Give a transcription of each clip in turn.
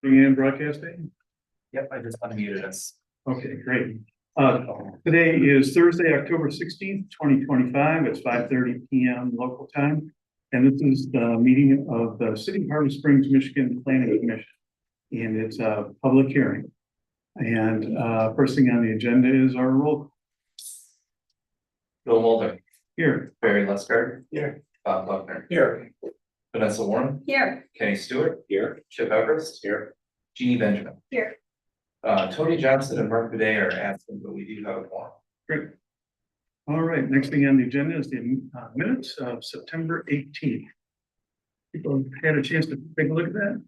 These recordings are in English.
And broadcasting? Yep, I just unmuted us. Okay, great. Today is Thursday, October 16th, 2025. It's 5:30 p.m. local time. And this is the meeting of the City of Harbor Springs, Michigan Planning Commission. And it's a public hearing. And first thing on the agenda is our roll Bill Mulder, here. Barry Leskard. Here. Bob Buckner. Here. Vanessa Warren. Here. Kenny Stewart. Here. Chip Everest. Here. Jeannie Benjamin. Here. Tony Johnson and Mark Bidet are absent, but we do have a quorum. Great. All right, next thing on the agenda is the minutes of September 18th. People had a chance to take a look at that?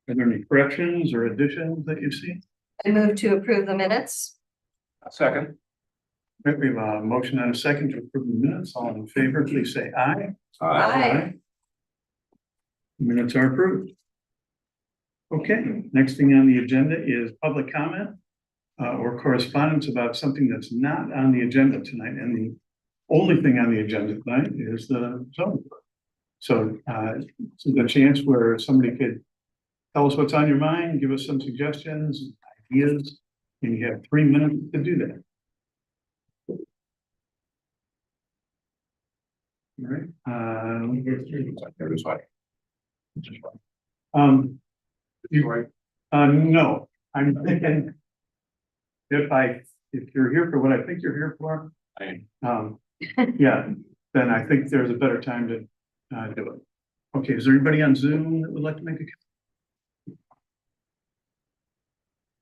Are there any corrections or additions that you see? I move to approve the minutes. Second. Right, we have a motion and a second to approve the minutes. All in favor, please say aye. Aye. Minutes are approved. Okay, next thing on the agenda is public comment or correspondence about something that's not on the agenda tonight. And the only thing on the agenda tonight is the zoning board. So this is a chance where somebody could tell us what's on your mind, give us some suggestions, ideas, and you have 3 minutes to do that. All right. Let me go through this way. No, I'm thinking if you're here for what I think you're here for, yeah, then I think there's a better time to do it. Okay, is there anybody on Zoom that would like to make a?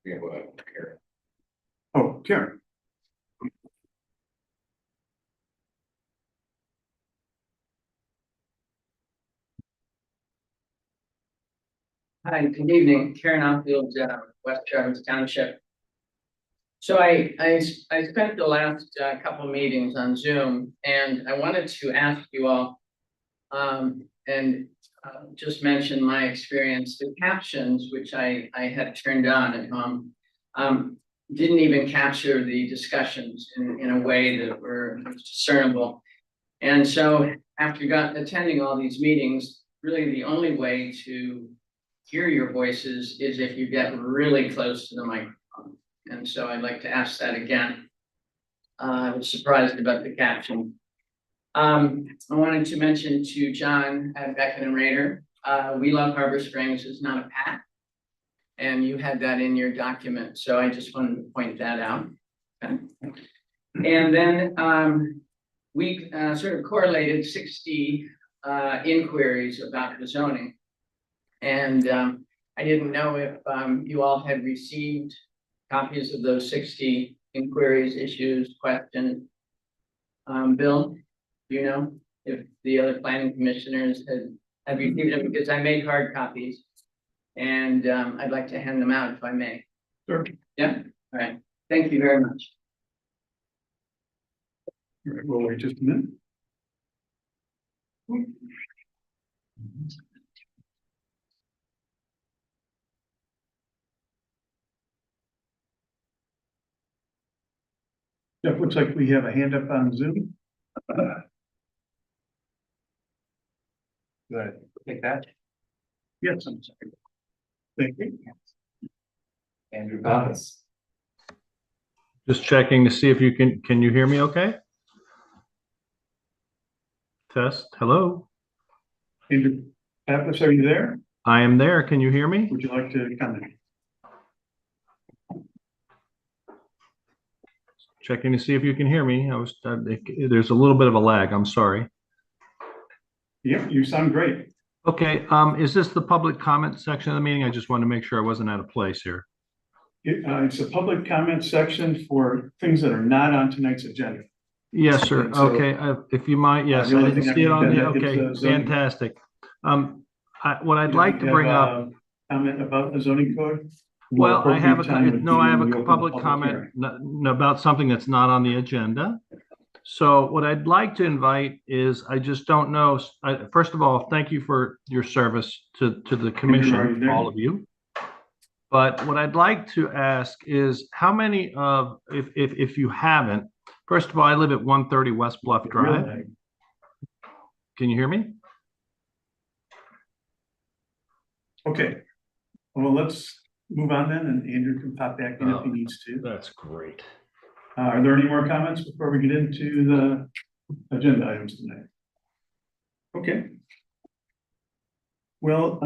Yeah, well, Karen. Oh, Karen. Hi, good evening, Karen Outfield, West Travis Township. So I spent the last couple meetings on Zoom, and I wanted to ask you all, just mention my experience. The captions, which I had turned on at home, didn't even capture the discussions in a way that were discernible. And so after attending all these meetings, really the only way to hear your voices is if you get really close to the microphone. And so I'd like to ask that again. I was surprised about the caption. I wanted to mention to John at Beckman and Rader, We Love Harbor Springs is not a PAC. And you had that in your document. So I just wanted to point that out. Okay. And then we sort of correlated 60 inquiries about the zoning. And I didn't know if you all had received copies of those 60 inquiries, issues, questions. Bill, do you know if the other planning commissioners have received them? Because I made hard copies and I'd like to hand them out if I may. Sure. Yeah, all right. Thank you very much. All right, we'll wait just a minute. Jeff, looks like we have a hand up on Zoom. Go ahead, take that. Yes, I'm sorry. Thank you. Andrew Pappas. Just checking to see if you can you hear me okay? Test, hello? Andrew Pappas, are you there? I am there. Can you hear me? Would you like to comment? Checking to see if you can hear me. There's a little bit of a lag. I'm sorry. Yep, you sound great. Okay, is this the public comment section of the meeting? I just wanted to make sure I wasn't out of place here. It's a public comment section for things that are not on tonight's agenda. Yes, sir. And so, okay, if you might, yes, the I only didn't thing see it I on can the, do is, okay, zoning. fantastic. What I'd like to bring up. Comment about the zoning code? Well, I have I have a public comment about something that's not on the agenda. So what I'd like to invite is, I just don't know. First of all, thank you for your service to the commission, all of you. But what I'd like to ask is how many of, if you haven't, first of all, I live at 130 West Bluff Drive. Can you hear me? Okay. Well, let's move on then, and Andrew can pop back in if he needs to. That's great. Are there any more comments before we get into the agenda items tonight? Okay. Well,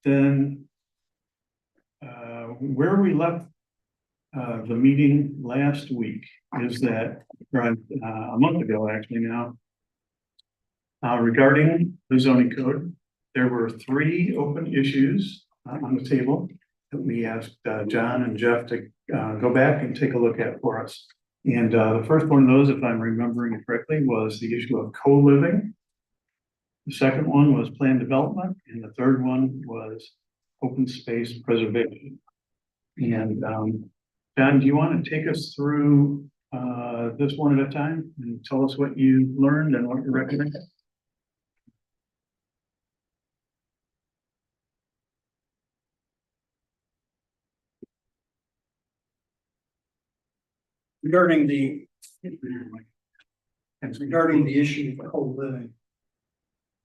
then, where we left the meeting last week is that, or a month ago, actually now, regarding the zoning code, there were 3 open issues on the table that we asked John and Jeff to go back and take a look at for us. And the first one of those, if I'm remembering it correctly, was the issue of co-living. The second one was planned development, and the third one was open space preservation. And John, do you want to take us through this one at a time and tell us what you learned and what you recommend? Regarding the issue of co-living,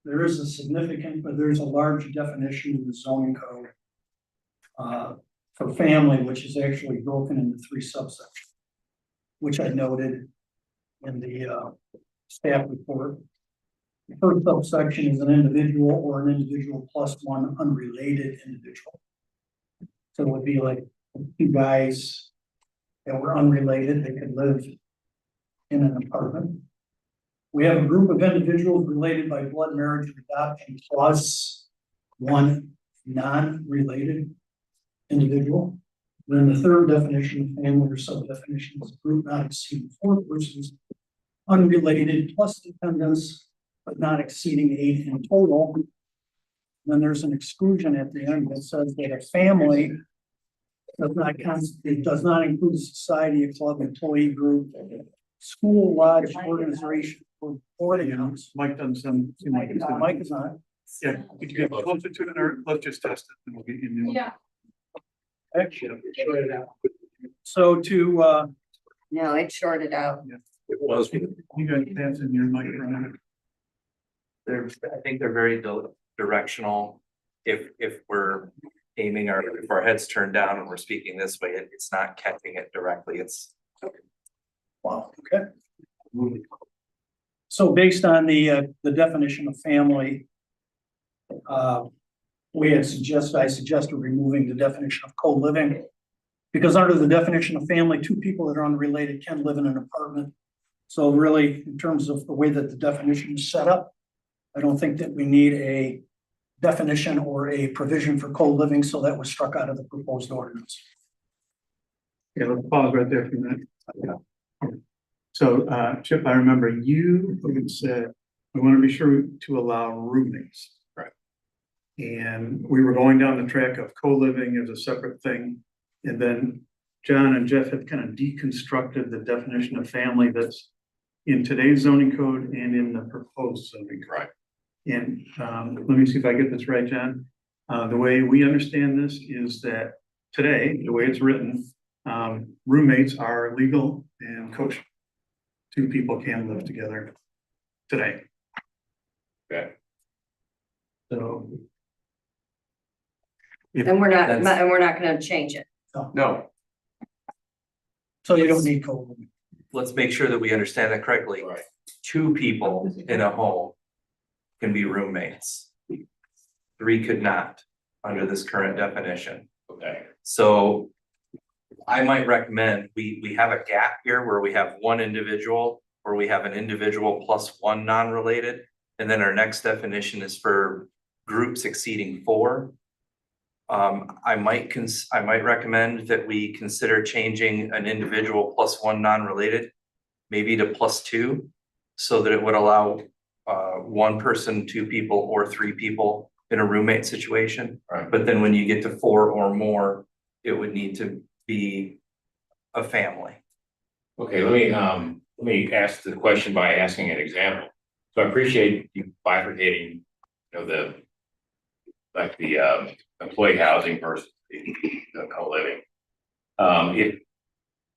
there is a significant, but there's a large definition in the zoning code for family, which is actually broken into 3 subsections, which I noted in the staff report. The first subsection is an individual or an individual plus one unrelated individual. So it would be like 2 guys that were unrelated, they could live in an apartment. We have a group of individuals related by blood, marriage, or adoption, plus 1 non-related individual. Then the third definition of family or sub-definition is a group not exceeding 4 persons, unrelated plus dependents, but not exceeding 8 in total. Then there's an exclusion at the end that says that a family does not include a society, a club, employee group, school, lodge, organization, or boarding house. Mike done some. Mike is on. Yeah, could you get closer to it, or let's just test it and we'll get you new. Yeah. Actually, so to, No, it shorted out. It was. You guys pass in your microphone. I think they're very directional. If we're aiming if our heads turned down and we're speaking this way, it's not catching it directly. It's. wow, okay. So based on the definition of family, I suggested removing the definition of co-living. Because under the definition of family, 2 people that are unrelated can live in an apartment. So really, in terms of the way that the definition is set up, I don't think that we need a definition or a provision for co-living, so that was struck out of the proposed ordinance. Okay, let's pause right there for a minute. So, Chip, I remember you said, we want to be sure to allow roommates. Right. And we were going down the track of co-living as a separate thing. And then John and Jeff have kind of deconstructed the definition of family that's in today's zoning code and in the proposed zoning code. Right. And let me see if I get this right, John. The way we understand this is that today, the way it's written, roommates are legal and kosher. 2 people can live together today. Okay. So. And we're not, That's- and we're not gonna change it. No, So you don't need co-living. let's make sure that we understand that correctly. Right. 2 people in a home can be roommates. 3 could not under this current definition. Okay. So I might recommend, we have a gap here where we have 1 individual, or we have an individual plus 1 non-related. And then our next definition is for groups exceeding 4. I might recommend that we consider changing an individual plus 1 non-related, maybe to +2, so that it would allow 1 person, 2 people, or 3 people in a roommate situation. Right. But then when you get to 4 or more, it would need to be a family. Okay, let me ask the question by asking an example. So I appreciate you bifurcating, the employee housing versus the co-living.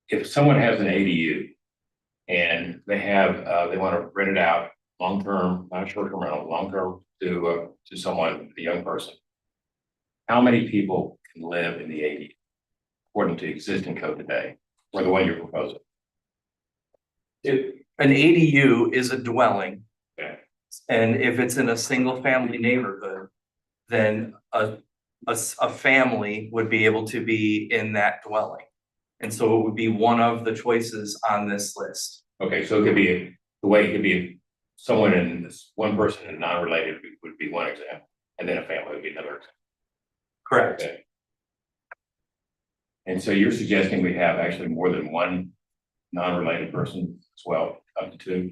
If someone has an ADU and they want to rent it out long-term, not short-term rental, long-term to someone, a young person, how many people can live in the ADU according to existing code today, or the one you're proposing? An ADU is a dwelling. Okay. And if it's in a single family neighborhood, then a family would be able to be in that dwelling. And so it would be one of the choices on this list. Okay, so it could be, the way it could be someone in this, one person and non-related would be one example, and then a family would be another example. Correct. Okay. And so you're suggesting we have actually more than one non-related person as well, up to two?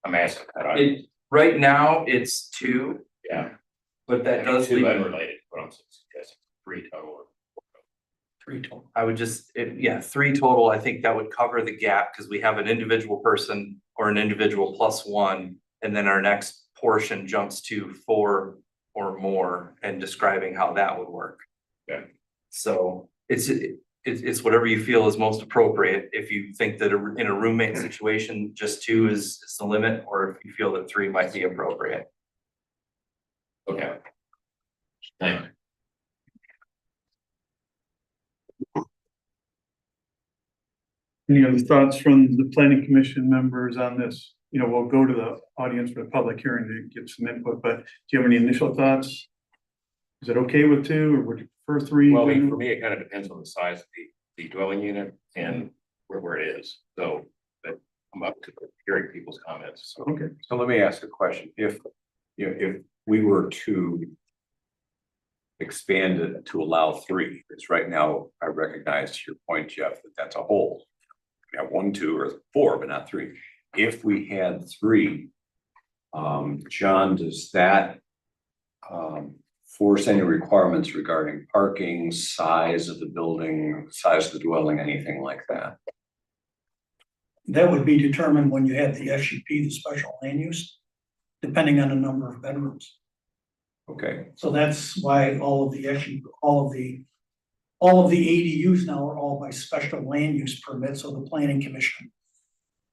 I'm asking that. Right now, it's 2, Yeah. but that does Two leave, unrelated, what I'm suggesting, 3 total. 3 total. I would just, 3 total. I think that would cover the gap because we have an individual person or an individual plus 1. And then our next portion jumps to 4 or more and describing how that would work. Okay. So it's whatever you feel is most appropriate. If you think that in a roommate situation, just 2 is the limit, or if you feel that 3 might be appropriate. Okay. Thanks. Any other thoughts from the planning commission members on this? You know, we'll go to the audience for the public hearing to give some input, but do you have any initial thoughts? Is it okay with 2, or would you prefer 3? Well, I mean, for me, it kind of depends on the size of the dwelling unit and where it is, so, but I'm up to hearing people's comments, so. Okay, So let me ask a question. If, you know, if we were to expand it to allow 3, because right now I recognize your point, Jeff, that that's a whole. We have 1, 2, or 4, but not 3. If we had 3, John, does that force any requirements regarding parking, size of the building, size of the dwelling, anything like that? That would be determined when you have the SUP, the special land use, depending on the number of bedrooms. Okay, So that's why all of the ADUs now are all by special land use permit, so the planning commission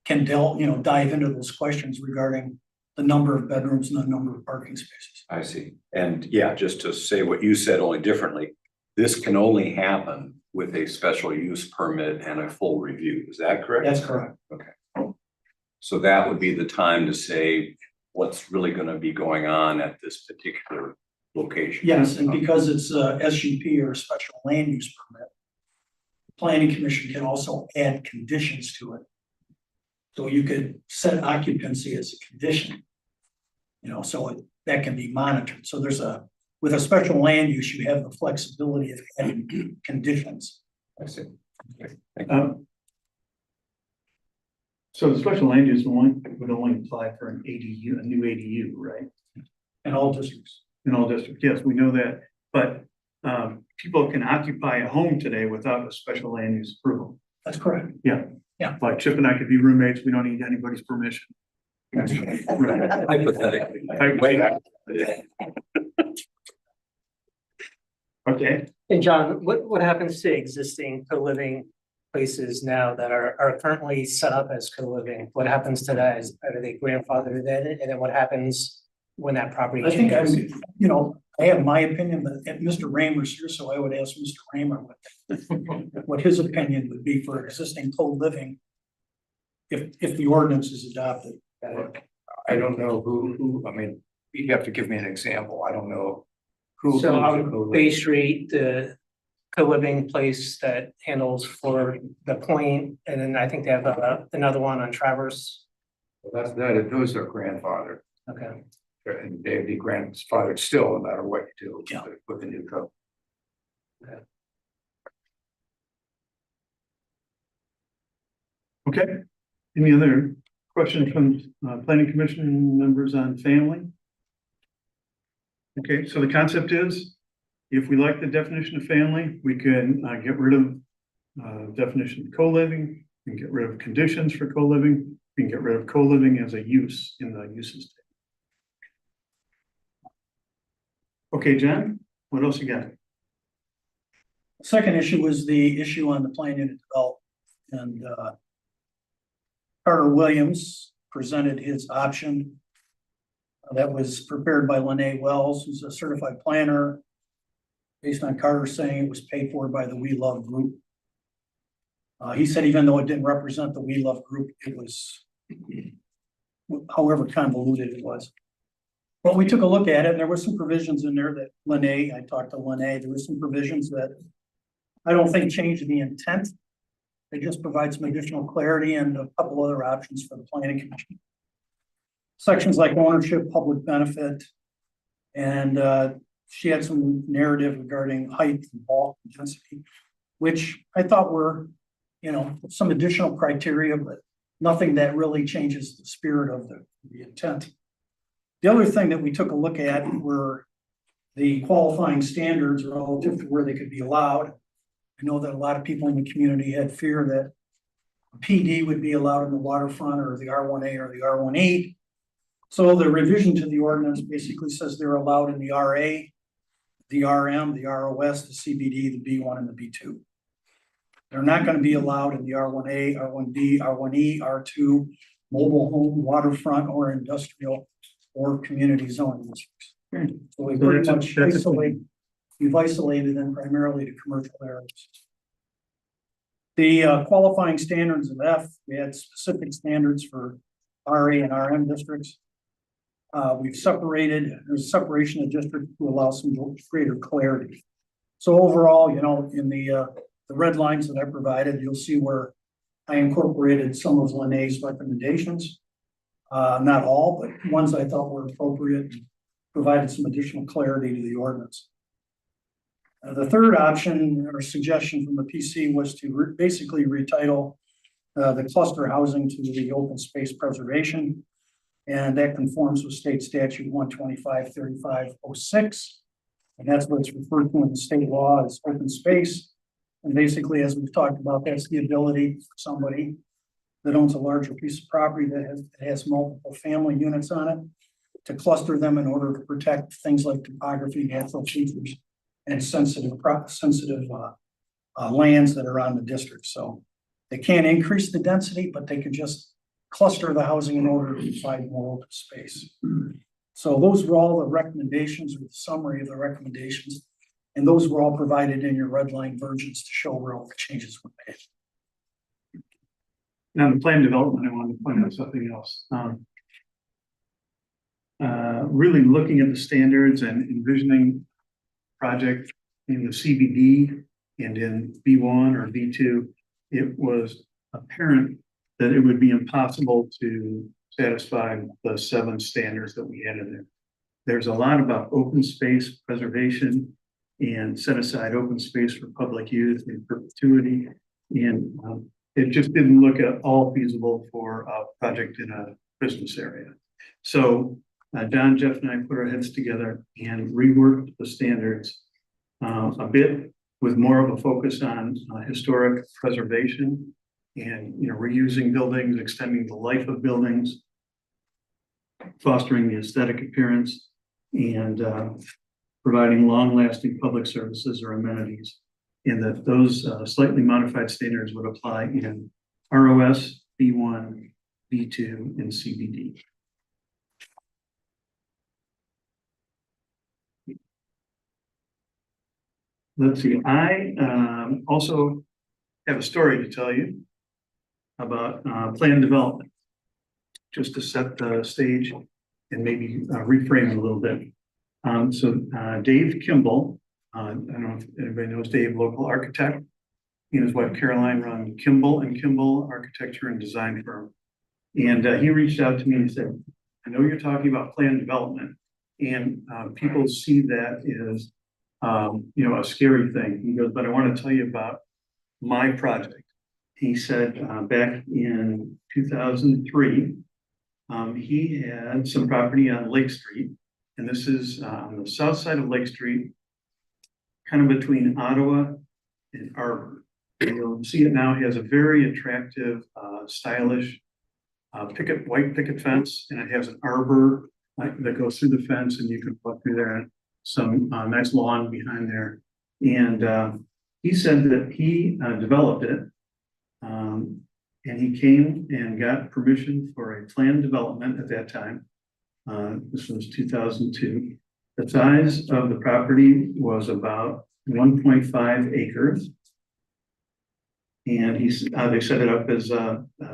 can dive into those questions regarding the number of bedrooms and the number of parking spaces. I see. And yeah, just to say what you said only differently, this can only happen with a special use permit and a full review. Is that correct? That's correct. So that would be the time to say what's really going to be going on at this particular location. Yes, and because it's a SUP or a special land use permit, the planning commission can also add conditions to it. So you could set occupancy as a condition. So that can be monitored. So with a special land use, you have the flexibility of adding conditions. I see. Okay. so the special land use would only apply for an ADU, a new ADU, right? In all districts. In all districts, yes, we know that, but people can occupy a home today without a special land use approval. That's correct. Like Chip and I could be roommates, we don't need anybody's permission. Hypothetically. Okay, And John, what happens to existing co-living places now that are currently set up as co-living? What happens to that? Are they grandfathered in? And then what happens when that property I think changes? I have my opinion, but Mr. Raymer's here, so I would ask Mr. Raymer what his opinion would be for existing co-living if the ordinance is adopted. I don't know who, I mean, you'd have to give me an example. I don't know who. So on Bay Street, the co-living place that handles for the Point, and then I think they have another one on Traverse. Those are grandfathered, Okay. and they'd be grandfathered still, no matter what you do with the new code. okay. Any other questions from planning commission members on family? Okay, so the concept is, if we like the definition of family, we can get rid of definition of co-living, we can get rid of conditions for co-living, we can get rid of co-living as a use in the uses table. Okay, John, what else you got? Second issue was the issue on the plan unit development, and Carter Williams presented his option that was prepared by Lene Wells, who's a certified planner, based on Carter saying it was paid for by the We Love Group. He said even though it didn't represent the We Love Group, it was however convoluted it was. But we took a look at it, and there were some provisions in there that I talked to Lene, there were some provisions that I don't think changed the intent. They just provide some additional clarity and a couple other options for the planning commission. Sections like ownership, public benefit, and she had some narrative regarding height and bulk and density, which I thought were, some additional criteria, but nothing that really changes the spirit of the intent. The other thing that we took a look at were the qualifying standards relative to where they could be allowed. I know that a lot of people in the community had fear that PD would be allowed in the waterfront or the R1A or the R18. So the revision to the ordinance basically says they're allowed in the RA, the RM, the ROS, the CBD, the B1, and the B2. They're not going to be allowed in the R1A, R1B, R1E, R2, mobile home, waterfront, or industrial or community zoning districts. So we pretty much we've isolated them primarily to commercial areas. The qualifying standards of F, we had specific standards for RA and RM districts. We've separated, there's separation of districts to allow some greater clarity. So overall, in the red lines that I provided, you'll see where I incorporated some of Lene's recommendations. Not all, but ones I thought were appropriate, and provided some additional clarity to the ordinance. The third option or suggestion from the PC was to basically retitle the cluster housing to the open space preservation. And that conforms with state statute 125-3506. And that's what it's referred to in the state law as open space. And basically, as we've talked about, that's the ability for somebody that owns a larger piece of property that has multiple family units on it to cluster them in order to protect things like topography, natural features, and sensitive lands that are on the district. So they can't increase the density, but they can just cluster the housing in order to provide more open space. So those were all the recommendations, or the summary of the recommendations. And those were all provided in your red line versions to show where all the changes were made. Now, the plan development, I wanted to point out something else. Really looking at the standards and envisioning project in the CBD and in B1 or B2, it was apparent that it would be impossible to satisfy the 7 standards that we had in there. There's a lot about open space preservation and set aside open space for public use in perpetuity. And it just didn't look at all feasible for a project in a business area. So John, Jeff, and I put our heads together and reworked the standards a bit with more of a focus on historic preservation and reusing buildings, extending the life of buildings, fostering the aesthetic appearance, and providing long-lasting public services or amenities. And that those slightly modified standards would apply in ROS, B1, B2, and CBD. Let's see, I also have a story to tell you about plan development, just to set the stage and maybe reframe it a little bit. So Dave Kimball, I don't know if anybody knows Dave, local architect. He and his wife Caroline run Kimball and Kimball Architecture and Design Firm. And he reached out to me and said, I know you're talking about plan development, and people see that as a scary thing. He goes, but I want to tell you about my project. He said back in 2003, he had some property on Lake Street, and this is on the south side of Lake Street, kind of between Ottawa and Arbor. You'll see it now. He has a very attractive, stylish white picket fence, and it has an arbor that goes through the fence, and you can walk through there. Some nice lawn behind there. And he said that he developed it, and he came and got permission for a planned development at that time. This was 2002. The size of the property was about 1.5 acres. And they set it up as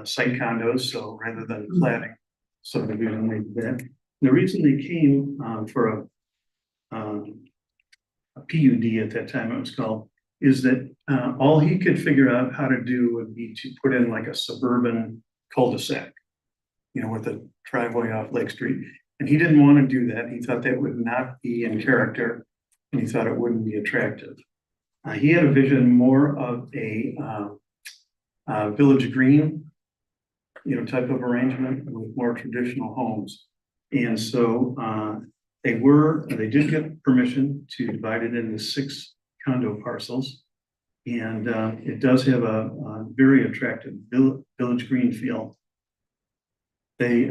site condos, so rather than platting subdivision, they did that. The reason they came for a PUD at that time, it was called, is that all he could figure out how to do would be to put in like a suburban cul-de-sac, you know, with a driveway off Lake Street. And he didn't want to do that. He thought that would not be in character, and he thought it wouldn't be attractive. He had a vision more of a village green, you know, type of arrangement with more traditional homes. And so they did get permission to divide it into 6 condo parcels. And it does have a very attractive village green feel. They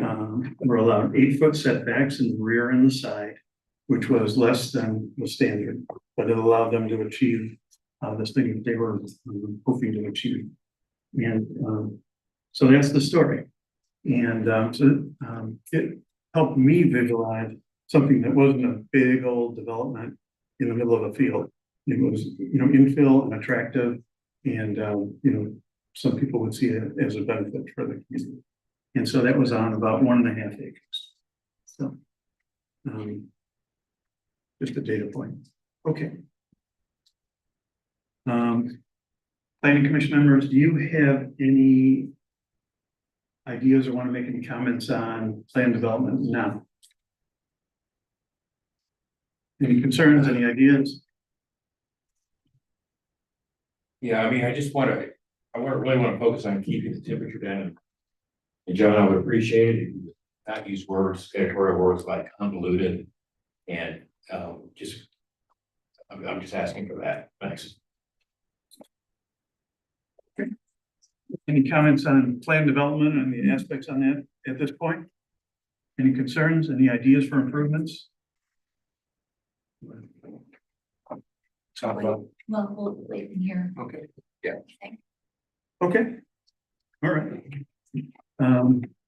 were allowed 8-foot setbacks in the rear and the side, which was less than the standard, but it allowed them to achieve this thing that they were hoping to achieve. And so that's the story. And it helped me visualize something that wasn't a big old development in the middle of a field. It was, you know, infill and attractive, and you know, some people would see it as a benefit for the community. And so that was on about 1.5 acres. So just a data point. Okay. Planning Commission members, do you have any ideas or want to make any comments on plan development now? Any concerns, any ideas? Yeah, I mean, I really want to focus on keeping the temperature down. And John, I would appreciate it if you would not use words, editorial words like convoluted and I'm just asking for that. Thanks. Any comments on plan development and the aspects on that at this point? Any concerns, any ideas for improvements? Talk about. Well, we'll wait in here. Okay. Okay. All right.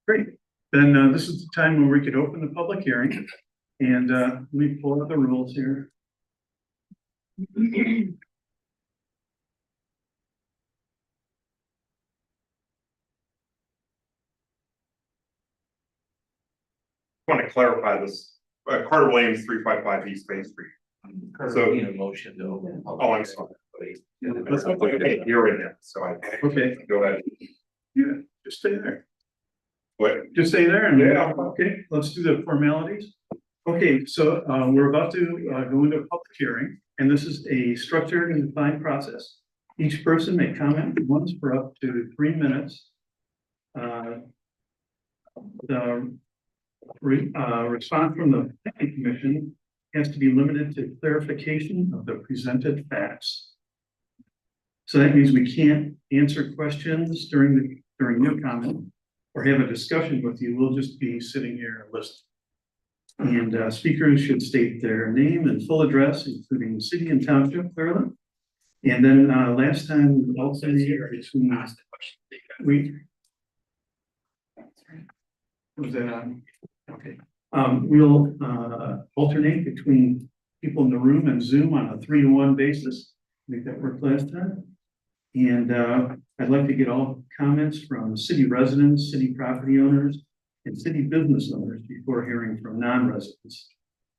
Great. Then this is the time when we could open the public hearing, and let me pull up the rules here. Want to clarify this, Carter Williams, 355 East Main Street. So need a motion to open. Oh, I'm sorry. Let's look at it here and now, so I. Okay. Go ahead. Yeah, just stay there. What? Just stay there and. Yeah. Okay, let's do the formalities. Okay, so we're about to go into a public hearing, and this is a structured and defined process. Each person may comment once for up to 3 minutes. The response from the planning commission has to be limited to clarification of the presented facts. So that means we can't answer questions during your comment or have a discussion with you. We'll just be sitting here listening. And speakers should state their name and full address, including city and township clearly. And then last time also was that on? Okay. We'll alternate between people in the room and Zoom on a 3-to-1 basis. I think that worked last time. And I'd like to get all comments from city residents, city property owners, and city business owners before hearing from non-residents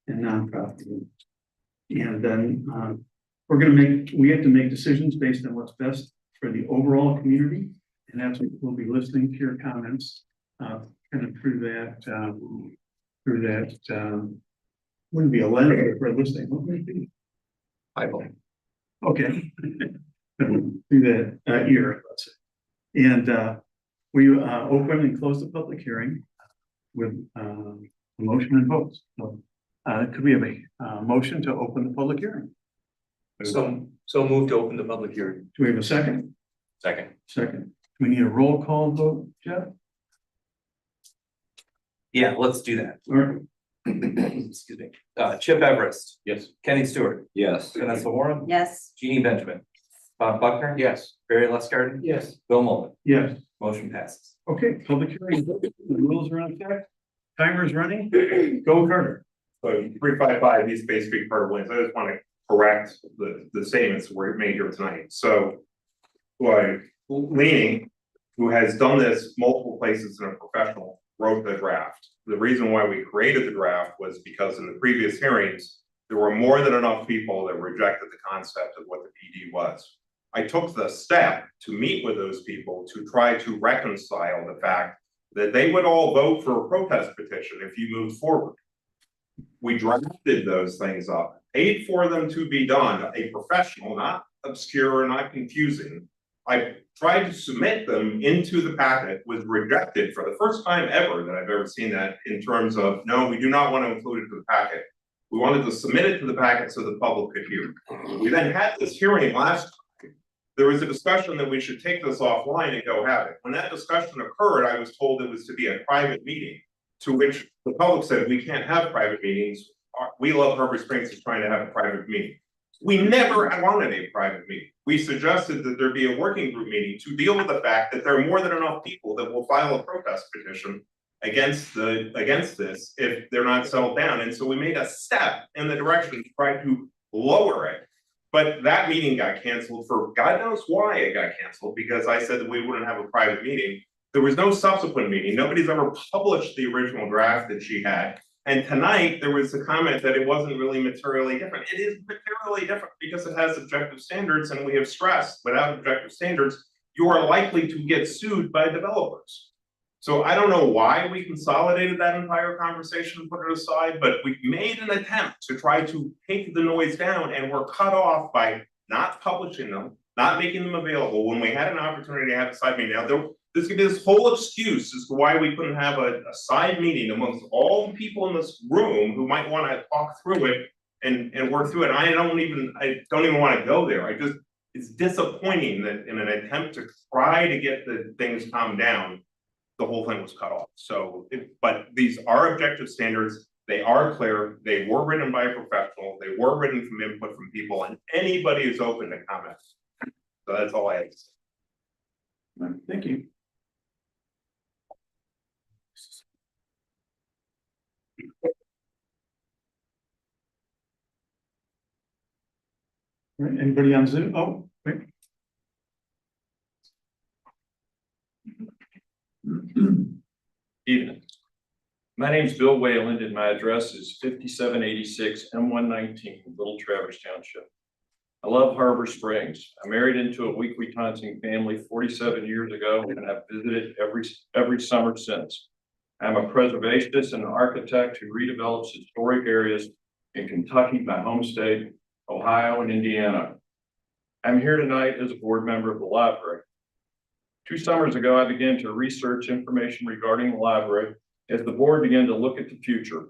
and non-property owners. And then we have to make decisions based on what's best for the overall community. And that's what we'll be listening to your comments kind of through that, wouldn't be a letter for listening. What would it be? Bible. Okay. Through that ear, let's say. And we open and close the public hearing with a motion and votes. So could we have a motion to open the public hearing? So move to open the public hearing. Do we have a second? Second. Second. Do we need a roll call vote, Jeff? Yeah, let's do that. All right. Excuse me. Chip Everest, Yes. Kenny Stewart, Yes. Vanessa Warren, Yes, Jeannie Benjamin, Bob Buckner. Yes. Barry Lustgarten. Yes. Bill Mullen. Yes. Motion passes. Okay, public hearing. The rules are on effect. Timer's running. Go Carter. So 355 East Bay Street, Carter Williams. I just want to correct the statements that were made here tonight. So, like, Leaning, who has done this multiple places in a professional, wrote the draft. The reason why we created the draft was because in the previous hearings, there were more than enough people that rejected the concept of what the PD was. I took the step to meet with those people to try to reconcile the fact that they would all vote for a protest petition if you moved forward. We drafted those things up, paid for them to be done, a professional, not obscure, not confusing. I tried to submit them into the packet, was rejected for the first time ever that I've ever seen that in terms of, no, we do not want to include it to the packet. We wanted to submit it to the packet so the public could hear. We then had this hearing last time. There was a discussion that we should take this offline and go have it. When that discussion occurred, I was told it was to be a private meeting, to which the public said, we can't have private meetings. We Love Harbor Springs is trying to have a private meeting. We never wanted a private meeting. We suggested that there be a working group meeting to deal with the fact that there are more than enough people that will file a protest petition against this if they're not settled down. And so we made a step in the direction to try to lower it. But that meeting got canceled for God knows why it got canceled, because I said that we wouldn't have a private meeting. There was no subsequent meeting. Nobody's ever published the original draft that she had. And tonight there was a comment that it wasn't really materially different. It is materially different because it has objective standards, and we have stressed without objective standards, you are likely to get sued by developers. So I don't know why we consolidated that entire conversation and put it aside, but we made an attempt to try to take the noise down, and we're cut off by not publishing them, not making them available when we had an opportunity to have a side meeting. Now, this could be this whole excuse as to why we couldn't have a side meeting amongst all the people in this room who might want to talk through it and work through it. I don't even want to go there. It's disappointing that in an attempt to try to get the things calmed down, the whole thing was cut off. So, but these are objective standards. They are clear. They were written by a professional. They were written from input from people, and anybody is open to comments. So that's all I had to say. Thank you. All right, anybody on Zoom? Oh, wait. Evening. My name is Bill Wayland and my address is 5786 M119, Little Traverse Township. I love Harbor Springs. I married into a Week-Wisconsin family 47 years ago, and I've visited every summer since. I'm a preservationist and an architect who redevelops historic areas in Kentucky, my home state, Ohio, and Indiana. I'm here tonight as a board member of the library. 2 summers ago, I began to research information regarding the library as the board began to look at the future.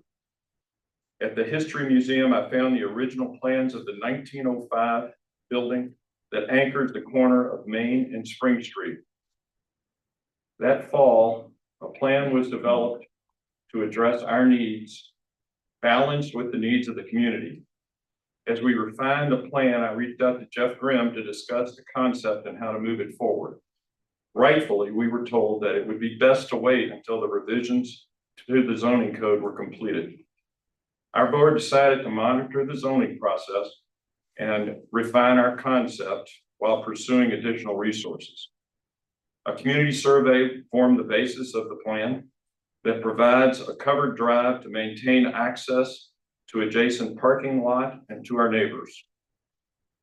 At the History Museum, I found the original plans of the 1905 building that anchored the corner of Main and Spring Street. That fall, a plan was developed to address our needs, balanced with the needs of the community. As we refined the plan, I reached out to Jeff Grimm to discuss the concept and how to move it forward. Rightfully, we were told that it would be best to wait until the revisions to the zoning code were completed. Our board decided to monitor the zoning process and refine our concept while pursuing additional resources. A community survey formed the basis of the plan that provides a covered drive to maintain access to adjacent parking lot and to our neighbors.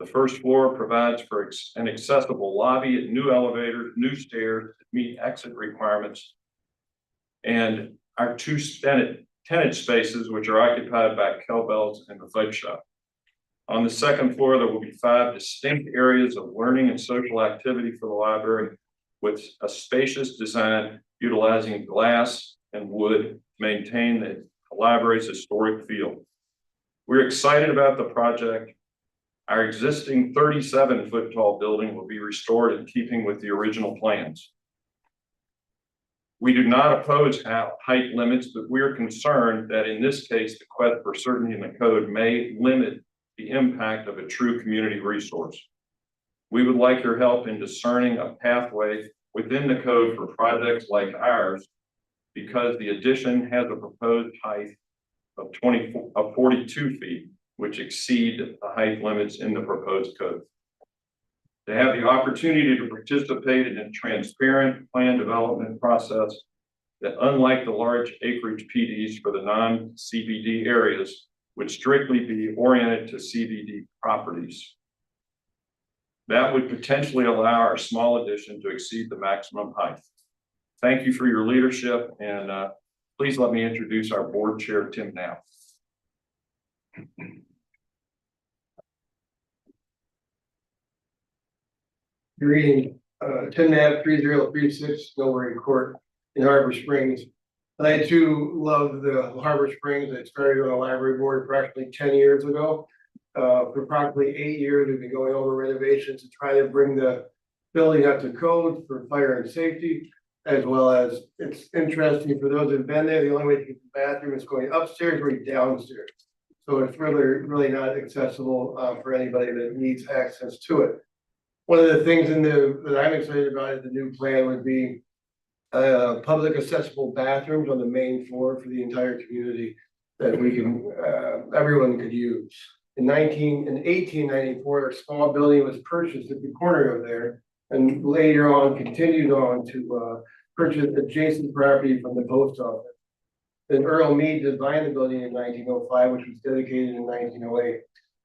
The first floor provides for an accessible lobby, new elevators, new stairs to meet exit requirements, and our 2 tenant spaces, which are occupied by Kel-Bel's and the Fudge Shop. On the second floor, there will be 5 distinct areas of learning and social activity for the library, with a spacious design utilizing glass and wood to maintain the library's historic feel. We're excited about the project. Our existing 37-foot tall building will be restored in keeping with the original plans. We do not oppose height limits, but we're concerned that in this case, the quest for certainty in the code may limit the impact of a true community resource. We would like your help in discerning a pathway within the code for projects like ours, because the addition has a proposed height of 42 feet, which exceed the height limits in the proposed code. They have the opportunity to participate in a transparent plan development process that, unlike the large acreage PDs for the non-CBD areas, would strictly be oriented to CBD properties. That would potentially allow our small addition to exceed the maximum height. Thank you for your leadership, and please let me introduce our board chair, Tim Knapp. Greeting, Tim Knapp, 3036 Millbury Court in Harbor Springs. I too love the Harbor Springs. I started on a library board approximately 10 years ago. For approximately 8 years, we've been going over renovations to try to bring the building up to code for fire and safety, as well as it's interesting for those who've been there, the only way to get to the bathroom is going upstairs or downstairs. So it's really not accessible for anybody that needs access to it. One of the things that I'm excited about is the new plan would be public accessible bathrooms on the main floor for the entire community that we can, everyone could use. In 1894, a small building was purchased at the corner of there, and later on continued on to purchase adjacent property from the post office. Then Earl Mead designed the building in 1905, which was dedicated in 1908.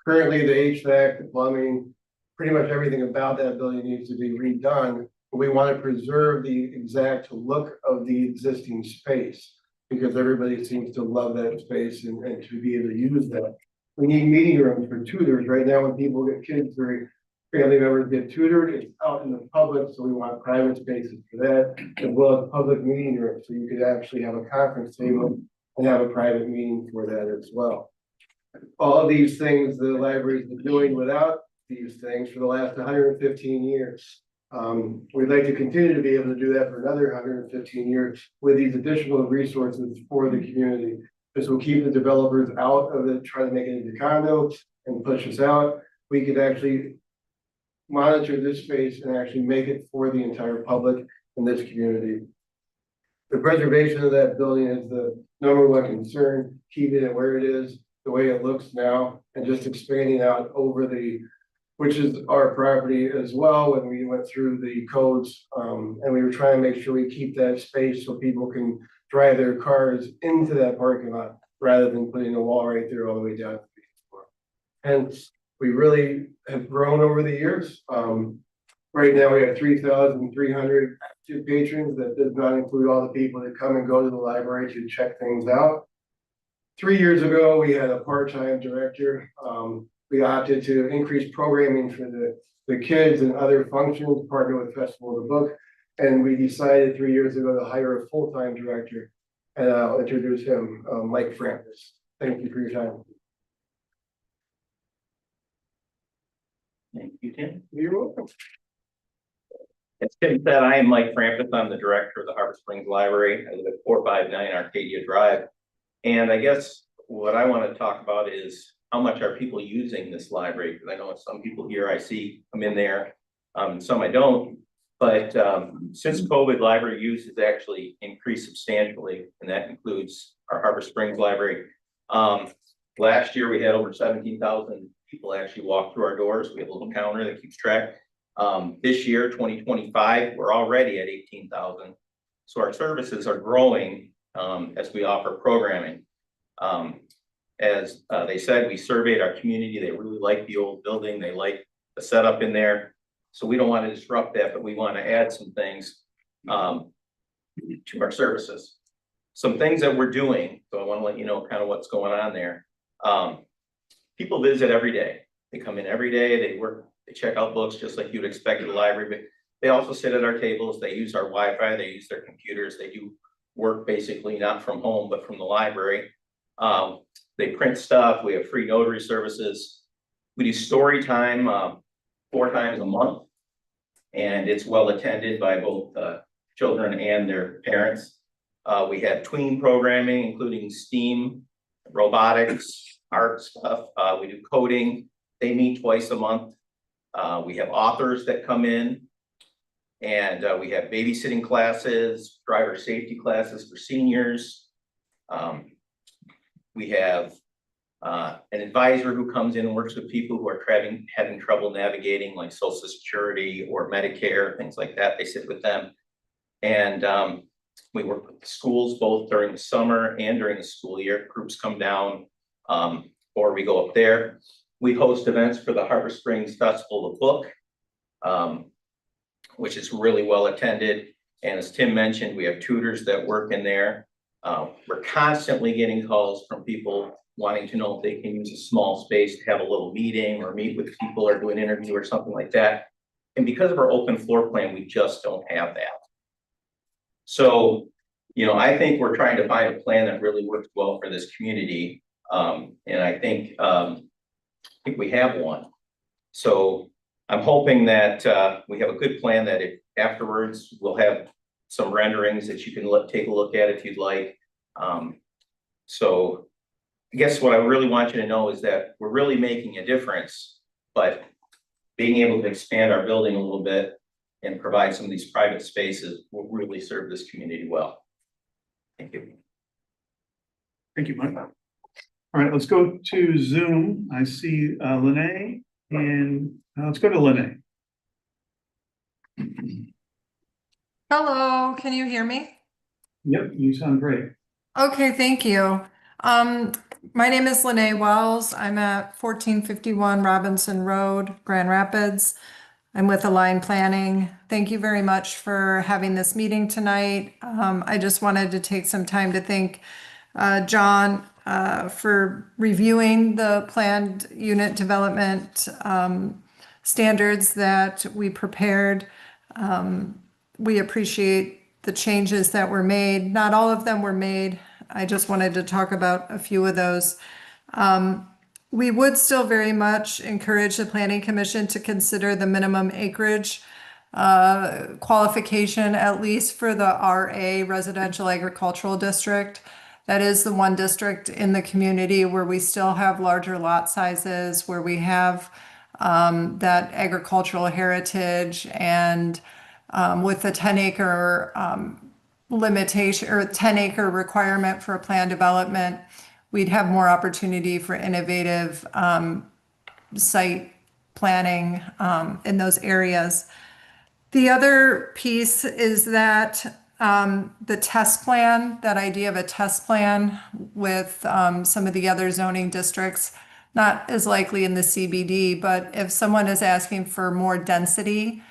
Currently, the HVAC, the plumbing, pretty much everything about that building needs to be redone. We want to preserve the exact look of the existing space because everybody seems to love that space and to be able to use that. We need meeting rooms for tutors. Right now, when people get kids or family members get tutored, it's out in the public, so we want private spaces for that, as well as public meeting rooms, so you could actually have a conference table and have a private meeting for that as well. All of these things the library's been doing without these things for the last 115 years. We'd like to continue to be able to do that for another 115 years with these additional resources for the community. This will keep the developers out of it, trying to make it into condos and push us out. We could actually monitor this space and actually make it for the entire public in this community. The preservation of that building is the #1 concern, keeping it where it is, the way it looks now, and just expanding out over which is our property as well. When we went through the codes, and we were trying to make sure we keep that space so people can drive their cars into that parking lot rather than putting a wall right there all the way down to the floor. Hence, we really have grown over the years. Right now we have 3,300 active patrons. That does not include all the people that come and go to the library to check things out. 3 years ago, we had a part-time director. We opted to increase programming for the kids and other functions, partner with Festival of the Book. And we decided 3 years ago to hire a full-time director. And I'll introduce him, Mike Frampus. Thank you for your time. Thank you, Tim. You're welcome. As Tim said, I am Mike Frampus. I'm the director of the Harbor Springs Library. I live at 459 Arcadia Drive. And I guess what I want to talk about is how much are people using this library? Because I know some people here I see come in there, some I don't. But since COVID, library use has actually increased substantially, and that includes our Harbor Springs Library. Last year, we had over 17,000 people actually walk through our doors. We have a little counter that keeps track. This year, 2025, we're already at 18,000. So our services are growing as we offer programming. As they said, we surveyed our community. They really like the old building. They like the setup in there. So we don't want to disrupt that, but we want to add some things to our services. Some things that we're doing. So I want to let you know kind of what's going on there. People visit every day. They come in every day. They work. They check out books just like you'd expect at a library. But they also sit at our tables. They use our Wi-Fi. They use their computers. They do work basically not from home, but from the library. They print stuff. We have free notary services. We do story time 4 times a month, and it's well attended by both children and their parents. We have tween programming, including STEAM, robotics, art stuff. We do coding. They meet twice a month. We have authors that come in, and we have babysitting classes, driver safety classes for seniors. We have an advisor who comes in and works with people who are having trouble navigating like Social Security or Medicare, things like that. They sit with them. And we work with the schools both during the summer and during the school year. Groups come down or we go up there. We host events for the Harbor Springs Festival of Book, which is really well attended. And as Tim mentioned, we have tutors that work in there. We're constantly getting calls from people wanting to know if they can use a small space to have a little meeting or meet with people or do an interview or something like that. And because of our open floor plan, we just don't have that. So, you know, I think we're trying to find a plan that really works well for this community. And I think we have one. So I'm hoping that we have a good plan that if afterwards we'll have some renderings that you can take a look at if you'd like. So I guess what I really want you to know is that we're really making a difference, but being able to expand our building a little bit and provide some of these private spaces will really serve this community well. Thank you. Thank you, Mike. All right, let's go to Zoom. I see Lene, and let's go to Lene. Hello, can you hear me? Yep, you sound great. Okay, thank you. My name is Lene Wells. I'm at 1451 Robinson Road, Grand Rapids. I'm with Align Planning. Thank you very much for having this meeting tonight. I just wanted to take some time to thank John for reviewing the planned unit development standards that we prepared. We appreciate the changes that were made. Not all of them were made. I just wanted to talk about a few of those. We would still very much encourage the Planning Commission to consider the minimum acreage qualification, at least for the RA Residential Agricultural District. That is the one district in the community where we still have larger lot sizes, where we have that agricultural heritage, and with the 10-acre limitation or 10-acre requirement for a plan development, we'd have more opportunity for innovative site planning in those areas. The other piece is that the test plan, that idea of a test plan with some of the other zoning districts, not as likely in the CBD, but if someone is asking for more density,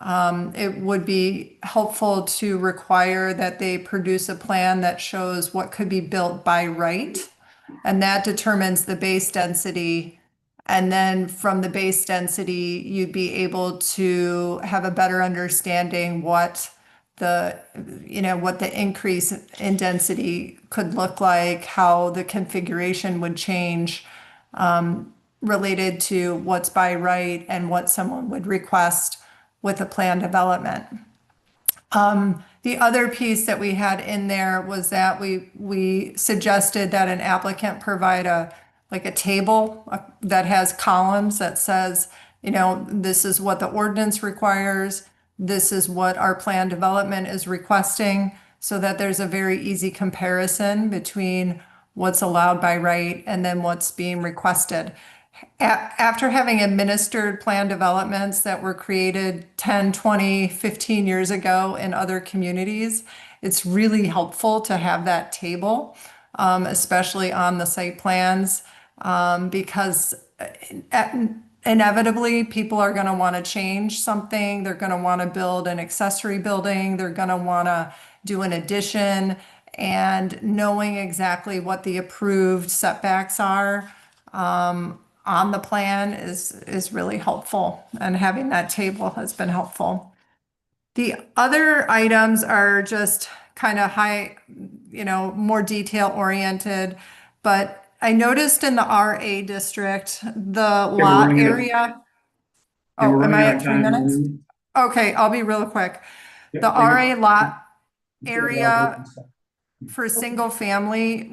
it would be helpful to require that they produce a plan that shows what could be built by right, and that determines the base density. And then from the base density, you'd be able to have a better understanding what the increase in density could look like, how the configuration would change related to what's by right and what someone would request with a plan development. The other piece that we had in there was that we suggested that an applicant provide a table that has columns that says, this is what the ordinance requires, this is what our plan development is requesting, so that there's a very easy comparison between what's allowed by right and then what's being requested. After having administered plan developments that were created 10, 20, 15 years ago in other communities, it's really helpful to have that table, especially on the site plans, because inevitably people are going to want to change something. They're going to want to build an accessory building. They're going to want to do an addition, and knowing exactly what the approved setbacks are on the plan is really helpful, and having that table has been helpful. The other items are just kind of high, more detail oriented, but I noticed in the RA district, the lot area. Oh, am I at 3 minutes? Okay, I'll be real quick. The RA lot area for single family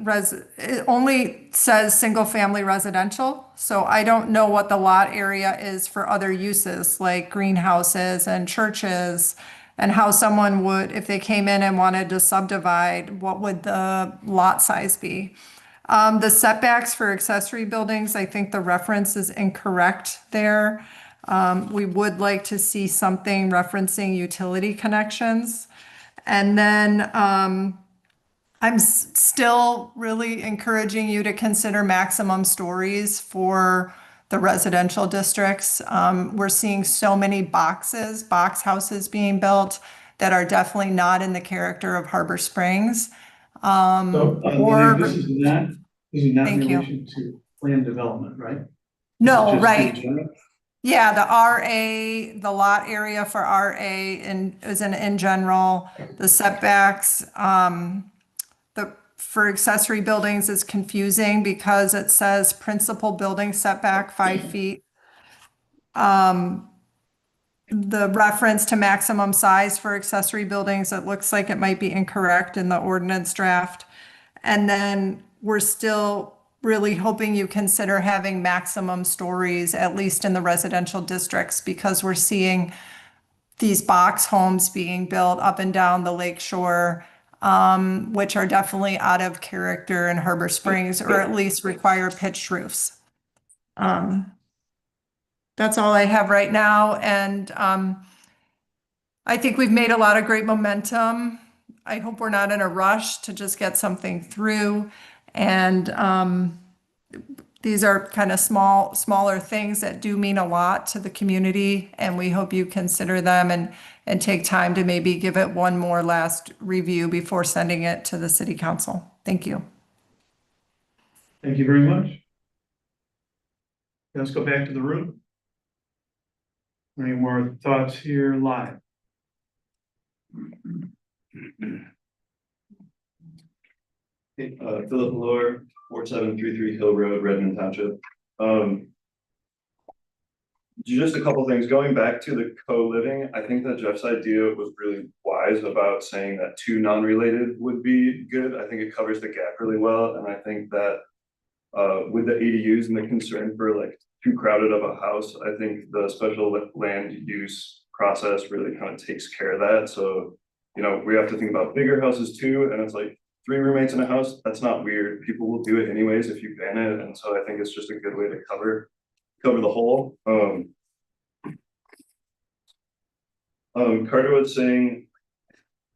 it only says single family residential. So I don't know what the lot area is for other uses like greenhouses and churches, and how someone would, if they came in and wanted to subdivide, what would the lot size be? The setbacks for accessory buildings, I think the reference is incorrect there. We would like to see something referencing utility connections. And then I'm still really encouraging you to consider maximum stories for the residential districts. We're seeing so many box houses being built that are definitely not in the character of Harbor Springs. So, Or, this is not in Thank you. relation to land development, right? no, Just in right. general? Yeah, the RA, the lot area for RA is in general, the setbacks, for accessory buildings is confusing because it says principal building setback 5 feet. The reference to maximum size for accessory buildings, it looks like it might be incorrect in the ordinance draft. And then we're still really hoping you consider having maximum stories, at least in the residential districts, because we're seeing these box homes being built up and down the lake shore, which are definitely out of character in Harbor Springs, or at least require pitched roofs. That's all I have right now, and I think we've made a lot of great momentum. I hope we're not in a rush to just get something through, and these are kind of smaller things that do mean a lot to the community, and we hope you consider them and take time to maybe give it one more last review before sending it to the city council. Thank you. Thank you very much. Let's go back to the room. Any more thoughts here live? Philip Lohr, 4733 Hill Road, Redmond Township. Just a couple things, going back to the co-living, I think that Jeff's idea was really wise about saying that two non-related would be good. I think it covers the gap really well, and I think that with the ADUs and the concern for like too crowded of a house, I think the special land use process really kind of takes care of that. So, you know, we have to think about bigger houses too, and it's like 3 roommates in a house, that's not weird. People will do it anyways if you ban it, and so I think it's just a good way to cover the whole. Carter was saying,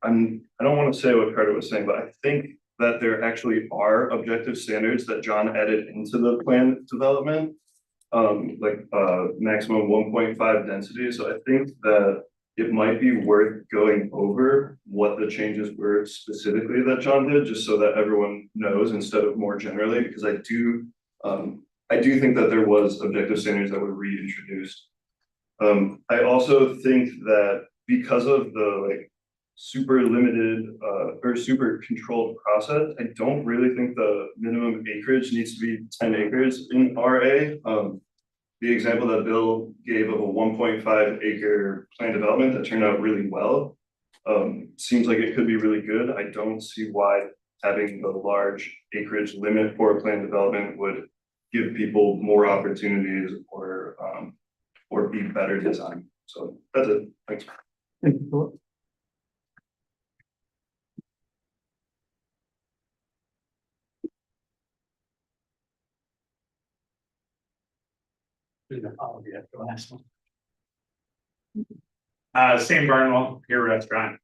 I don't want to say what Carter was saying, but I think that there actually are objective standards that John added into the plan development, like maximum 1.5 density. So I think that it might be worth going over what the changes were specifically that John did, just so that everyone knows instead of more generally, because I do think that there was objective standards that were reintroduced. I also think that because of the like super limited or super controlled process, I don't really think the minimum acreage needs to be 10 acres in RA. The example that Bill gave of a 1.5 acre plan development that turned out really well seems like it could be really good. I don't see why having the large acreage limit for plan development would give people more opportunities or be better design. So that's it. Thanks. Thank you, Philip. Sam Barnwell, Pier Restaurant.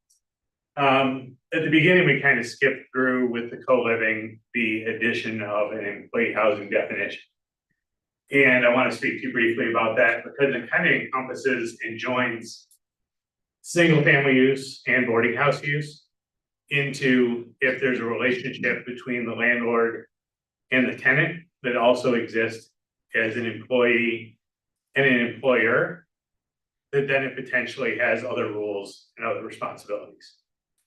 At the beginning, we kind of skipped through with the co-living, the addition of an employee housing definition. And I want to speak to you briefly about that because it kind of encompasses and joins single family use and boarding house use into if there's a relationship between the landlord and the tenant that also exists as an employee and an employer, that then it potentially has other rules and other responsibilities.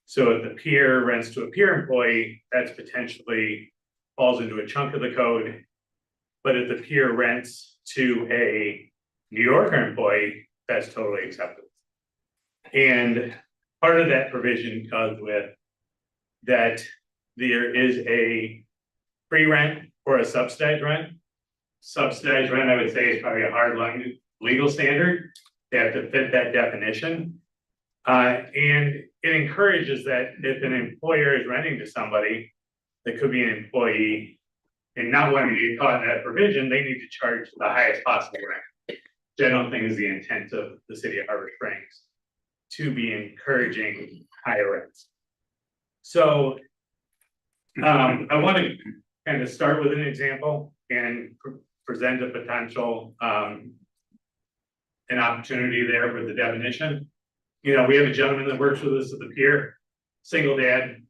So if the peer rents to a peer employee, that's potentially falls into a chunk of the code. But if the peer rents to a New Yorker employee, that's totally acceptable. And part of that provision comes with that there is a free rent or a subsidized rent. Subsidized rent, I would say, is probably a hard line legal standard. They have to fit that definition. And it encourages that if an employer is renting to somebody that could be an employee And not wanting to get caught in that provision, they need to charge the highest possible rent. Which I don't think is the intent of the city of Harbor Springs, to be encouraging higher rents. So I want to kind of start with an example and present a potential an opportunity there with the definition. You know, we have a gentleman that works with us at the pier, single dad,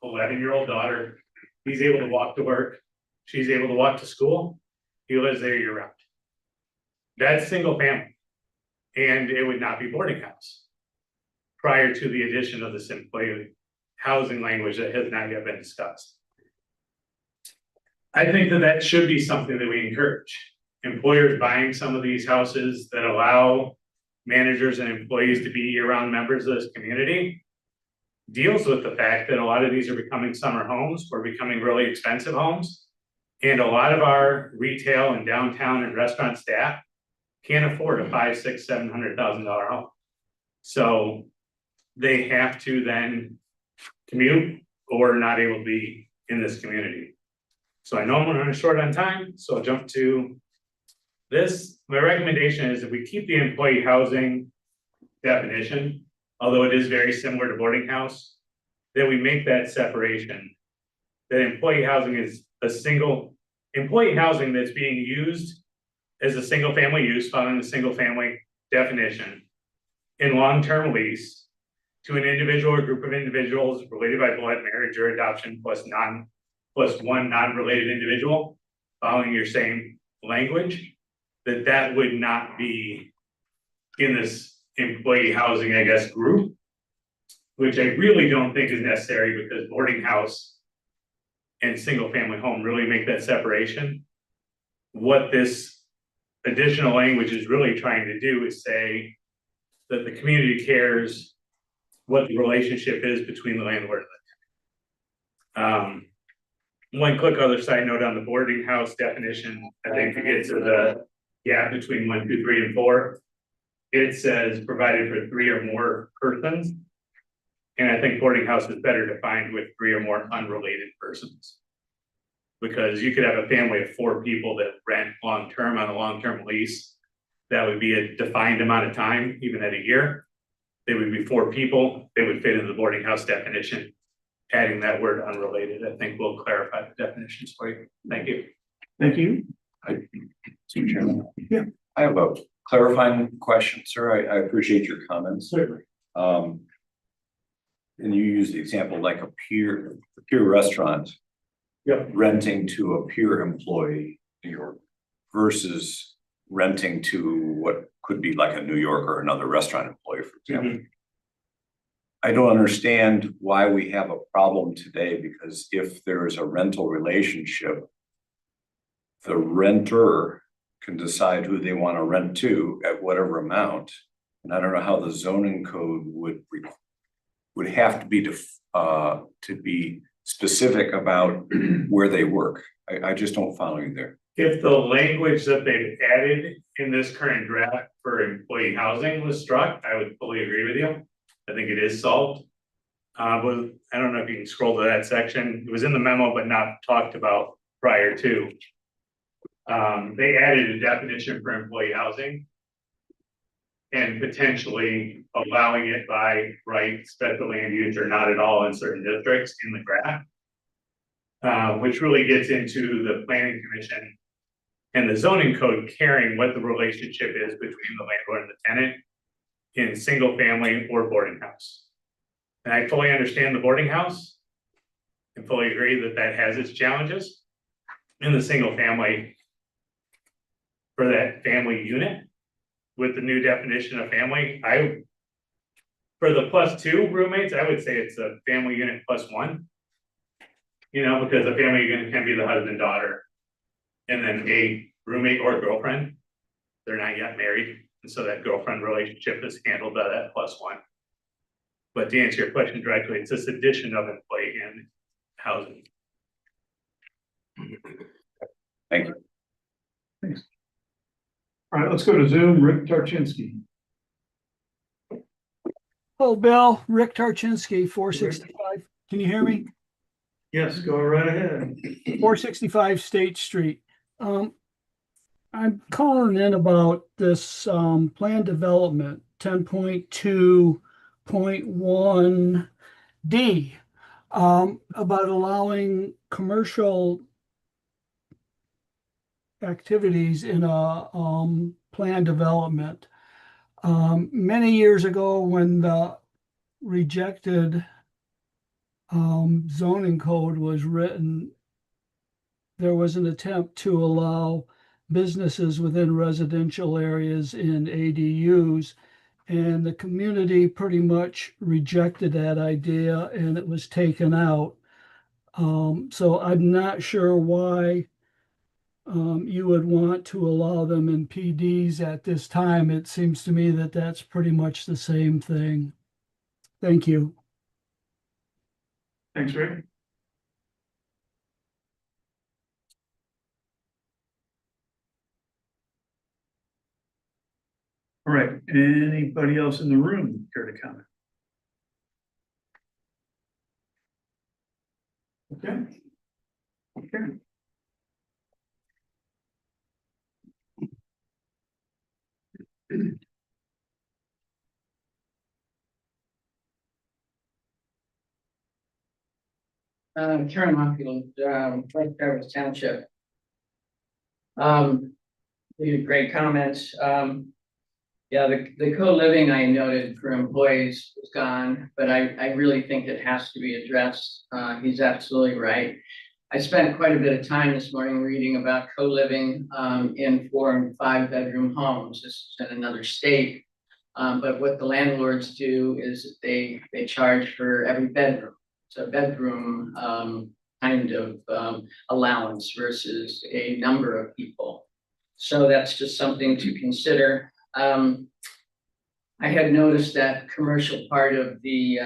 11-year-old daughter. He's able to walk to work. She's able to walk to school. He lives there year round. That's single family. And it would not be boarding house prior to the addition of this employee housing language that has not yet been discussed. I think that that should be something that we encourage. Employers buying some of these houses that allow managers and employees to be year-round members of this community deals with the fact that a lot of these are becoming summer homes or becoming really expensive homes. And a lot of our retail and downtown and restaurant staff can't afford a $500,000, $600,000, $700,000 home. So they have to then commute or not able to be in this community. So I know I'm running short on time, so I'll jump to this. My recommendation is that we keep the employee housing definition, although it is very similar to boarding house, that we make that separation. That employee housing is a single employee housing that's being used as a single family use, following the single family definition in long-term lease to an individual or group of individuals related by blood, marriage, or adoption, plus one non-related individual, following your same language, that would not be in this employee housing, I guess, group, which I really don't think is necessary because boarding house and single family home really make that separation. What this additional language is really trying to do is say that the community cares what the relationship is between the landlord and the tenant. One quick other side note on the boarding house definition, I think to get to the gap between 1, 2, 3, and 4. It says provided for 3 or more persons. And I think boarding house is better defined with 3 or more unrelated persons. Because you could have a family of 4 people that rent long-term on a long-term lease. That would be a defined amount of time, even at a year. They would be 4 people. They would fit into the boarding house definition. Adding that word unrelated, I think will clarify the definitions for you. Thank you. Thank you. Mr. Chairman. Yeah. I have a clarifying question, sir. I appreciate your comments. Certainly. And you use the example like a peer restaurant. Yep. Renting to a peer employee versus renting to what could be like a New York or another restaurant employee, for example. Mm-hmm. I don't understand why we have a problem today, because if there is a rental relationship, the renter can decide who they want to rent to at whatever amount. And I don't know how the zoning code would have to be specific about where they work. I just don't follow you there. If the language that they've added in this current draft for employee housing was struck, I would fully agree with you. I think it is solved. But I don't know if you can scroll to that section. It was in the memo, but not talked about prior to. They added a definition for employee housing and potentially allowing it by right, special land use, or not at all in certain districts in the draft. Which really gets into the planning commission and the zoning code caring what the relationship is between the landlord and the tenant in single family or boarding house. And I fully understand the boarding house and fully agree that that has its challenges. In the single family, for that family unit, with the new definition of family, for the +2 roommates, I would say it's a family unit +1. You know, because a family unit can be the husband, daughter, and then a roommate or girlfriend. They're not yet married. And so that girlfriend relationship is handled by that +1. But to answer your question directly, it's this addition of employee and housing. Thank you. Thanks. All right, let's go to Zoom. Rick Tarczynski. Hello, Bill. Rick Tarczynski, 465. Can you hear me? Yes, go right ahead. 465 State Street. I'm calling in about this plan development 10.2.1D about allowing commercial activities in a plan development. Many years ago, when the rejected zoning code was written, there was an attempt to allow businesses within residential areas in ADUs, and the community pretty much rejected that idea and it was taken out. So I'm not sure why you would want to allow them in PDs at this time. It seems to me that that's pretty much the same thing. Thank you. Thanks, Rick. All right, anybody else in the room care to comment? Okay. Okay. Karen Monkfield, West Travis Township. You had great comments. Yeah, the co-living I noted for employees was gone, but I really think it has to be addressed. He's absolutely right. I spent quite a bit of time this morning reading about co-living in 4 and 5 bedroom homes. This is in another state. But what the landlords do is they charge for every bedroom. It's a bedroom kind of allowance versus a number of people. So that's just something to consider. I had noticed that commercial part of the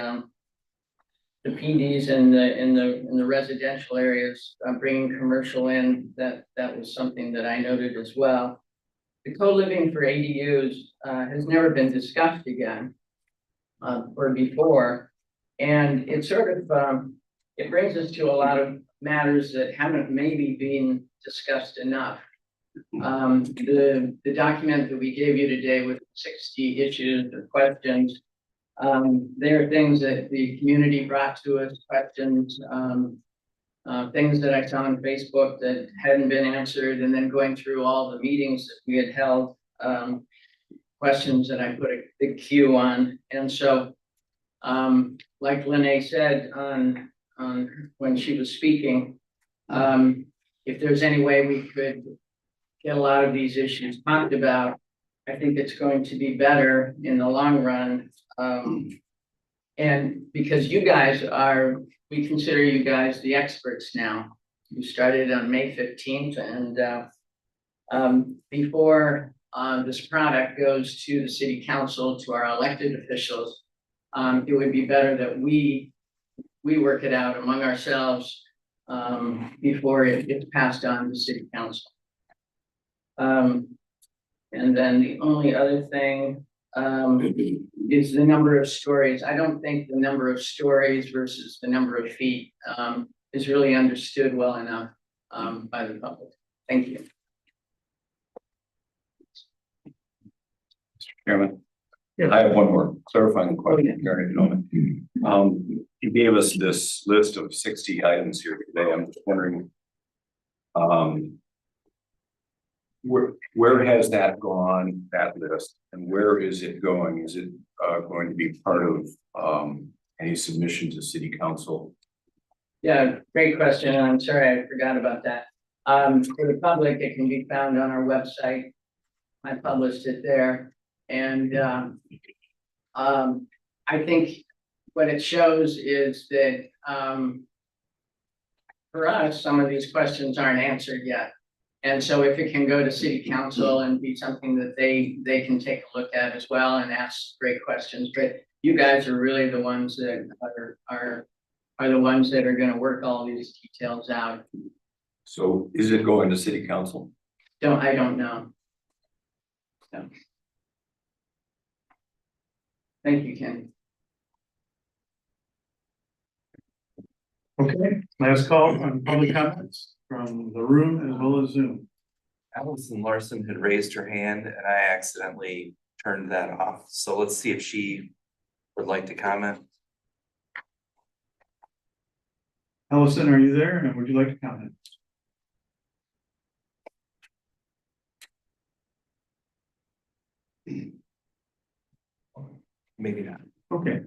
PDs in the residential areas, bringing commercial in, that was something that I noted as well. The co-living for ADUs has never been discussed again or before, and it sort of it brings us to a lot of matters that haven't maybe been discussed enough. The document that we gave you today with 60 issues or questions, there are things that the community brought to us, questions, things that I saw on Facebook that hadn't been answered, and then going through all the meetings that we had held, questions that I put a big queue on. And so, like Lene said on when she was speaking, if there's any way we could get a lot of these issues talked about, I think it's going to be better in the long run. And because you guys we consider you guys the experts now. You started on May 15th, and before this product goes to the city council, to our elected officials, it would be better that we work it out among ourselves before it gets passed on to city council. And then the only other thing is the number of stories. I don't think the number of stories versus the number of feet is really understood well enough by the public. Thank you. Mr. Chairman, I have one more clarifying question, Gary, if you don't mind. You gave us this list of 60 items here today. I'm just wondering, where has that gone, that list, and where is it going? Is it going to be part of any submission to city council? Yeah, great question. And I'm sorry, I forgot about that. For the public, it can be found on our website. I published it there. And I think what it shows is that for us, some of these questions aren't answered yet. And so if it can go to city council and be something that they can take a look at as well and ask great questions. But you guys are really the ones that are the ones that are going to work all these details out. So is it going to city council? I don't know. No. Thank you, Ken. Okay, last call on public comments from the room as well as Zoom. Allison Larson had raised her hand and I accidentally turned that off. So let's see if she would like to comment. Allison, are you there? And would you like to comment? Maybe not. Okay.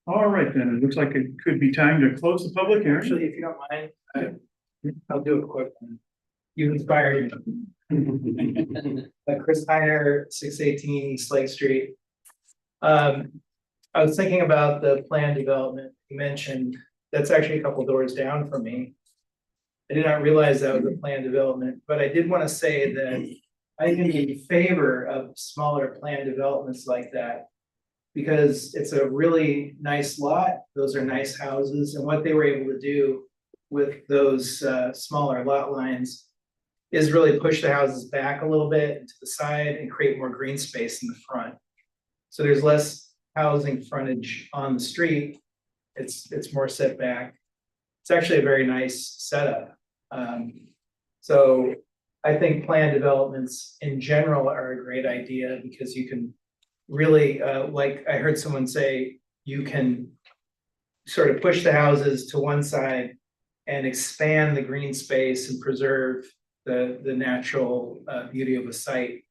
All right, then. It looks like it could be time to close the public hearing. Actually, if you don't mind, I'll do a quick one. You inspired me. Chris Heiner, 618 East Lake Street. I was thinking about the plan development you mentioned. That's actually a couple doors down from me. I did not realize that was a plan development, but I did want to say that I can be in favor of smaller plan developments like that. Because it's a really nice lot, those are nice houses, and what they were able to do with those smaller lot lines is really push the houses back a little bit to the side and create more green space in the front. So there's less housing frontage on the street, it's more set back. It's actually a very nice setup. So I think plan developments in general are a great idea because you can really, like I heard someone say, you can sort of push the houses to one side and expand the green space and preserve the natural beauty of a site,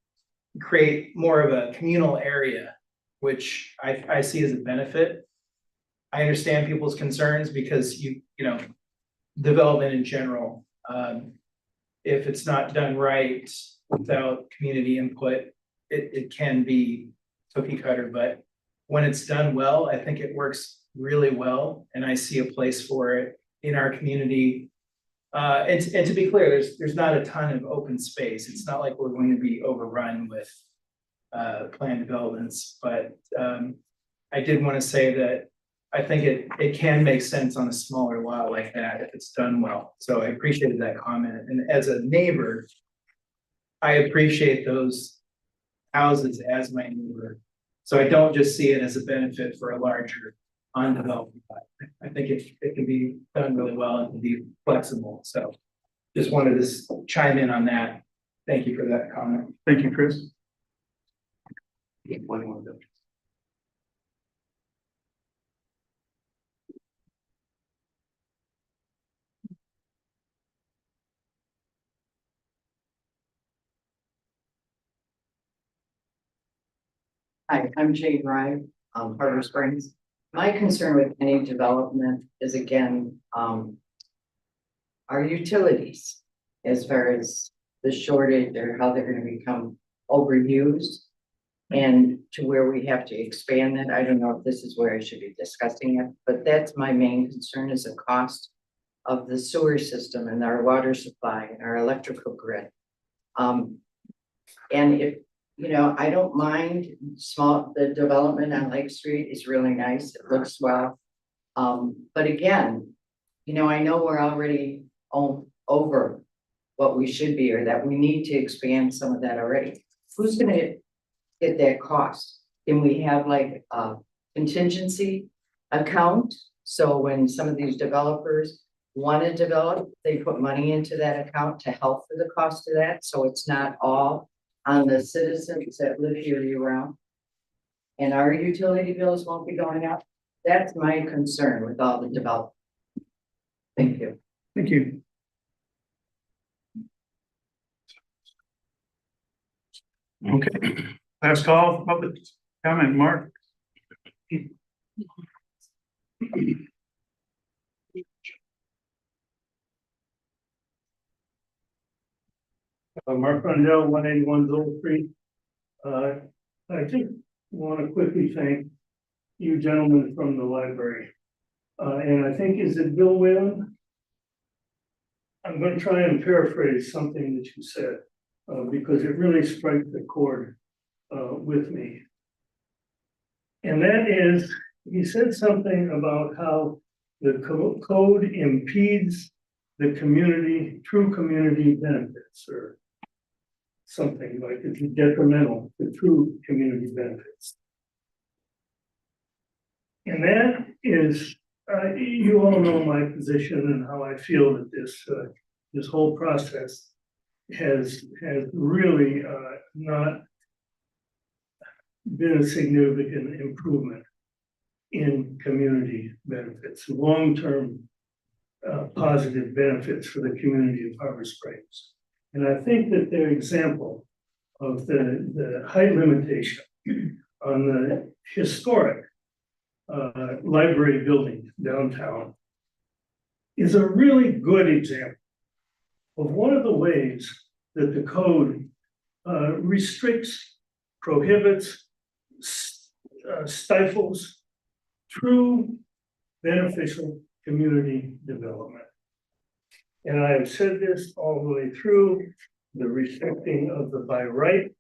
create more of a communal area, which I see as a benefit. I understand people's concerns because you know, development in general, if it's not done right without community input, it can be cookie cutter, but when it's done well, I think it works really well, and I see a place for it in our community. And to be clear, there's not a ton of open space. It's not like we're going to be overrun with planned developments, but I did want to say that I think it can make sense on a smaller lot like that if it's done well. So I appreciated that comment, and as a neighbor, I appreciate those houses as my neighbor. So I don't just see it as a benefit for a larger undeveloped lot. I think it can be done really well and can be flexible. So just wanted to chime in on that. Thank you for that comment. Thank you, Chris. Hi, I'm Jade Rye, Harbor Springs. My concern with any development is again, our utilities as far as the shortage or how they're gonna become overused. And to where we have to expand it. I don't know if this is where I should be discussing it, but that's my main concern is the cost of the sewer system and our water supply and our electrical grid. And if, you know, I don't mind the development on Lake Street is really nice. It looks well. But again, you know, I know we're already over what we should be, or that we need to expand some of that already. Who's gonna get that cost? Can we have like a contingency account? So when some of these developers want to develop, they put money into that account to help for the cost of that. So it's not all on the citizens that live here year round. And our utility bills won't be going up. That's my concern with all the development. Thank you. Thank you. Okay, last call, public comment, Mark. Mark Rundell, 181 Dole Street. I just want to quickly thank you gentlemen from the library. And I think, is it Bill Whalen? I'm going to try and paraphrase something that you said, because it really struck the chord with me. And that is, he said something about how the code impedes the community, true community benefits, or something like it's detrimental to true community benefits. And that is You all know my position and how I feel that this whole process has really, not been a significant improvement in community benefits, long-term, positive benefits for the community of Harbor Springs. And I think that their example of the height limitation on the historic library building downtown is a really good example of one of the ways that the code restricts, prohibits, stifles true beneficial community development. And I have said this all the way through, the restricting of the by right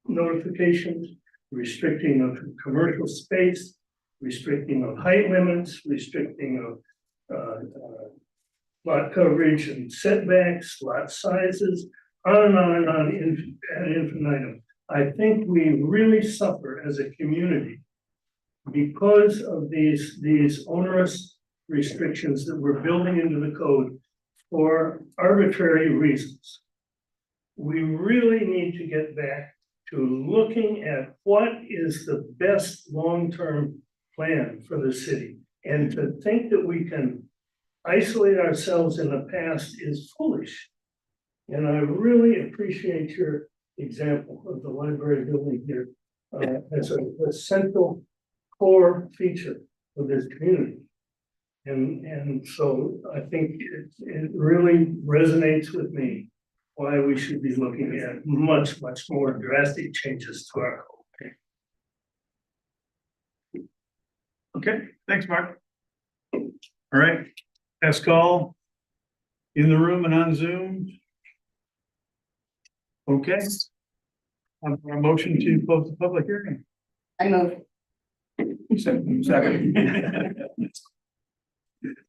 notifications, restricting of commercial space, restricting of height limits, restricting of lot coverage and setbacks, lot sizes, on and on and on ad infinitum. I think we really suffer as a community because of these onerous restrictions that we're building into the code for arbitrary reasons. We really need to get back to looking at what is the best long-term plan for the city. And to think that we can isolate ourselves in the past is foolish. And I really appreciate your example of the library building here as a central core feature of this community. And so I think it really resonates with me why we should be looking at much more drastic changes to our code. Okay, thanks, Mark. All right, Pascal, in the room and on Zoom. Okay. A motion to close the public hearing. I move. Second.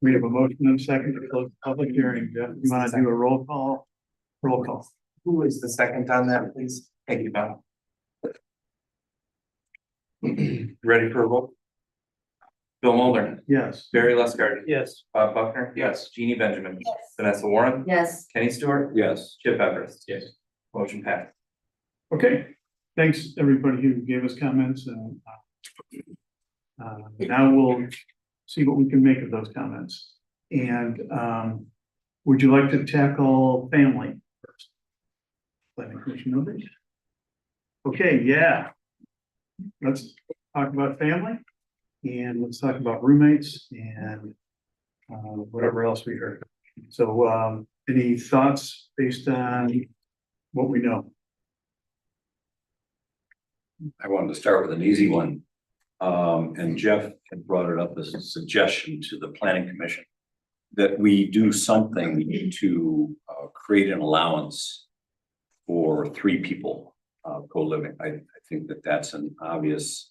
We have a motion and a second to close the public hearing. Jeff, you want to do a roll call? Roll call. Who is the second on that, please? Thank you, Bob. Ready for a vote? Bill Mulder, Yes. Barry Lustgarten. Yes. Bob Buckner. Yes. Jeannie Benjamin. Yes. Vanessa Warren. Yes. Kenny Stewart. Yes. Chip Everest. Yes. Motion passed. Okay, thanks everybody who gave us comments and now we'll see what we can make of those comments. And would you like to tackle family first? Planning Commission members? Okay, yeah. Let's talk about family and let's talk about roommates and whatever else we heard. So any thoughts based on what we know? I wanted to start with an easy one. And Jeff had brought it up as a suggestion to the planning commission that we do something to create an allowance for 3 people co-living. I think that that's an obvious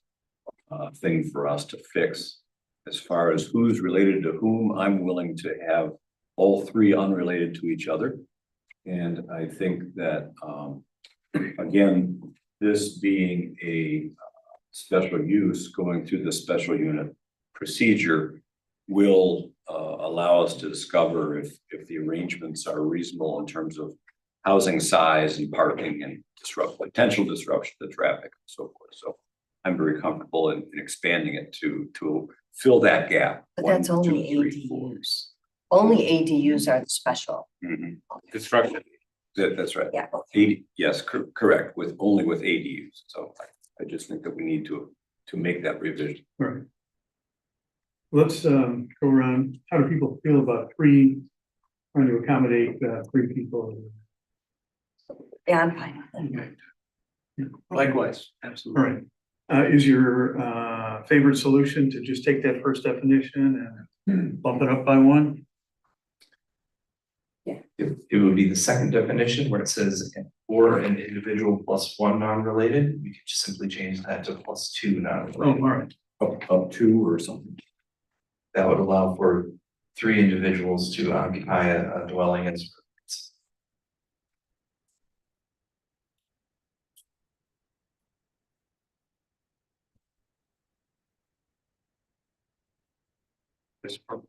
thing for us to fix. As far as who's related to whom, I'm willing to have all 3 unrelated to each other. And I think that, again, this being a special use going through the special unit procedure will allow us to discover if the arrangements are reasonable in terms of housing size and parking and potential disruption to traffic and so forth. So I'm very comfortable in expanding it to fill that gap. But 1, that's 2, only 3, 4. ADUs. Only ADUs are special. Mhm. Construction. That's right. Yeah. 80, yes, correct, only with ADUs. So I just think that we need to make that revision. All right. Let's go around. How do people feel about trying to accommodate 3 people? Yeah, I'm fine with it. Okay. Likewise, All absolutely. right. Is your favorite solution to just take that first definition and bump it up by 1? It would be the second definition where it says, or an individual plus 1 non-related, we could just simply change that to +2 Oh, non-related. all right. Up 2 or something. That would allow for 3 individuals to occupy a dwelling as.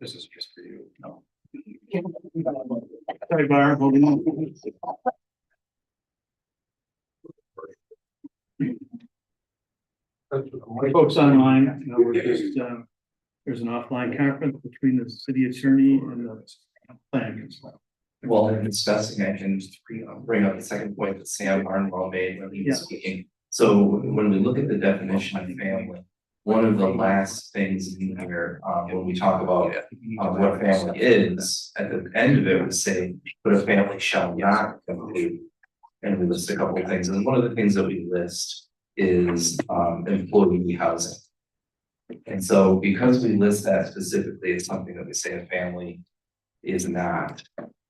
this is just for you. No. Sorry, Barb, hold on. Folks online, you know, we're just, there's an offline conference between the city attorney and the planning. Well, in discussing, I can bring up the second point that Sam Barnwell made when he was Yeah. speaking. So when we look at the definition of family, one of the last things in here, when we talk about what family is, at the end of it would say, but a family shall not include. And we list a couple of things, and one of the things that we list is employee housing. And so because we list that specifically as something that we say a family is not,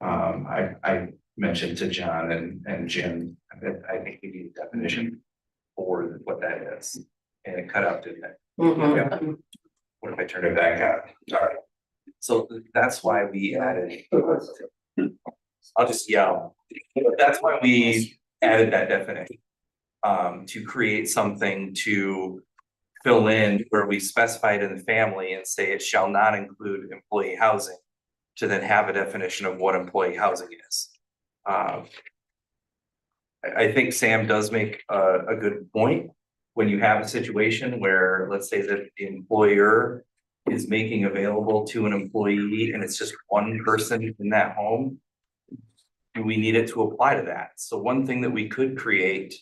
I mentioned to John and Jim that I think we need a definition for what that is. And it cut out, didn't it? Yeah. What if I turn it back on? All right. So that's why we added, I'll just yell. That's why we added that definition. To create something to fill in where we specify it in the family and say it shall not include employee housing, to then have a definition of what employee housing is. I think Sam does make a good point. When you have a situation where, let's say that the employer is making available to an employee and it's just one person in that home, do we need it to apply to that? So one thing that we could create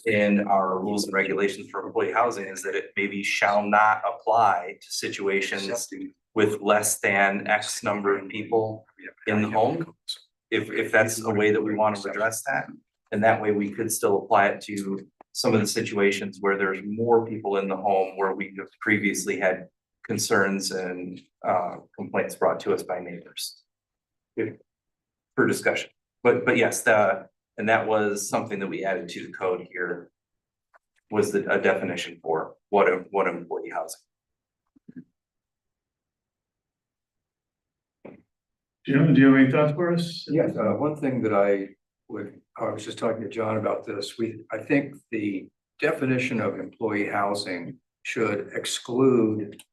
in our rules and regulations for employee housing is that it maybe shall not apply to situations with less than X number of people in the home. If that's a way that we want to address that, and that way we could still apply it to some of the situations where there's more people in the home where we have previously had concerns and complaints brought to us by neighbors. For discussion, but yes, and that was something that we added to the code here, was a definition for what employee housing. Jim, do you have any thoughts for us? Yes, one thing that I was just talking to John about this, I think the definition of employee housing should exclude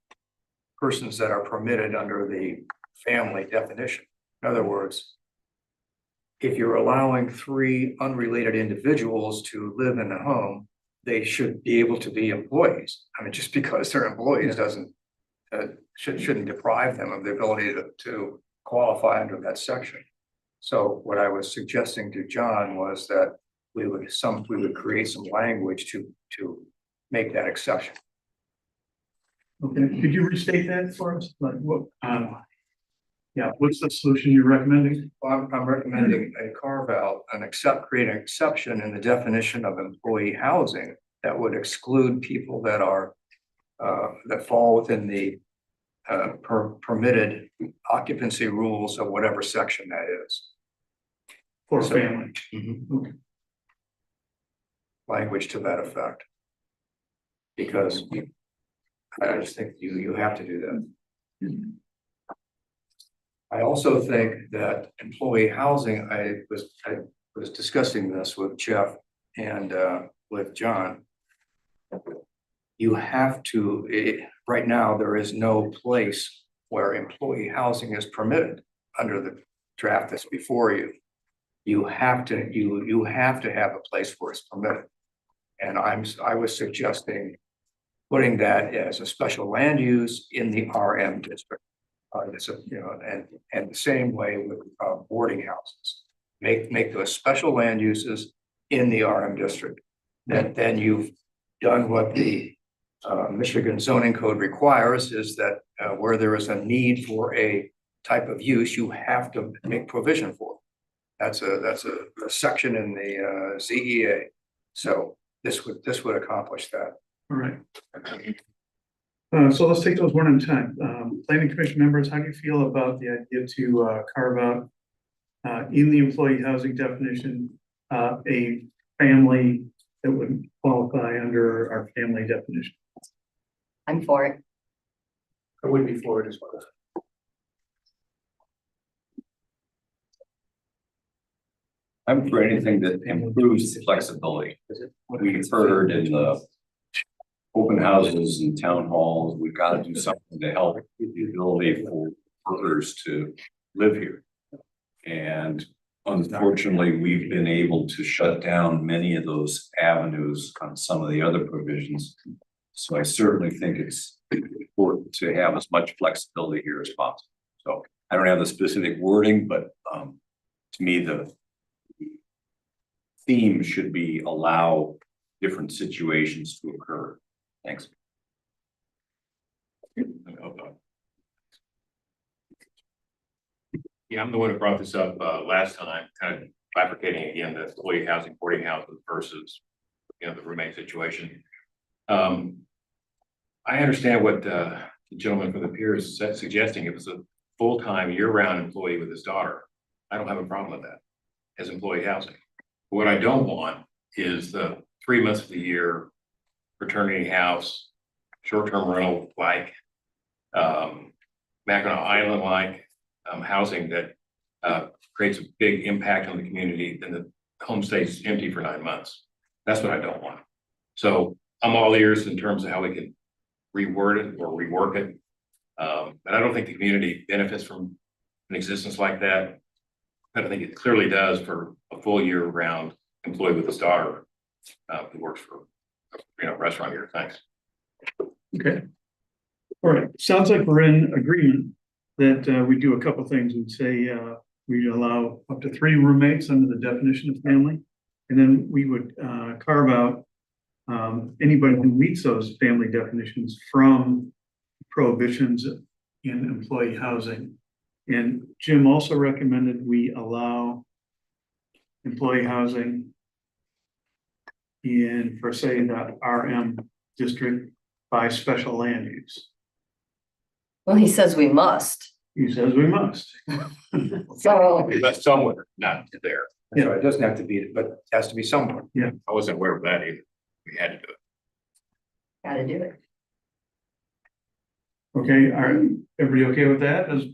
persons that are permitted under the family definition. In other words, if you're allowing 3 unrelated individuals to live in the home, they should be able to be employees. I mean, just because they're employees doesn't, shouldn't deprive them of the ability to qualify under that section. So what I was suggesting to John was that we would create some language to make that exception. Okay, could you restate that for us? Like what, yeah, what's the solution you're recommending? Well, I'm recommending a carve out, create an exception in the definition of employee housing that would exclude people that are, that fall within the permitted occupancy rules of whatever section that is. For family. Okay. Language to that effect. Because I just think you have to do that. I also think that employee housing, I was discussing this with Jeff and with John. You have to, right now, there is no place where employee housing is permitted under the draft that's before you. You have to have a place where it's permitted. And I was suggesting putting that as a special land use in the RM district. And the same way with boarding houses. Make those special land uses in the RM district. Then you've done what the Michigan zoning code requires, is that where there is a need for a type of use, you have to make provision for it. That's a section in the ZEA. So this would accomplish that. All right. So let's take those one at a time. Planning Commission members, how do you feel about the idea to carve out in the employee housing definition a family that would qualify under our family definition? I'm for it. I would be for it as well. I'm for anything that improves flexibility. We've heard in the open houses and town halls. We've got to do something to help with the ability for workers to live here. And unfortunately, we've been able to shut down many of those avenues on some of the other provisions. So I certainly think it's important to have as much flexibility here as possible. So I don't have the specific wording, but to me, the theme should be allow different situations to occur. Thanks. Yeah, I'm the one who brought this up last time, kind of bifurcating again, the employee housing, boarding houses versus, you know, the roommate situation. I understand what the gentleman from the peer is suggesting. If it's a full-time, year-round employee with his daughter, I don't have a problem with that as employee housing. What I don't want is the 3 months of the year fraternity house, short-term rental like, Mackinac Island like housing that creates a big impact on the community, and the home stays empty for 9 months. That's what I don't want. So I'm all ears in terms of how we can reword it or rework it. But I don't think the community benefits from an existence like that. But I think it clearly does for a full year-round employee with his daughter who works for, you know, restaurant here. Thanks. Okay. All right, sounds like we're in agreement that we do a couple things. We'd say we allow up to 3 roommates under the definition of family. And then we would carve out anybody who meets those family definitions from prohibitions in employee housing. And Jim also recommended we allow employee housing in, for say, the RM district by special land use. Well, he says we must. He says we must. So, But somewhere, not there. That's right, it doesn't have to be, but it has to be somewhere. I wasn't aware of that either. We had to do it. gotta do it. Okay, are everybody okay with that? As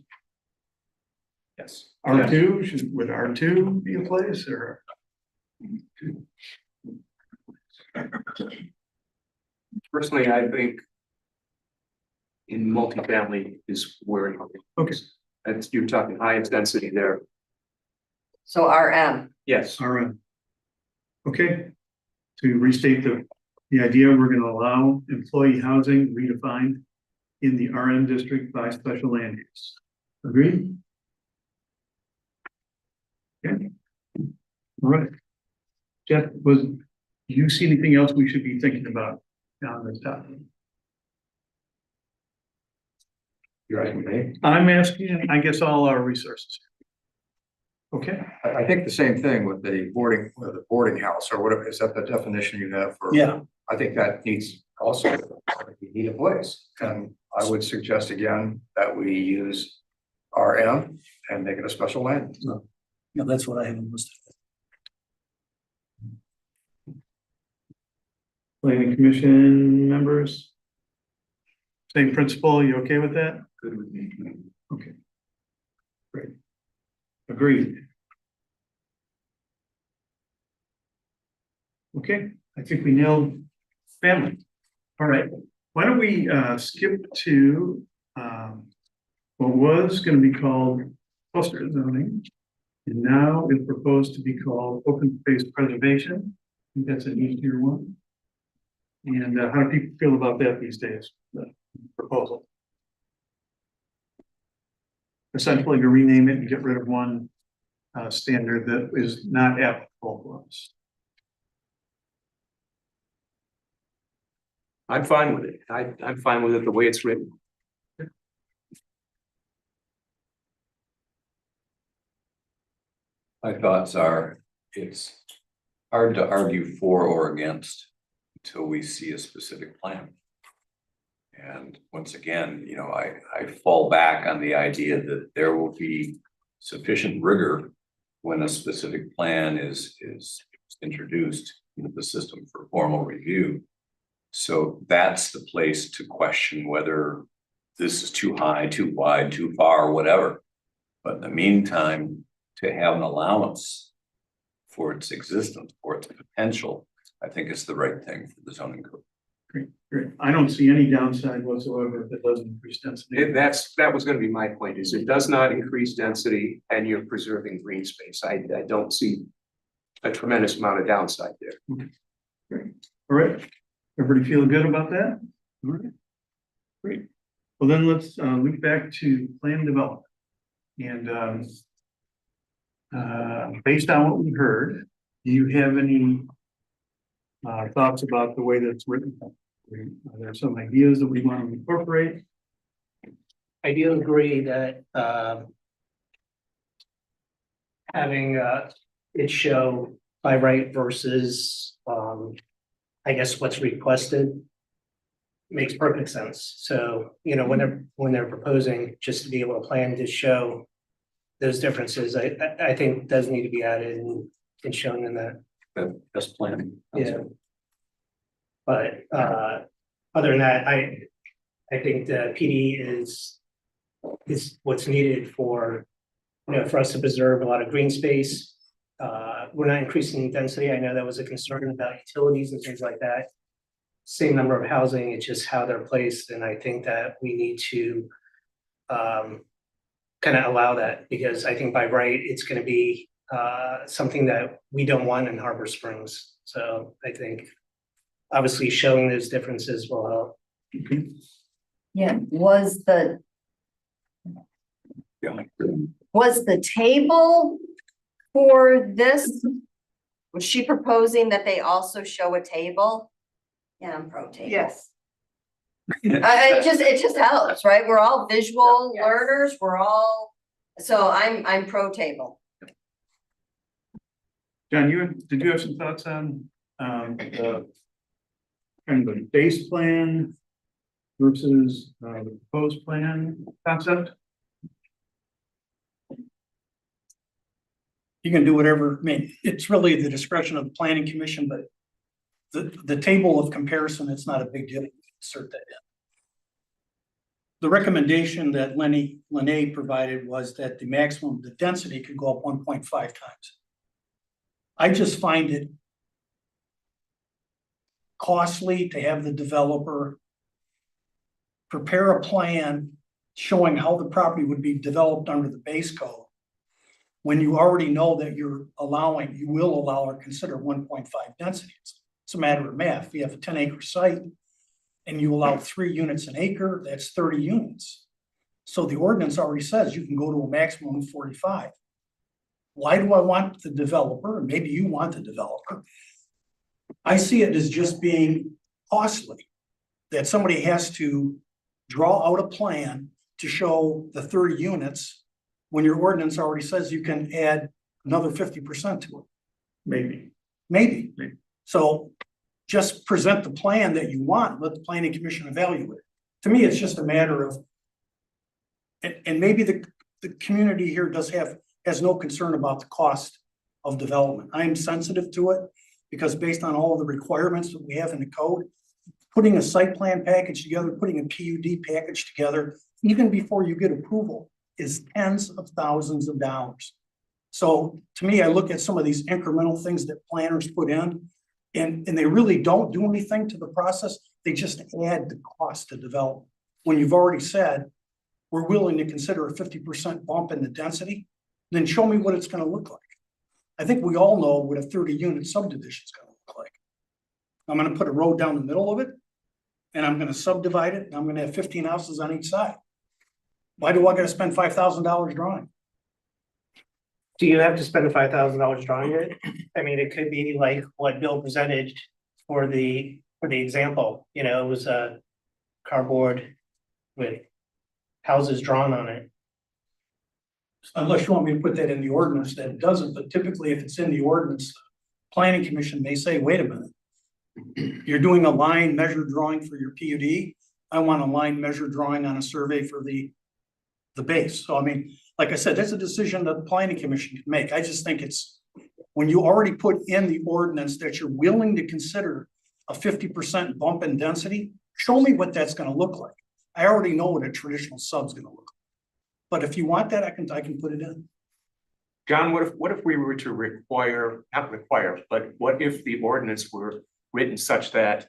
Yes. R2, would R2 be a place or? Personally, I think in multifamily is where it Okay. and you're talking highest density there. So RM, Yes. RM. Okay, to restate the idea, we're gonna allow employee housing redefined in the RM district by special land use. Agreed? Okay. All right. Jeff, do you see anything else we should be thinking about on this topic? You're asking me? I'm asking, I guess, all our resources. Okay, I think the same thing with the boarding house or whatever, is that the definition you have for? Yeah. I think that needs also, you need a place. And I would suggest again that we use RM and make it a special land. Yeah, that's what I have listed. planning commission members? Same principle, you okay with that? Good with me. Okay. Great. Agreed. Okay, I think we nailed family. All right, why don't we skip to what was going to be called cluster zoning, and now is proposed to be called open space preservation. I think that's an easier one. And how do people feel about that these days? The proposal. Essentially to rename it and get rid of one standard that is not applicable for us. I'm fine with it. I'm fine with it the way it's written. My thoughts are, it's hard to argue for or against until we see a specific plan. And once again, you know, I fall back on the idea that there will be sufficient rigor when a specific plan is introduced into the system for formal review. So that's the place to question whether this is too high, too wide, too far, whatever. But in the meantime, to have an allowance for its existence, for its potential, I think is the right thing for the zoning code. Great. I don't see any downside whatsoever if it doesn't increase density. That was gonna be my point, is it does not increase density and you're preserving green space. I don't see a tremendous amount of downside there. Great. All right. Everybody feel good about that? All right. Great. Well, then let's loop back to plan development. And based on what we heard, do you have any thoughts about the way that's written? Are there some ideas that we want to incorporate? I do agree that having it show by right versus I guess what's requested makes perfect sense. So, you know, when they're proposing just to be able to plan to show those differences, I think does need to be added and shown in that. Best plan. Yeah. But other than that, I think the PD is what's needed for, you know, for us to preserve a lot of green space. We're not increasing density. I know that was a concern about utilities and things like that. Same number of housing, it's just how they're placed, and I think that we need to kind of allow that, because I think by right, it's going to be something that we don't want in Harbor Springs. So I think obviously showing those differences will help. Yeah, was the table for this, was she proposing that they also show a table? Yeah, I'm pro table. Yes. It just helps, right? We're all visual learners, so I'm pro table. John, did you have some thoughts on the kind of the base plan versus the proposed plan concept? You can do whatever, I mean, it's really the discretion of the planning commission, but the table of comparison, it's not a big deal. Insert that in. The recommendation that Lene provided was that the density could go up 1.5 times. I just find it costly to have the developer prepare a plan showing how the property would be developed under the base code, when you already know that you will allow or consider 1.5 densities. It's a matter of math. If you have a 10-acre site and you allow 3 units an acre, that's 30 units. So the ordinance already says you can go to a maximum of 45. Why do I want the developer? Maybe you want the developer. I see it as just being costly, that somebody has to draw out a plan to show the 30 units when your ordinance already says you can add another 50% to it. Maybe. So just present the plan that you want, let the planning commission evaluate. To me, it's just a matter of, and maybe the community here has no concern about the cost of development. I am sensitive to it because based on all of the requirements that we have in the code, putting a site plan package together, putting a PUD package together, even before you get approval, is tens of thousands of dollars. So to me, I look at some of these incremental things that planners put in, and they really don't do anything to the process. They just add the cost to develop. When you've already said, we're willing to consider a 50% bump in the density, then show me what it's going to look like. I think we all know what a 30-unit subdivision is going to look like. I'm going to put a road down the middle of it, and I'm going to subdivide it, and I'm going to have 15 houses on each side. Why do I got to spend $5,000 drawing? Do you have to spend $5,000 drawing it? I mean, it could be like what Bill presented for the example. You know, it was a cardboard with houses drawn on it. Unless you want me to put that in the ordinance, that it doesn't, but typically if it's in the ordinance, the planning commission may say, wait a minute. You're doing a line measure drawing for your PUD. I want a line measure drawing on a survey for the base. So I mean, like I said, that's a decision that the planning commission can make. I just think it's when you already put in the ordinance that you're willing to consider a 50% bump in density, show me what that's going to look like. I already know what a traditional sub's going to look like. But if you want that, I can put it in. John, what if we were to not require, but what if the ordinance were written such that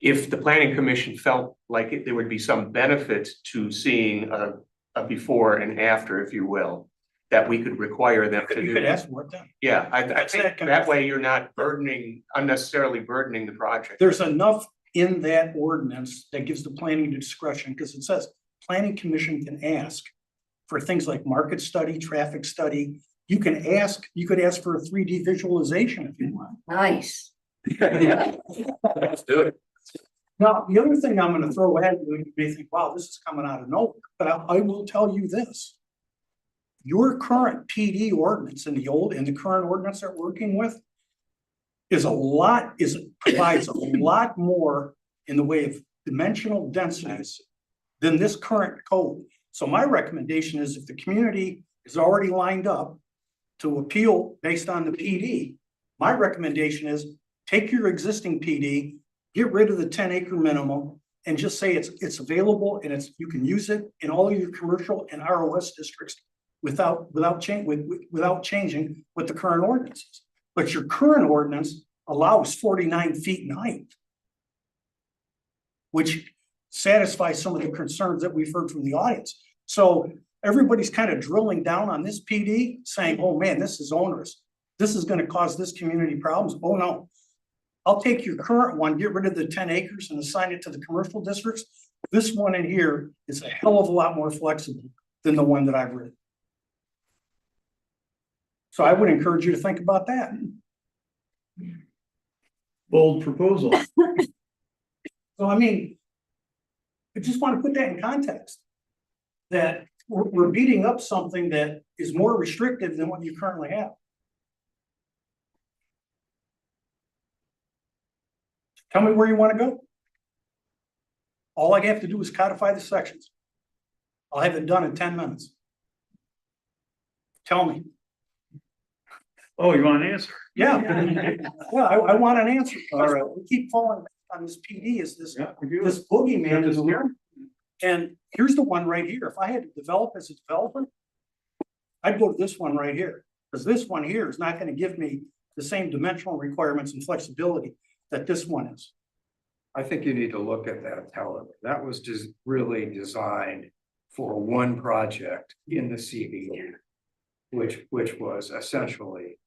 if the planning commission felt like there would be some benefit to seeing a before and after, if you will, that we could require them to do. You could ask for it then. Yeah, I That's think that that way you're not unnecessarily burdening the project. There's enough in that ordinance that gives the planning discretion, because it says planning commission can ask for things like market study, traffic study. You could ask for a 3D visualization if you want. Nice. Let's do it. Now, the other thing I'm gonna throw at you, you may think, wow, this is coming out of nowhere, but I will tell you this. Your current PD ordinance and the current ordinance that we're working with provides a lot more in the way of dimensional densities than this current code. So my recommendation is if the community is already lined up to appeal based on the PD, my recommendation is take your existing PD, get rid of the 10-acre minimum, and just say it's available and you can use it in all of your commercial and ROS districts without changing what the current ordinance is. But your current ordinance allows 49 feet in height, which satisfies some of the concerns that we've heard from the audience. So everybody's kind of drilling down on this PD, saying, oh man, this is onerous. This is gonna cause this community problems. Oh no. I'll take your current one, get rid of the 10 acres and assign it to the commercial districts. This one in here is a hell of a lot more flexible than the one that I've written. So I would encourage you to think about that. Bold proposal. So I mean, I just want to put that in context. That we're beating up something that is more restrictive than what you currently have. Tell me where you want to go. All I have to do is codify the sections. I'll have it done in 10 minutes. Tell me. Oh, you want an answer? Yeah. Yeah, I want an answer. All right. We keep falling back on this PD is this boogeyman is here. And here's the one right here. If I had to develop as a developer, I'd go to this one right here. Because this one here is not going to give me the same dimensional requirements and flexibility that this one is. I think you need to look at that, however. That was just really designed for one project in the CBD, which was essentially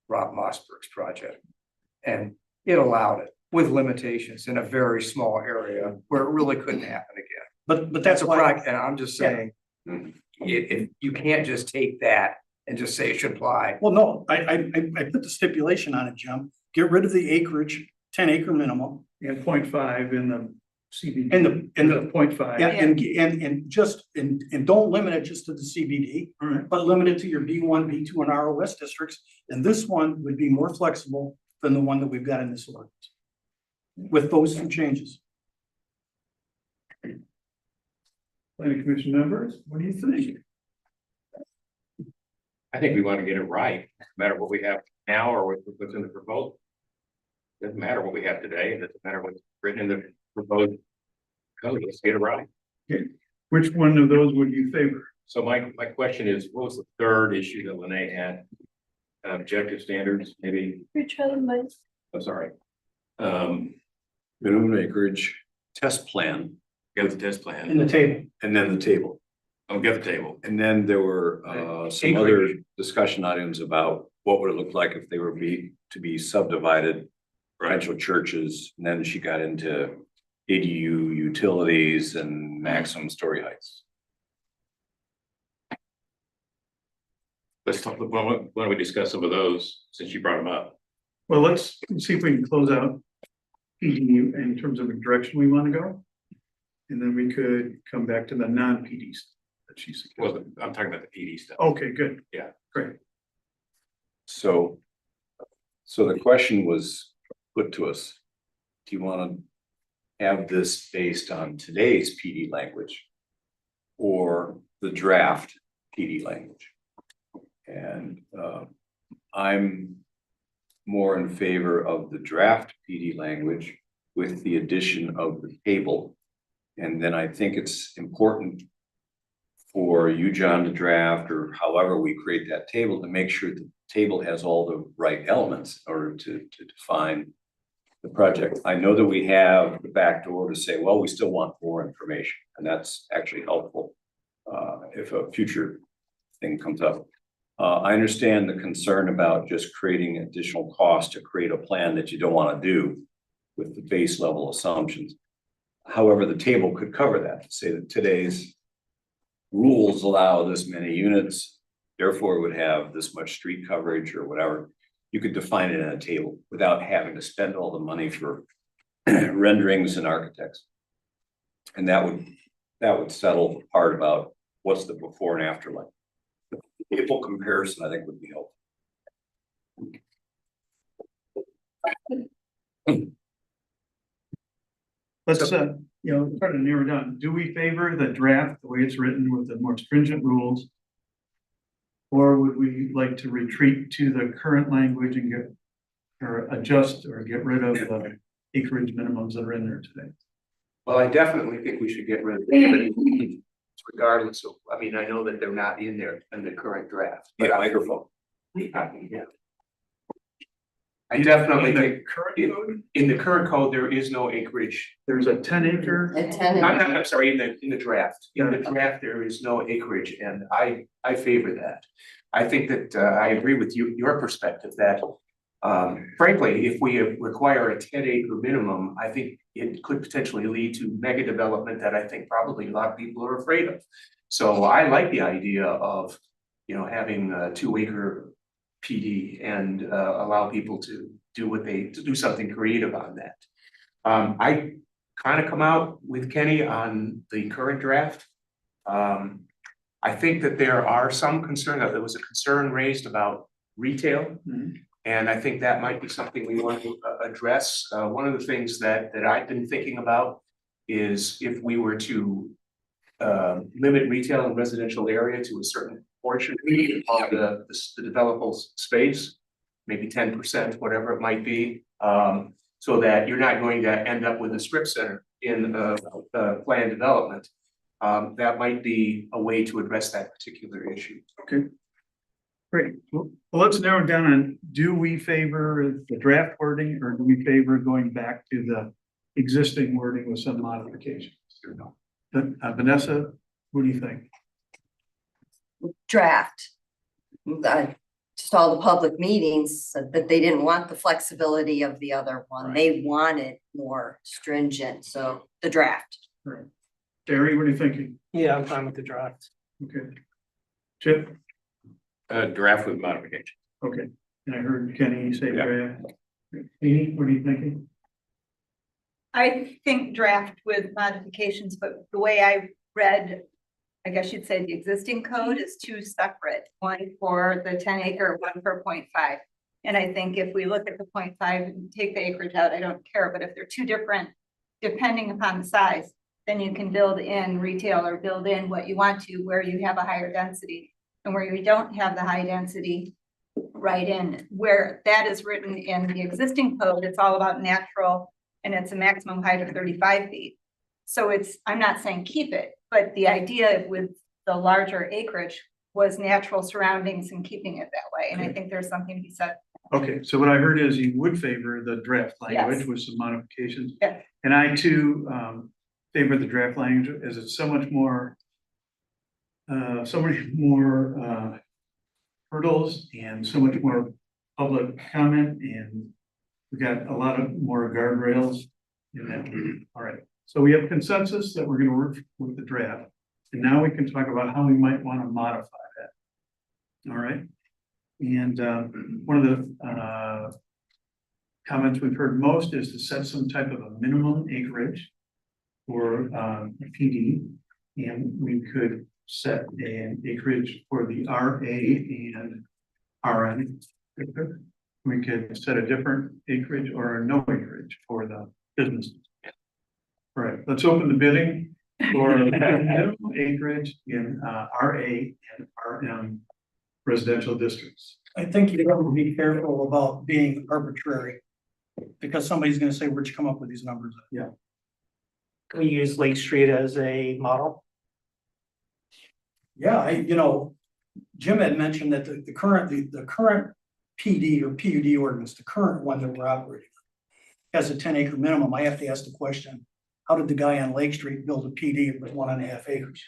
Rob Mossberg's project. And it allowed it with limitations in a very small area where it really couldn't happen again. But that's a why, project, and I'm just saying, if you can't just take that and just say it should apply. well, no, I put the stipulation on it, Jim. Get rid of the acreage, 10-acre minimum. And 0.5 in the CBD. In the 0.5. Yeah, and don't limit it just to the CBD, All right. but limit it to your B1, B2, and ROS districts. And this one would be more flexible than the one that we've got in this ordinance. With those two changes. Planning commission members, what do you think? I think we want to get it right, no matter what we have now or what's in the proposal. Doesn't matter what we have today, it doesn't matter what's written in the proposed code, let's get it right. Okay. Which one of those would you favor? So my question is, what was the third issue that Lene had? Objective standards, maybe, I'm sorry. Minimum acreage test plan Get the test plan. In the table. and then the table. I'll get the table. And then there were some other discussion items about what would it look like if they were to be subdivided, potential churches, and then she got into ADU utilities and maximum story heights. Let's talk, why don't we discuss some of those since you brought them up? Well, let's see if we can close out PD in terms of the direction we want to go. And then we could come back to the non-PDs that she suggested. Well, I'm talking about the PD stuff. Okay, good. Yeah. Great. So the question was put to us, do you want to have this based on today's PD language or the draft PD language? And I'm more in favor of the draft PD language with the addition of the table. And then I think it's important for you, John, to draft, or however we create that table, to make sure the table has all the right elements in order to define the project. I know that we have the back door to say, well, we still want more information, and that's actually helpful. If a future thing comes up. I understand the concern about just creating additional cost to create a plan that you don't want to do with the base level assumptions. However, the table could cover that, to say that today's rules allow this many units, therefore it would have this much street coverage or whatever. You could define it in a table without having to spend all the money for renderings and architects. And that would settle the part about what's the before and after like. The table comparison, I think, would be helpful. Let's, try to narrow down. Do we favor the draft, the way it's written with the more stringent rules? Or would we like to retreat to the current language and adjust or get rid of the acreage minimums that are in there today? Well, I definitely think we should get rid of it, regardless of, I mean, I know that they're not in there in the current draft. Yeah, microphone. Yeah. I definitely think in the current code, there is no acreage. There's a 10-acre. I'm sorry, in the draft. In the draft, there is no acreage, and I favor that. I think that I agree with your perspective that frankly, if we require a 10-acre minimum, I think it could potentially lead to mega development that I think probably a lot of people are afraid of. So I like the idea of, having a 2-acre PD and allow people to do something creative on that. I kind of come out with Kenny on the current draft. I think that there are some concern that there was a concern raised about retail. And I think that might be something we want to address. One of the things that I've been thinking about is if we were to limit retail and residential area to a certain portion of the developable space, maybe 10%, whatever it might be, so that you're not going to end up with a strip center in planned development. That might be a way to address that particular issue. Okay. Great. Well, let's narrow it down on, do we favor the draft wording or do we favor going back to the existing wording with some modifications? Vanessa, what do you think? Draft. Just all the public meetings said that they didn't want the flexibility of the other one. They wanted more stringent, so the draft. Right. Terry, what are you thinking? Yeah, I'm fine with the draft. Okay. Chip? Draft with modification. Okay, and I heard Kenny say draft. Amy, what are you thinking? I think draft with modifications, but the way I read, I guess you'd say the existing code is 2 separate, one for the 10-acre, one for 0.5. And I think if we look at the 0.5 and take the acreage out, I don't care, but if they're 2 different, depending upon the size, then you can build in retail or build in what you want to where you have a higher density. And where you don't have the high density, right in where that is written in the existing code, it's all about natural and it's a maximum height of 35 feet. So I'm not saying keep it, but the idea with the larger acreage was natural surroundings and keeping it that way. And I think there's something to be said. Okay, so what I heard is you would favor the draft language with some modifications. Yeah. And I too favor the draft language as it's so many more hurdles and so much more public comment, and we got a lot of more guardrails in that. All right, so we have consensus that we're going to work with the draft, and now we can talk about how we might want to modify that. All right, and one of the comments we've heard most is to set some type of a minimum acreage for PD, and we could set an acreage for the RA and RN. We could set a different acreage or no acreage for the businesses. All right, let's open the bidding for minimum acreage in RA and RM residential districts. I think you have to be careful about being arbitrary, because somebody's gonna say, where'd you come up with these numbers? Yeah. Can we use Lake Street as a model? Yeah, Jim had mentioned that the current PD or PUD ordinance, the current one that we're operating, has a 10-acre minimum, I have to ask the question, how did the guy on Lake Street build a PD with 1.5 acres?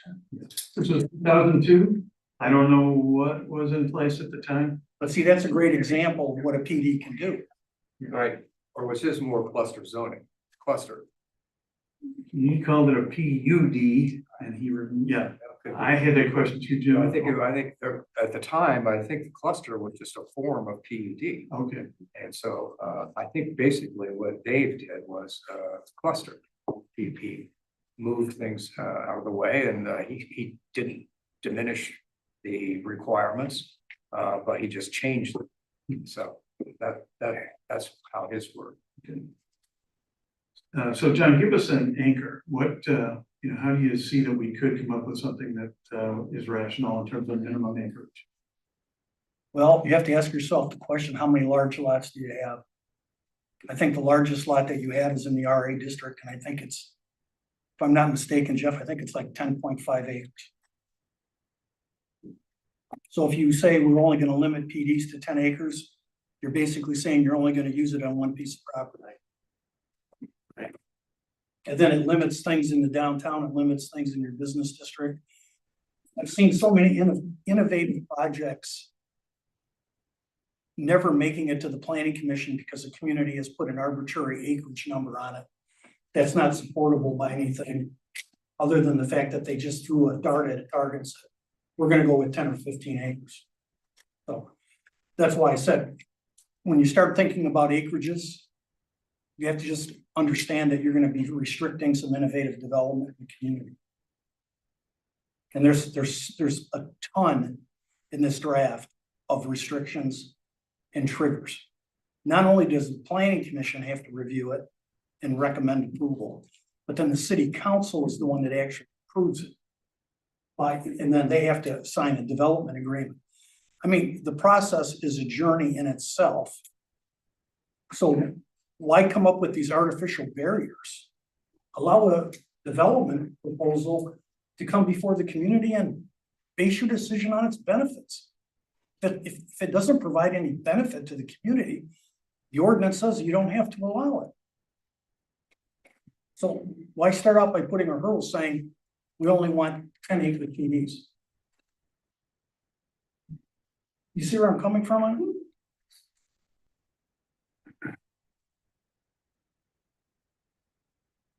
This was 2002. I don't know what was in place at the time. But see, that's a great example of what a PD can do. Right, or was this more cluster zoning, cluster? He called it a PUD and yeah, I had that question too, Jim. I think at the time, I think the cluster was just a form of PUD. Okay. And so I think basically what Dave did was cluster PP, moved things out of the way, and he didn't diminish the requirements, but he just changed them. So that's how his worked. So John, give us an anchor. What, how do you see that we could come up with something that is rational in terms of minimum acreage? Well, you have to ask yourself the question, how many large lots do you have? I think the largest lot that you have is in the RA district, and I think it's, if I'm not mistaken, Jeff, I think it's like 10.5 acres. So if you say we're only gonna limit PDs to 10 acres, you're basically saying you're only gonna use it on one piece of property. And then it limits things in the downtown, it limits things in your business district. I've seen so many innovative projects never making it to the planning commission because the community has put an arbitrary acreage number on it. That's not supportable by anything other than the fact that they just threw a dart at a target and said, we're gonna go with 10 or 15 acres. So that's why I said, when you start thinking about acreages, you have to just understand that you're gonna be restricting some innovative development in the community. And there's a ton in this draft of restrictions and triggers. Not only does the planning commission have to review it and recommend approval, but then the city council is the one that actually approves it. And then they have to sign a development agreement. I mean, the process is a journey in itself. So why come up with these artificial barriers? Allow a development proposal to come before the community and base your decision on its benefits. But if it doesn't provide any benefit to the community, the ordinance says you don't have to allow it. So why start out by putting a hurdle saying we only want 10-acre PDs? You see where I'm coming from on it?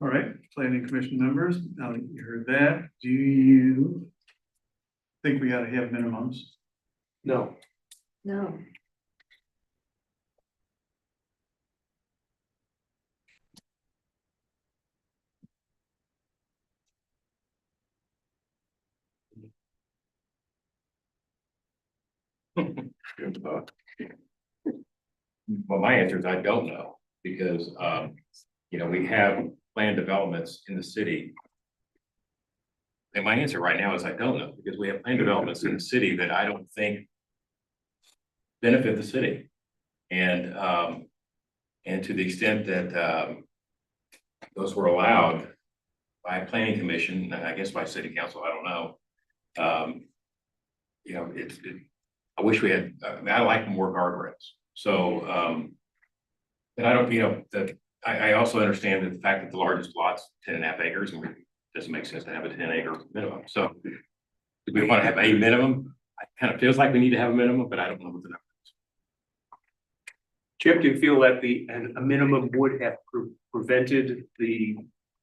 All right, planning commission members, now that you heard that, do you think we ought to have minimums? No. No. Well, my answer is I don't know, because, we have planned developments in the city. And my answer right now is I don't know, because we have planned developments in the city that I don't think benefit the city. And to the extent that, those were allowed by a planning commission, and I guess by city council, I don't know. I wish we had, I like more guardrails. So, and I don't, I also understand that the fact that the largest lot's 10.5 acres, and it doesn't make sense to have a 10-acre minimum. So do we want to have a minimum? It kind of feels like we need to have a minimum, but I don't know what the number is. Chip, do you feel that a minimum would have prevented the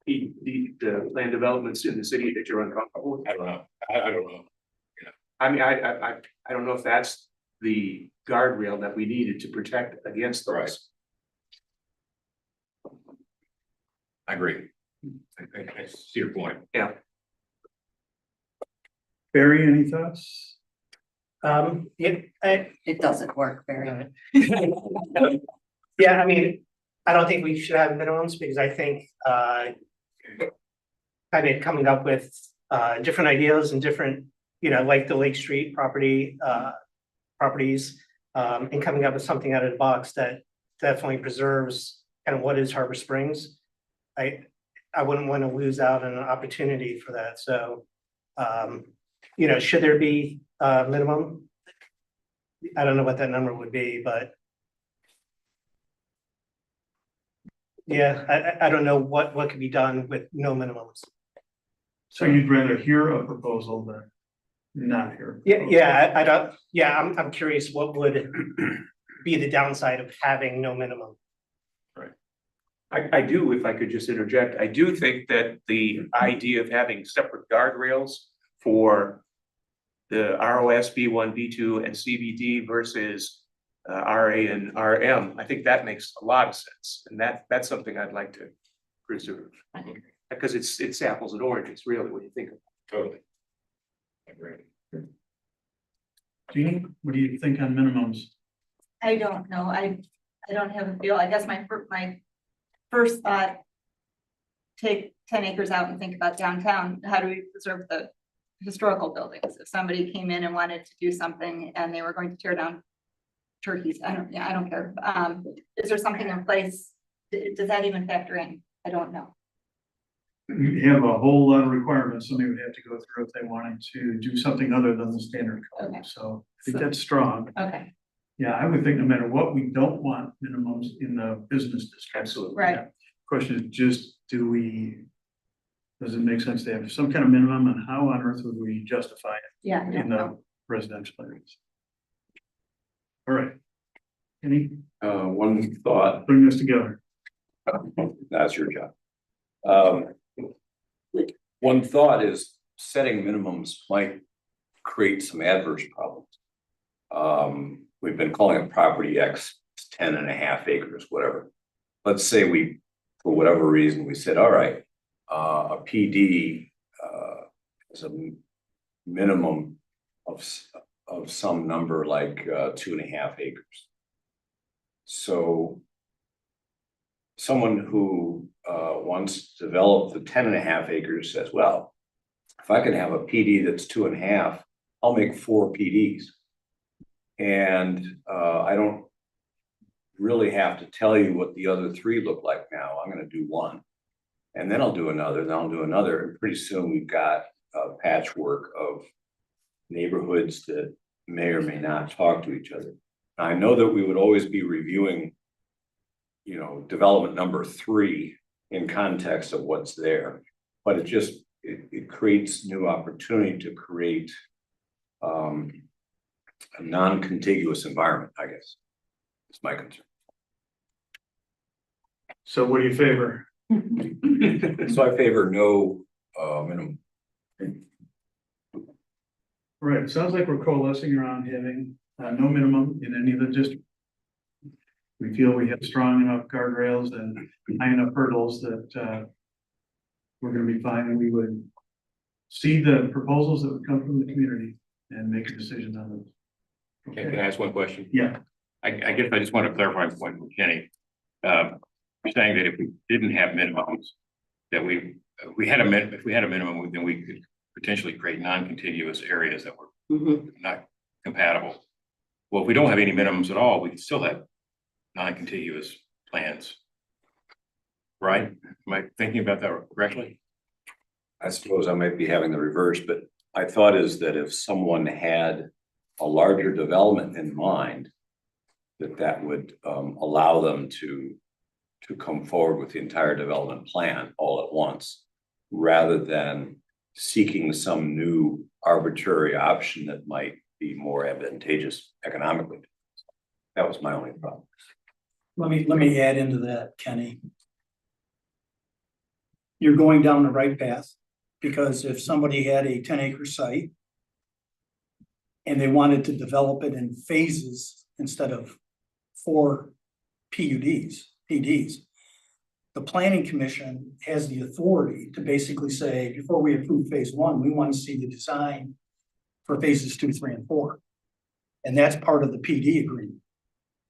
land developments in the city that you're uncomfortable with? I don't know. I don't know. I mean, I don't know if that's the guardrail that we needed to protect against those. Right. I agree. I see your point. Yeah. Barry, any thoughts? It doesn't work very. Yeah, I mean, I don't think we should have minimums because I think kind of coming up with different ideas and different, like the Lake Street properties, and coming up with something out of the box that definitely preserves kind of what is Harbor Springs. I wouldn't want to lose out on an opportunity for that. So, should there be a minimum? I don't know what that number would be, but Yeah, I don't know what could be done with no minimums. So you'd rather hear a proposal than not hear? a proposal? I don't, I'm curious, what would be the downside of having no minimum? I do, if I could just interject, I do think that the idea of having separate guardrails for the ROS B1, B2 and CBD versus RA and RM, I think that makes a lot of sense. And that's something I'd like to preserve. Because it's apples and oranges, really, when you think of it. Totally. Agree. Jeannie, what do you think on minimums? I don't know. I don't have a feel. I guess my first thought, take 10 acres out and think about downtown. How do we preserve the historical buildings? If somebody came in and wanted to do something and they were going to tear down turkeys, I don't care. Is there something in place? Does that even factor in? I don't know. You have a whole lot of requirements somebody would have to go through if they wanted to do something other than the standard code. Okay. So I think that's strong. Okay, Yeah, I would think no matter what, we don't want minimums in the business district. Absolutely. right. Yeah. Question is just, does it make sense to have some kind of minimum, and how on earth would we justify it Yeah, I in don't the know. residential areas? All right. Any, One thought, bring this together. that's your job. One thought is setting minimums might create some adverse problems. We've been calling it property X, it's 10.5 acres, whatever. Let's say we, for whatever reason, we said, all right, a PD is a minimum of some number like 2.5 acres. So someone who wants to develop the 10.5 acres says, well, if I can have a PD that's 2.5, I'll make 4 PDs. And I don't really have to tell you what the other 3 look like now. I'm going to do 1. And then I'll do another, then I'll do another. And pretty soon we've got a patchwork of neighborhoods that may or may not talk to each other. I know that we would always be reviewing, you know, development number 3 in context of what's there, but it creates new opportunity to create a non-contiguous environment, I guess. It's my concern. So what do you favor? So I favor no minimum. Right, it sounds like we're coalescing around having no minimum in any of the districts. We feel we have strong enough guardrails and high enough hurdles that we're gonna be fine, and we would see the proposals that would come from the community and make a decision on them. Can I ask one question? Yeah. I guess I just want to clarify a point with Kenny. You're saying that if we didn't have minimums, that if we had a minimum, then we could potentially create non-contiguous areas that were not compatible. Well, if we don't have any minimums at all, we can still have non-contiguous plans. Right? Am I thinking about that correctly? I suppose I might be having the reverse, but my thought is that if someone had a larger development in mind, that would allow them to come forward with the entire development plan all at once, rather than seeking some new arbitrary option that might be more advantageous economically. That was my only problem. Let me add into that, Kenny. You're going down the right path, because if somebody had a 10-acre site and they wanted to develop it in phases instead of 4 PDs, the planning commission has the authority to basically say, before we approve phase 1, we want to see the design for phases 2, 3, and 4. And that's part of the PD agreement.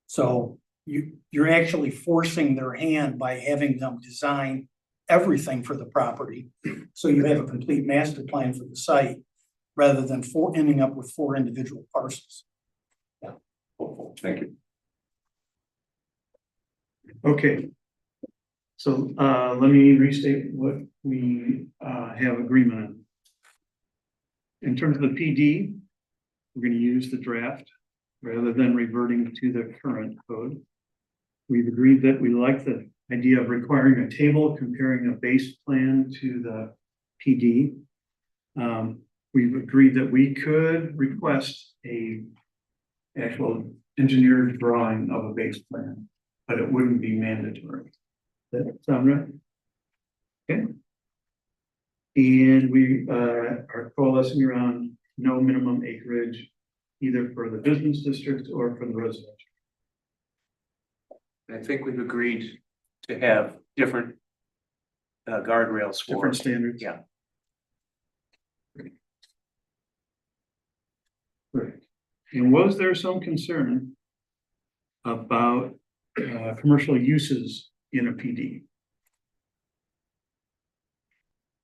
So you're actually forcing their hand by having them design everything for the property. So you have a complete master plan for the site, rather than ending up with 4 individual parcels. Yeah. Thank you. Okay. So let me restate what we have agreement on. In terms of the PD, we're going to use the draft rather than reverting to the current code. We've agreed that we like the idea of requiring a table comparing a base plan to the PD. We've agreed that we could request a actual engineered drawing of a base plan, but it wouldn't be mandatory. Does that sound right? Okay. And we are coalescing around no minimum acreage, either for the business districts or for the residential. I think we've agreed to have different guardrails for. Different standards. Yeah. Right. And was there some concern about commercial uses in a PD?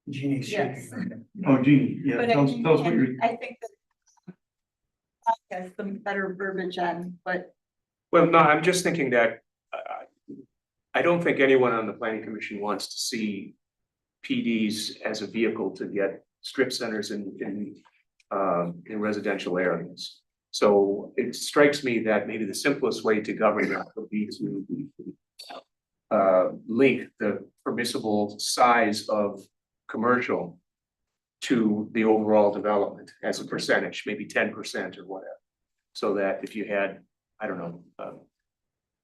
Jeannie's Yes. shaking. Oh, Jeannie, yeah, But I tell us think, what you're. and I think that has some better verbiage on, but Well, no, I'm just thinking that I don't think anyone on the planning commission wants to see PDs as a vehicle to get strip centers in residential areas. So it strikes me that maybe the simplest way to govern that would be to link the permissible size of commercial to the overall development as a percentage, maybe 10% or whatever. So that if you had, I don't know,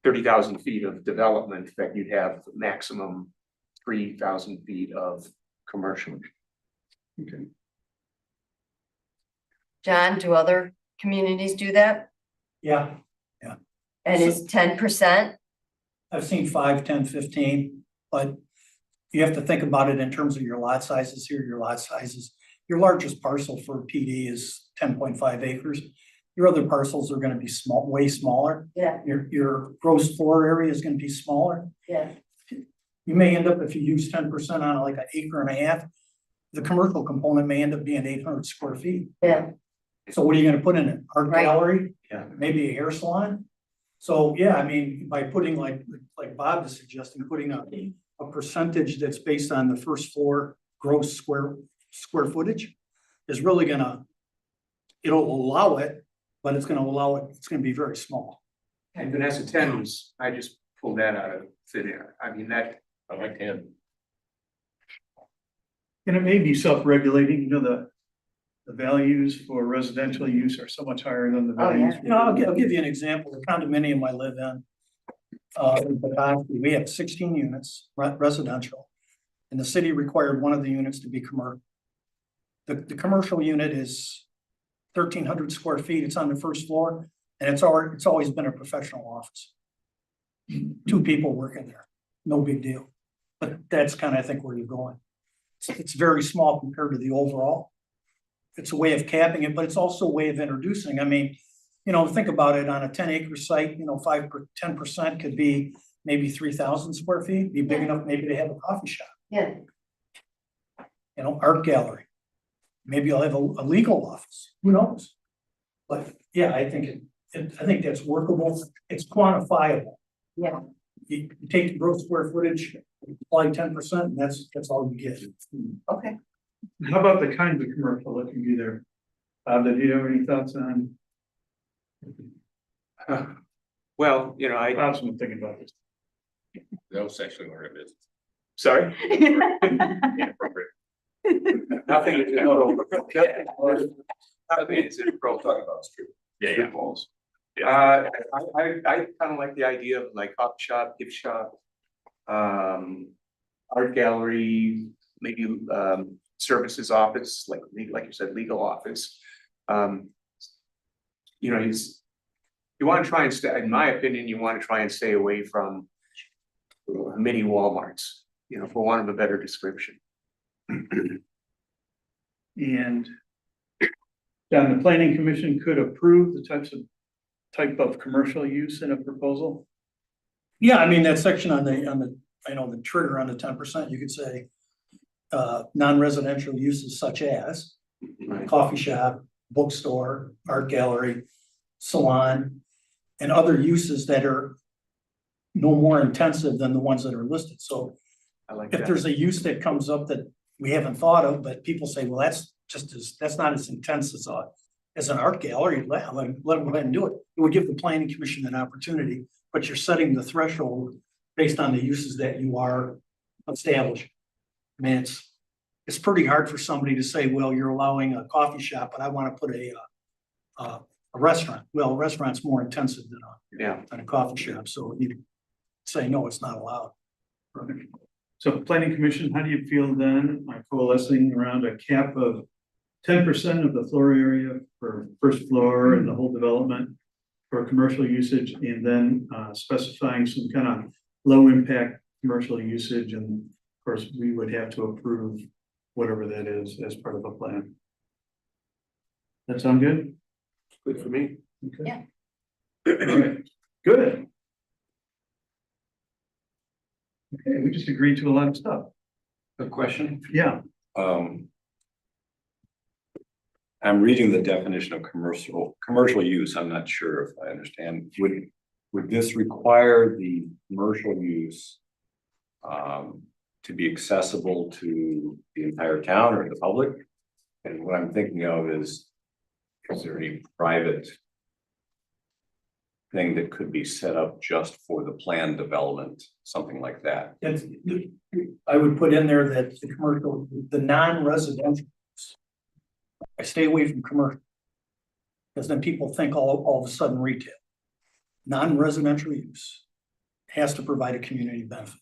30,000 feet of development, that you'd have maximum 3,000 feet of commercial. Okay. John, do other communities do that? Yeah, And is 10%? I've seen 5, 10, 15, but you have to think about it in terms of your lot sizes here, your lot sizes. Your largest parcel for PD is 10.5 acres. Your other parcels are gonna be small, way smaller. Yeah, Your gross floor area is gonna be smaller. yeah. You may end up, if you use 10% on like an acre and a half, the commercial component may end up being 800 square feet. Yeah. So what are you gonna put in it? Art Right. gallery? Yeah. Maybe a hair salon? So, yeah, I mean, by putting like Bob is suggesting, putting a percentage that's based on the first floor gross square footage is really gonna, it'll allow it, but it's gonna be very small. And Vanessa 10 was, I just pulled that out of thin air. I mean, that, I like 10. And it may be self-regulating, you know, the values for residential use are so much higher than the Oh, values. yeah. You know, I'll give you an example, the condominium I live in. In Petoskey, we have 16 units, residential, and the city required one of the units to be commercial. The commercial unit is 1,300 square feet, it's on the first floor, and it's always been a professional office. 2 people working there, no big deal, but that's kind of, I think, where you're going. It's very small compared to the overall. It's a way of capping it, but it's also a way of introducing. I mean, you know, think about it on a 10-acre site, you know, 10% could be maybe 3,000 square feet, be big enough maybe to have a coffee shop. Yeah. You know, art gallery. Maybe I'll have a legal office, who knows? But yeah, I think I think that's workable. It's quantifiable. Yeah. You take the gross square footage, apply 10%, and that's all you get. Okay. How about the kinds of commercial that can be there? Did you have any thoughts on? well, you know, Bob's been thinking about this. No sexually oriented business. sorry. Nothing is inappropriate talking about strip. Yeah. Malls. I kind of like the idea of like coffee shop, gift shop, art gallery, maybe services office, like you said, legal office. You know, you want to try and stay, in my opinion, you want to try and stay away from mini Walmarts, you know, for want of a better description. And John, the planning commission could approve the type of commercial use in a proposal? Yeah, I mean, that section on the, I know the trigger on the 10%, you could say non-residential uses such as coffee shop, bookstore, art gallery, salon, and other uses that are no more intensive than the ones that are listed. So I like if that. there's a use that comes up that we haven't thought of, but people say, well, that's not as intense as an art gallery, let them go ahead and do it. It would give the planning commission an opportunity, but you're setting the threshold based on the uses that you are establishing. I mean, it's pretty hard for somebody to say, well, you're allowing a coffee shop, but I want to put a restaurant. Well, a restaurant's more intensive than a coffee shop, so you say, no, it's not allowed. So planning commission, how do you feel then, coalescing around a cap of 10% of the floor area for first floor and the whole development for commercial usage, and then specifying some kind of low impact commercial usage, and of course, we would have to approve whatever that is as part of a plan. That sound good? Good for me. Okay. Yeah. All right, good. Okay, we just agreed to a lot of stuff. A question? Yeah. I'm reading the definition of commercial use. I'm not sure if I understand. Would this require the commercial use to be accessible to the entire town or the public? And what I'm thinking of is there any private thing that could be set up just for the planned development, something like that? I would put in there that the commercial, the non-residential, I stay away from commercial. Because then people think all of a sudden retail. Non-residential use has to provide a community benefit.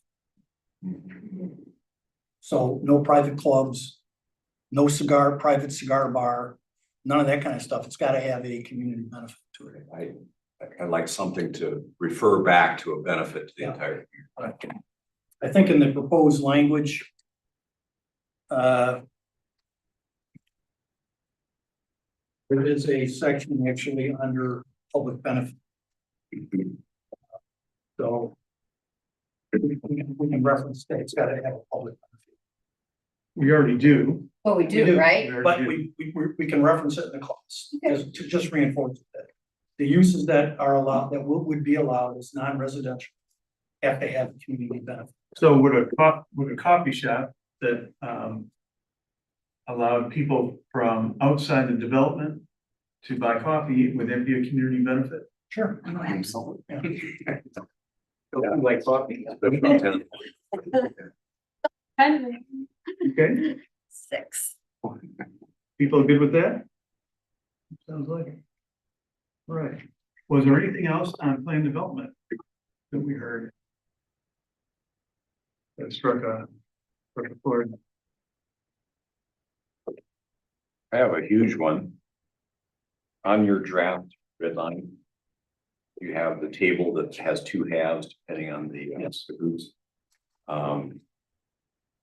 So no private clubs, no private cigar bar, none of that kind of stuff. It's got to have a community benefit to it. I'd like something to refer back to a benefit to the entire. I think in the proposed language, there is a section actually under public benefit. So we can reference that it's got to have a public benefit. We already do. Well, we do, right? But we can reference it in the clause to just reinforce that. The uses that are allowed, that would be allowed as non-residential, have to have community benefit. So would a coffee shop that allowed people from outside the development to buy coffee, would that be a community benefit? Sure. Oh, absolutely. Don't like coffee. Okay, 6. people are good with that? Sounds like it. All right. Was there anything else on planned development that we heard? That struck a chord. I have a huge one. On your draft red line, you have the table that has two halves depending on the groups.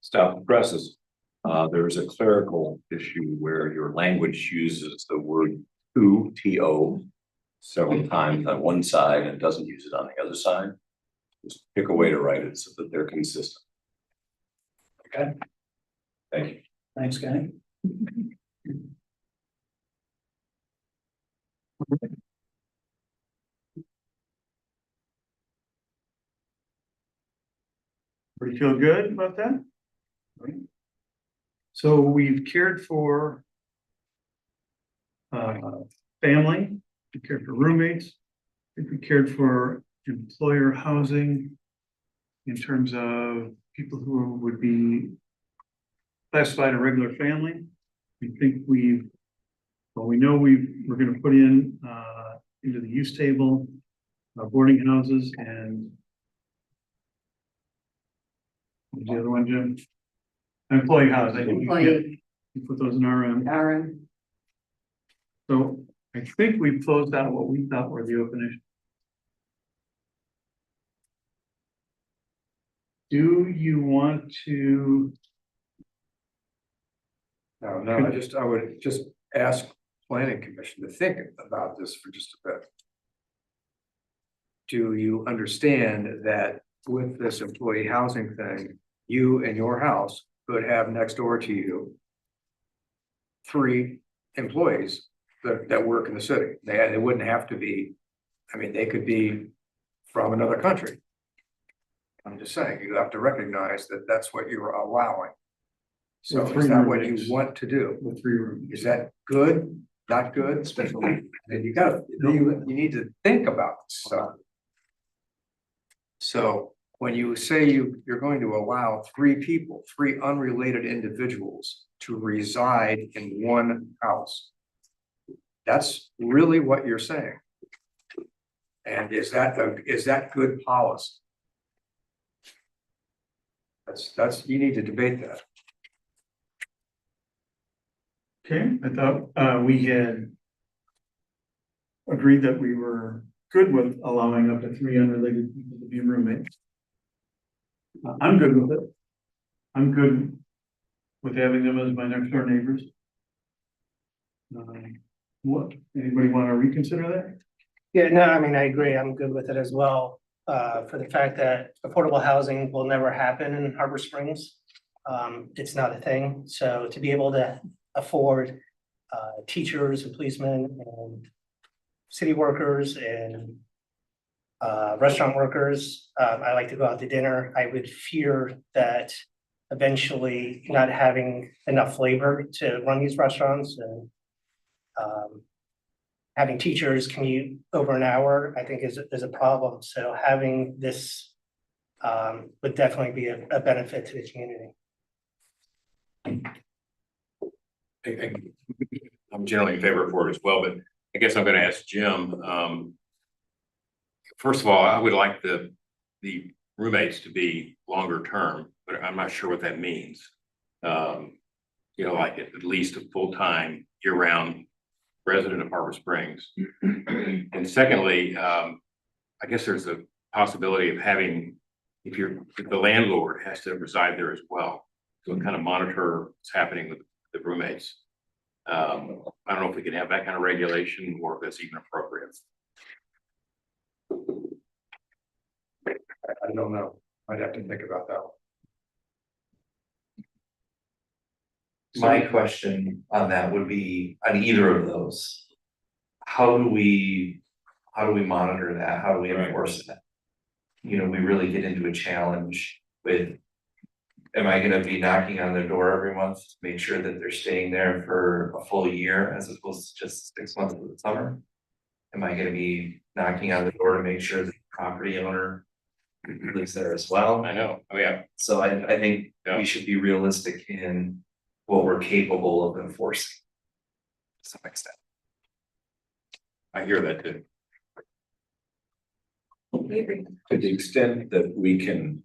Stop the presses. There's a clerical issue where your language uses the word to, several times on one side and doesn't use it on the other side. Just pick a way to write it so that they're consistent. Okay. Thank you. Thanks, Kenny. Everybody feel good about that? Right. So we've cared for family, we cared for roommates, I think we cared for employer housing in terms of people who would be classified a regular family. We think we know we're going to put in into the use table boarding houses and what's the other one, Jim? Employee housing. Employee. You put those in RM. So I think we've closed out what we thought were the open issues. Do you want to? No, I would just ask planning commission to think about this for just a bit. Do you understand that with this employee housing thing, you and your house could have next door to you 3 employees that work in the city? They wouldn't have to be, I mean, they could be from another country. I'm just saying, you have to recognize that that's what you're allowing. So is that what you want to do? With 3 rooms. Is that good? Not good? Especially, and you need to think about this stuff. So when you say you're going to allow three people, three unrelated individuals to reside in one house. That's really what you're saying. And is that good policy? You need to debate that. Okay, I thought we had agreed that we were good with allowing up to 3 unrelated people to be roommates. I'm good with it. I'm good with having them as my next door neighbors. What, anybody want to reconsider that? Yeah, no, I mean, I agree. I'm good with it as well. For the fact that affordable housing will never happen in Harbor Springs. It's not a thing. So to be able to afford teachers and policemen and city workers and restaurant workers, I like to go out to dinner. I would fear that eventually not having enough labor to run these restaurants and having teachers commute over an hour, I think is a problem. So having this would definitely be a benefit to the community. I'm generally in favor for it as well, but I guess I'm gonna ask Jim. First of all, I would like the roommates to be longer term, but I'm not sure what that means. Like at least a full-time year-round resident of Harbor Springs. And secondly, I guess there's a possibility of having, if the landlord has to reside there as well, to kind of monitor what's happening with the roommates. I don't know if we can have that kind of regulation or if that's even appropriate. I don't know. I'd have to think about that one. My question on that would be, on either of those, how do we monitor that? How do we enforce that? We really get into a challenge with, am I gonna be knocking on their door every month to make sure that they're staying there for a full year as opposed to just 6 months of the summer? Am I gonna be knocking on the door to make sure the property owner lives there as well? I know, oh yeah. So I think we should be realistic in what we're capable of enforcing to some extent. I hear that too. To the extent that we can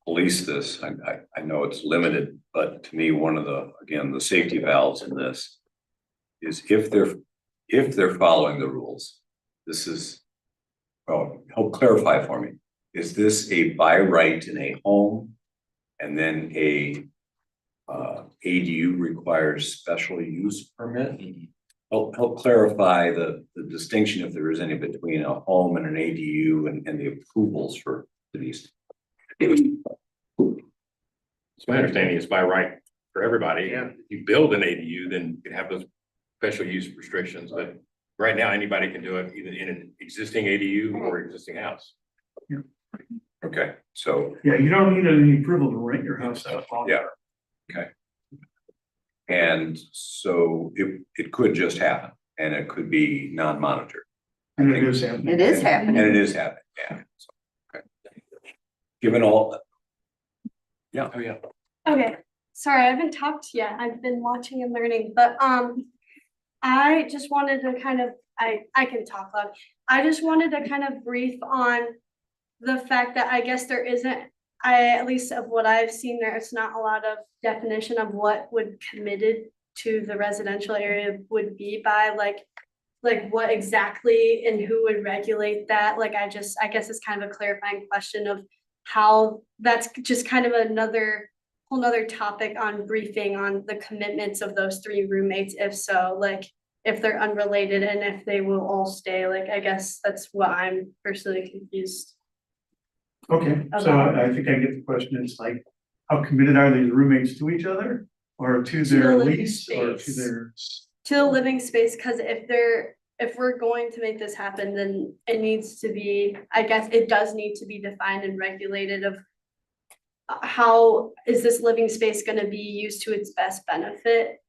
police this, I know it's limited, but to me, one of the safety valves in this is if they're following the rules, this is, help clarify for me. Is this a by right in a home and then ADU requires special use permit? Help clarify the distinction, if there is any, between a home and an ADU and the approvals for these. So my understanding is by right for everybody. Yeah. If you build an ADU, then you can have those special use restrictions, but right now anybody can do it either in an existing ADU or existing house. Yeah. Okay, so. Yeah, you don't need any approval to rent your house out. Yeah, okay. And so it could just happen and it could be non-monitored. And it is happening. It is happening. And it is happening, yeah. So, okay. Given all. Yeah, oh yeah. Okay, sorry, I haven't talked yet. I've been watching and learning, but I just wanted to kind of, I can talk loud. I just wanted to kind of brief on the fact that I guess there isn't, at least of what I've seen, there's not a lot of definition of what would committed to the residential area would be by, like what exactly and who would regulate that. Like, I guess it's kind of a clarifying question of how that's just kind of whole nother topic on briefing on the commitments of those 3 roommates. If so, like if they're unrelated and if they will all stay, like, I guess that's what I'm personally confused. Okay, so I think I get the question. It's like, how committed are these roommates to each other or to their lease or to their? To the living space, because if we're going to make this happen, then it needs to be, I guess it does need to be defined and regulated of how is this living space going to be used to its best benefit?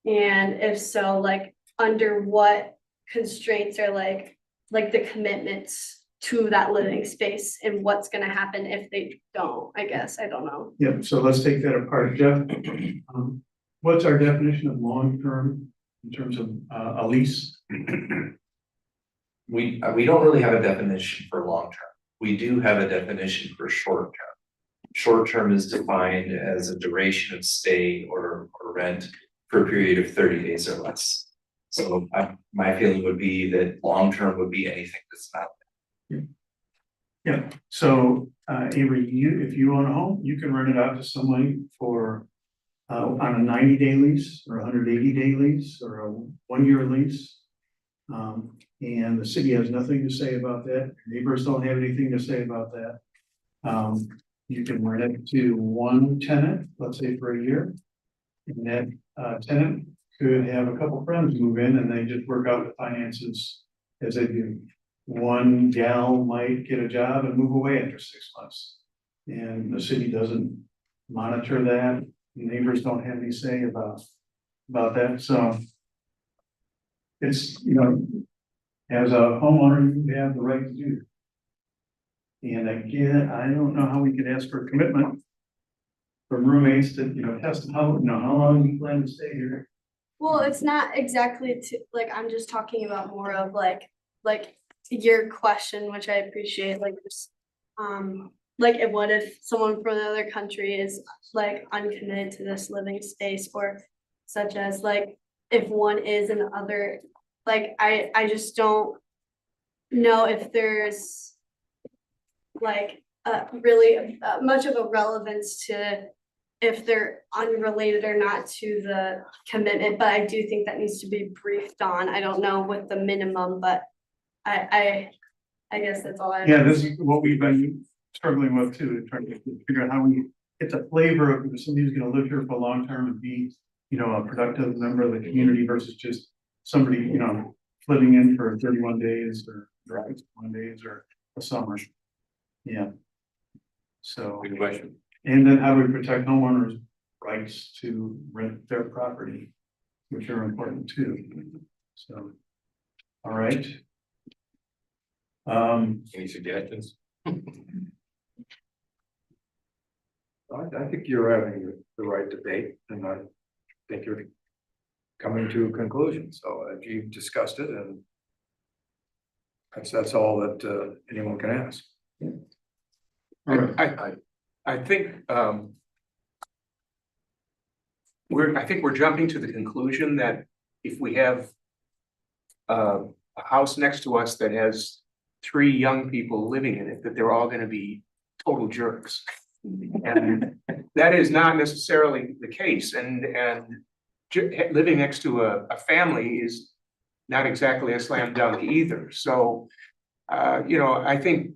And if so, like under what constraints are like the commitments to that living space and what's gonna happen if they don't, I guess, I don't know. Yeah, so let's take that apart, Jeff. What's our definition of long-term in terms of a lease? We don't really have a definition for long-term. We do have a definition for short-term. Short-term is defined as a duration of stay or rent for a period of 30 days or less. So my feeling would be that long-term would be anything that's not. Yeah, so Avery, if you own a home, you can rent it out to somebody for on a 90-day lease or 180-day lease or a 1-year lease. And the city has nothing to say about that. Neighbors don't have anything to say about that. You can rent it to one tenant, let's say for a year. And that tenant could have a couple friends move in and they just work out the finances as they do. One gal might get a job and move away after 6 months. And the city doesn't monitor that. Neighbors don't have any say about that. So it's, you know, as a homeowner, you have the right to do it. And again, I don't know how we could ask for a commitment from roommates to, you know, test how long you plan to stay here. Well, it's not exactly to, like, I'm just talking about more of like your question, which I appreciate, like, just, like, what if someone from another country is like uncommitted to this living space, or such as like, if one is in other, like, I just don't know if there's like really much of a relevance to if they're unrelated or not to the commitment, but I do think that needs to be briefed on. I don't know what the minimum, but I guess that's all I have. Yeah, this is what we've been struggling with too, trying to figure out how we get the flavor of if somebody's gonna live here for a long term and be, you know, a productive member of the community versus just somebody, you know, living in for 31 days or 1 days or a summer. Yeah. So. Good question. And then how do we protect homeowners' rights to rent their property, which are important too. So, all right. Any suggestions? I think you're having the right debate, and I think you're coming to a conclusion. So you've discussed it, and that's all that anyone can ask. I think we're jumping to the conclusion that if we have a house next to us that has 3 young people living in it, that they're all gonna be total jerks. And that is not necessarily the case, and living next to a family is not exactly a slam dunk either. So, you know, I think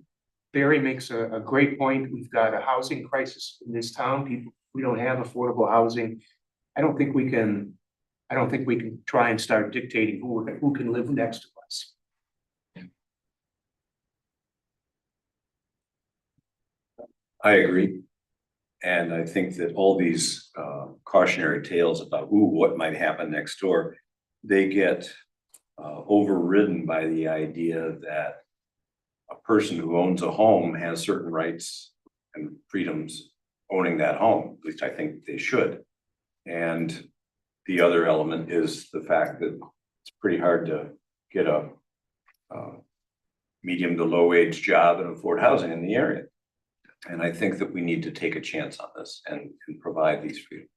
Barry makes a great point. We've got a housing crisis in this town. We don't have affordable housing. I don't think we can try and start dictating who can live next to us. I agree. And I think that all these cautionary tales about, what might happen next door, they get overridden by the idea that a person who owns a home has certain rights and freedoms owning that home. At least I think they should. And the other element is the fact that it's pretty hard to get a medium to low wage job and afford housing in the area. And I think that we need to take a chance on this and provide these freedoms.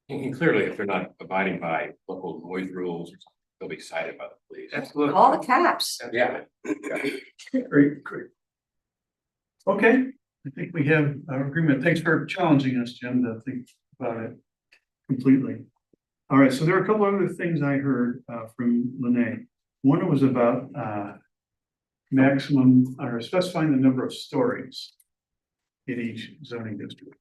And clearly, if they're not abiding by local noise rules or something, they'll be cited by the police. Absolutely. Call the cops. Yeah. Great. Okay, I think we have our agreement. Thanks for challenging us, Jim, to think about it completely. All right, so there are a couple other things I heard from Lene. One was about maximum or specifying the number of stories in each zoning district.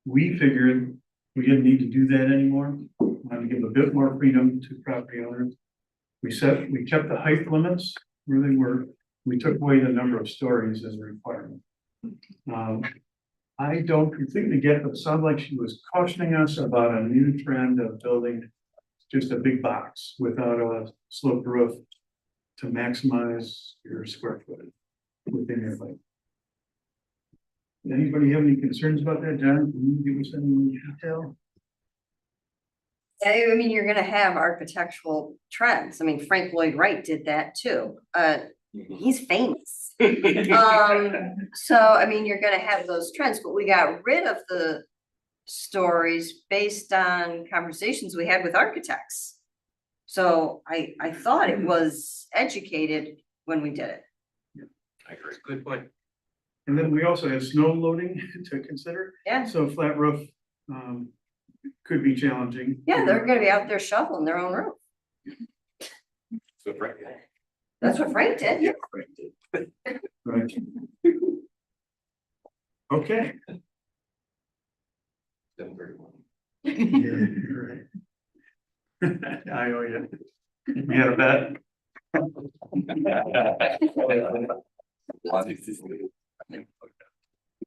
We figured we didn't need to do that anymore. We wanted to give a bit more freedom to property owners. We kept the height limits where they were. We took away the number of stories as a requirement. I don't completely get, but it sounded like she was cautioning us about a new trend of building just a big box without a sloped roof. to maximize your square footage within your life. Anybody have any concerns about that, John? Can you give us any detail? I mean, you're gonna have architectural trends. I mean, Frank Lloyd Wright did that too. He's famous. So I mean, you're gonna have those trends, but we got rid of the stories based on conversations we had with architects. So I thought it was educated when we did it. I agree. Good point. And then we also have snow loading to consider. Yeah. So flat roof, could be challenging. Yeah, they're gonna be out there shoveling their own roof. So Frank. That's what Frank did. Yeah, Frank did. Right. Okay. 7:31. Yeah, you're right. I owe you. You had a bet?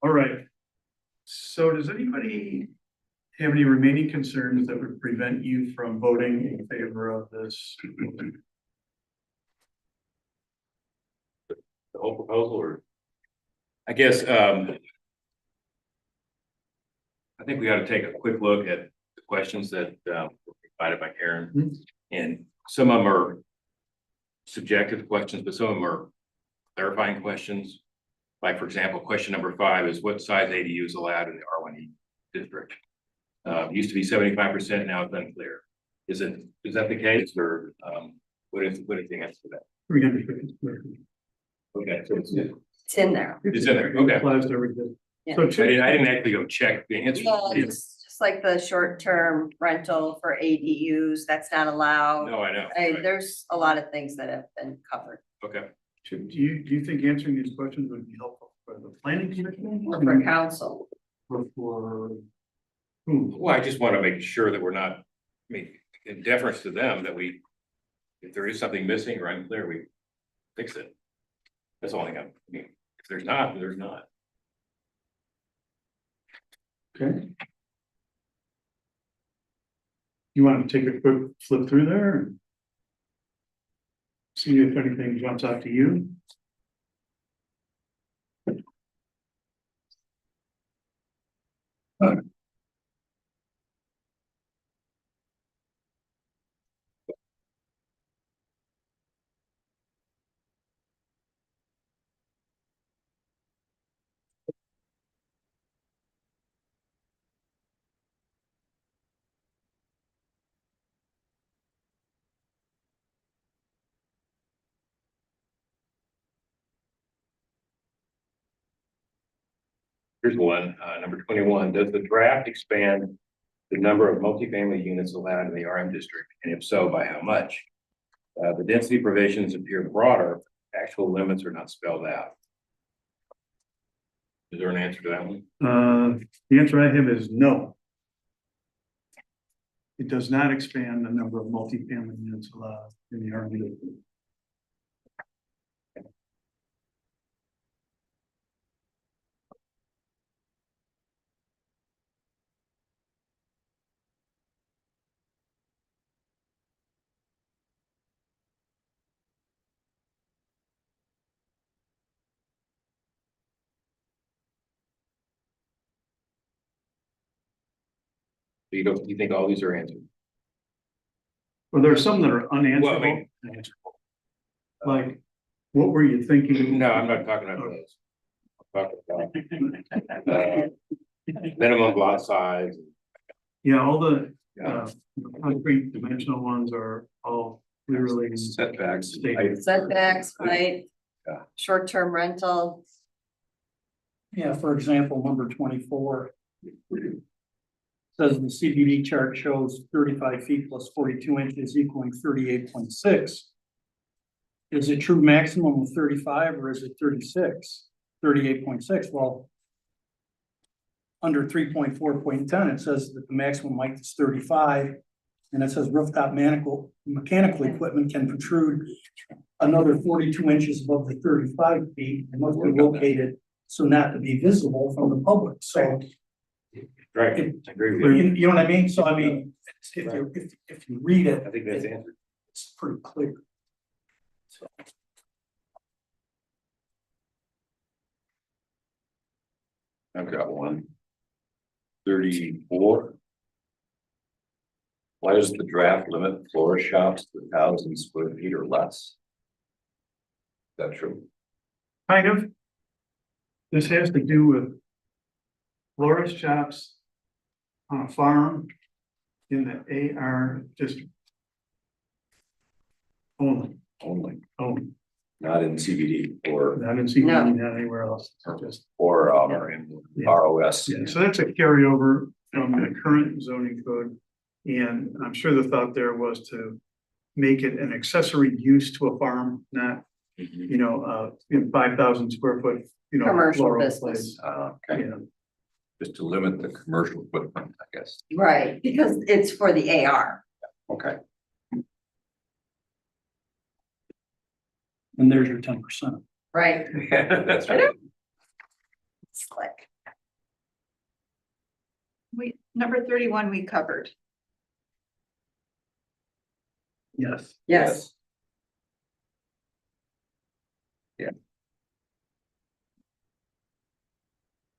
All right. So does anybody have any remaining concerns that would prevent you from voting in favor of this? The whole proposal, or? I guess, I think we ought to take a quick look at the questions that, were provided by Karen. And some of them are subjective questions, but some of them are clarifying questions. Like, for example, question number 5 is what size ADU is allowed in the R1E district? Used to be 75%, now it's unclear. Is that the case, or what is the answer to that? 350 square feet. Okay, so It's in there. it's in there, okay. Applies to everything. Yeah. So I didn't actually go check the answer. Well, it's just like the short-term rental for ADUs, that's not allowed. No, I know. Right. There's a lot of things that have been covered. Okay. Do you think answering these questions would be helpful for the planning commission? Or for council. Or for who? Well, I just want to make sure that we're not, I mean, in deference to them, that if there is something missing or unclear, we fix it. That's all I got. I mean, if there's not, there's not. Okay. You want to take a quick flip through there? And see if anything jumps out to you? Here's one, number 21. Does the draft expand the number of multifamily units allowed in the RM district? And if so, by how much? The density provisions appear broader, actual limits are not spelled out. Is there an answer to that one? The answer I have is no. It does not expand the number of multifamily units allowed in the RM district. You think all these are answered? Well, there are some that are unanswerable. Well, I mean, like, what were you thinking? no, I'm not talking about those. I'm talking about minimum lot size. Yeah, all the concrete dimensional ones are all clearly Setbacks. stated. Setbacks, height, Yeah. short-term rental. Yeah, for example, number 24. Says the CBD chart shows 35 feet plus 42 inches equaling 38.6. Is it true maximum of 35 or is it 36? 38.6, well. Under 3.4.10, it says that the maximum height is 35. And it says rooftop mechanical equipment can protrude another 42 inches above the 35 feet and must be located so not to be visible from the public, so. Right, I agree with you. You know what I mean? So I mean, if you read it, I think that's answered. it's pretty clear. I've got one. 34. Why does the draft limit florist shops to 1,000 square feet or less? Is that true? Kind of. This has to do with florist shops on a farm in the AR district. Only, Only, only, not in CBD or, not in CBD, No. not anywhere else, just. or in Yeah. ROS. Yeah, so that's a carryover from the current zoning code. And I'm sure the thought there was to make it an accessory use to a farm, not, you know, 5,000 square foot, you know. Commercial floral business. place. Okay, Yeah, just to limit the commercial footprint, I guess. Right, because it's for the AR. Okay. And there's your 10%. Right. That's right. Slick. Number 31, we covered. yes. Yes.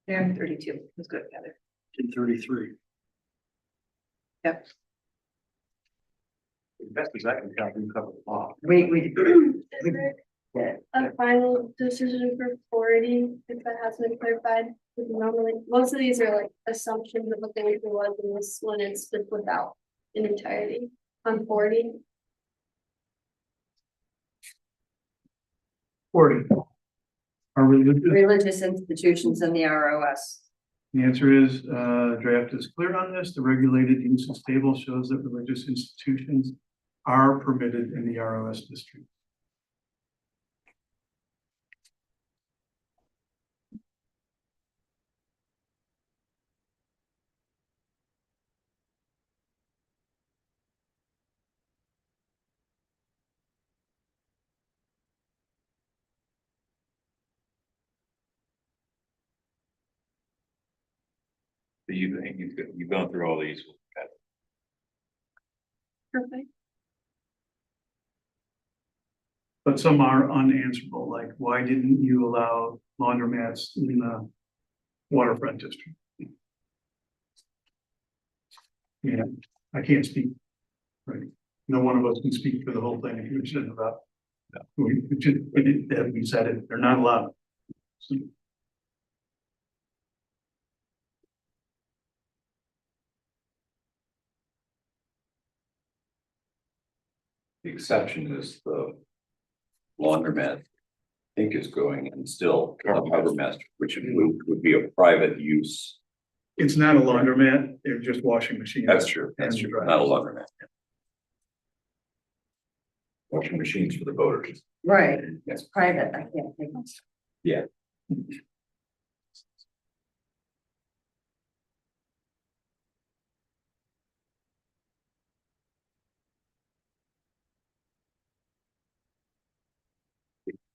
And 32, let's go together. In 33. Yep. Best as I can tell, we covered the law. We. Is there a final decision for 40 if that hasn't been clarified? Because normally, most of these are like assumptions of what the reason was, and this one is split without in entirety on 40. 40. Are religious? Religious institutions in the ROS. The answer is, draft is clear on this. The regulated uses table shows that religious institutions are permitted in the ROS district. So you've gone through all these. Perfect. But some are unanswerable, like why didn't you allow laundromats in the waterfront district? Yeah, I can't speak. Right, no one of us can speak for the whole thing, if you're saying about. We said it, they're not allowed. So, The exception is the laundromat, I think is going and still harbor master, which would be a private use. it's not a laundromat, they're just washing machines. That's true, and not a dryers. laundromat. Washing machines for the voters. Right, Yes. it's private, I can't think of. Yeah.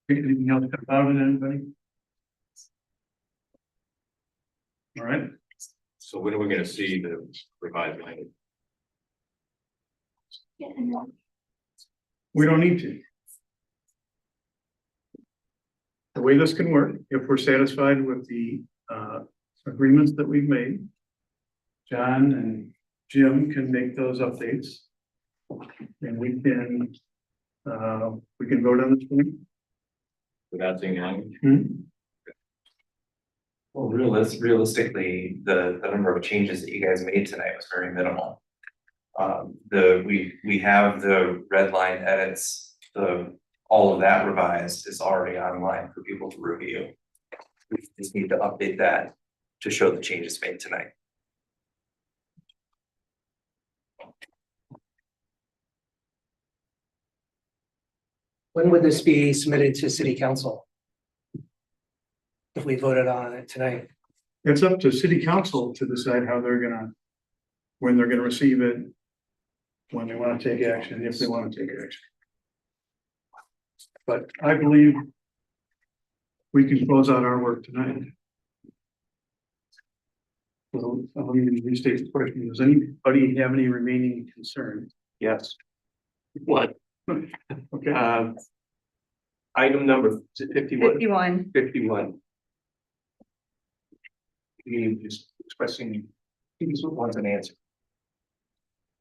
Anything else about it, anybody? All right, So when are we gonna see the revised language? we don't need to. The way this can work, if we're satisfied with the agreements that we've made, John and Jim can make those updates. And we can vote on this one. Without seeing language? Well, realistically, the number of changes that you guys made tonight was very minimal. We have the red line edits, all of that revised is already online for people to review. We just need to update that to show the changes made tonight. When would this be submitted to city council? If we voted on it tonight? It's up to city council to decide how they're gonna, when they're gonna receive it, when they wanna take action, if they wanna take action. But I believe we can close out our work tonight. So, let me restate the question. Does anybody have any remaining concerns? Yes. What? Okay. Item number 51. 51. 51. You just expressing, he just wants an answer.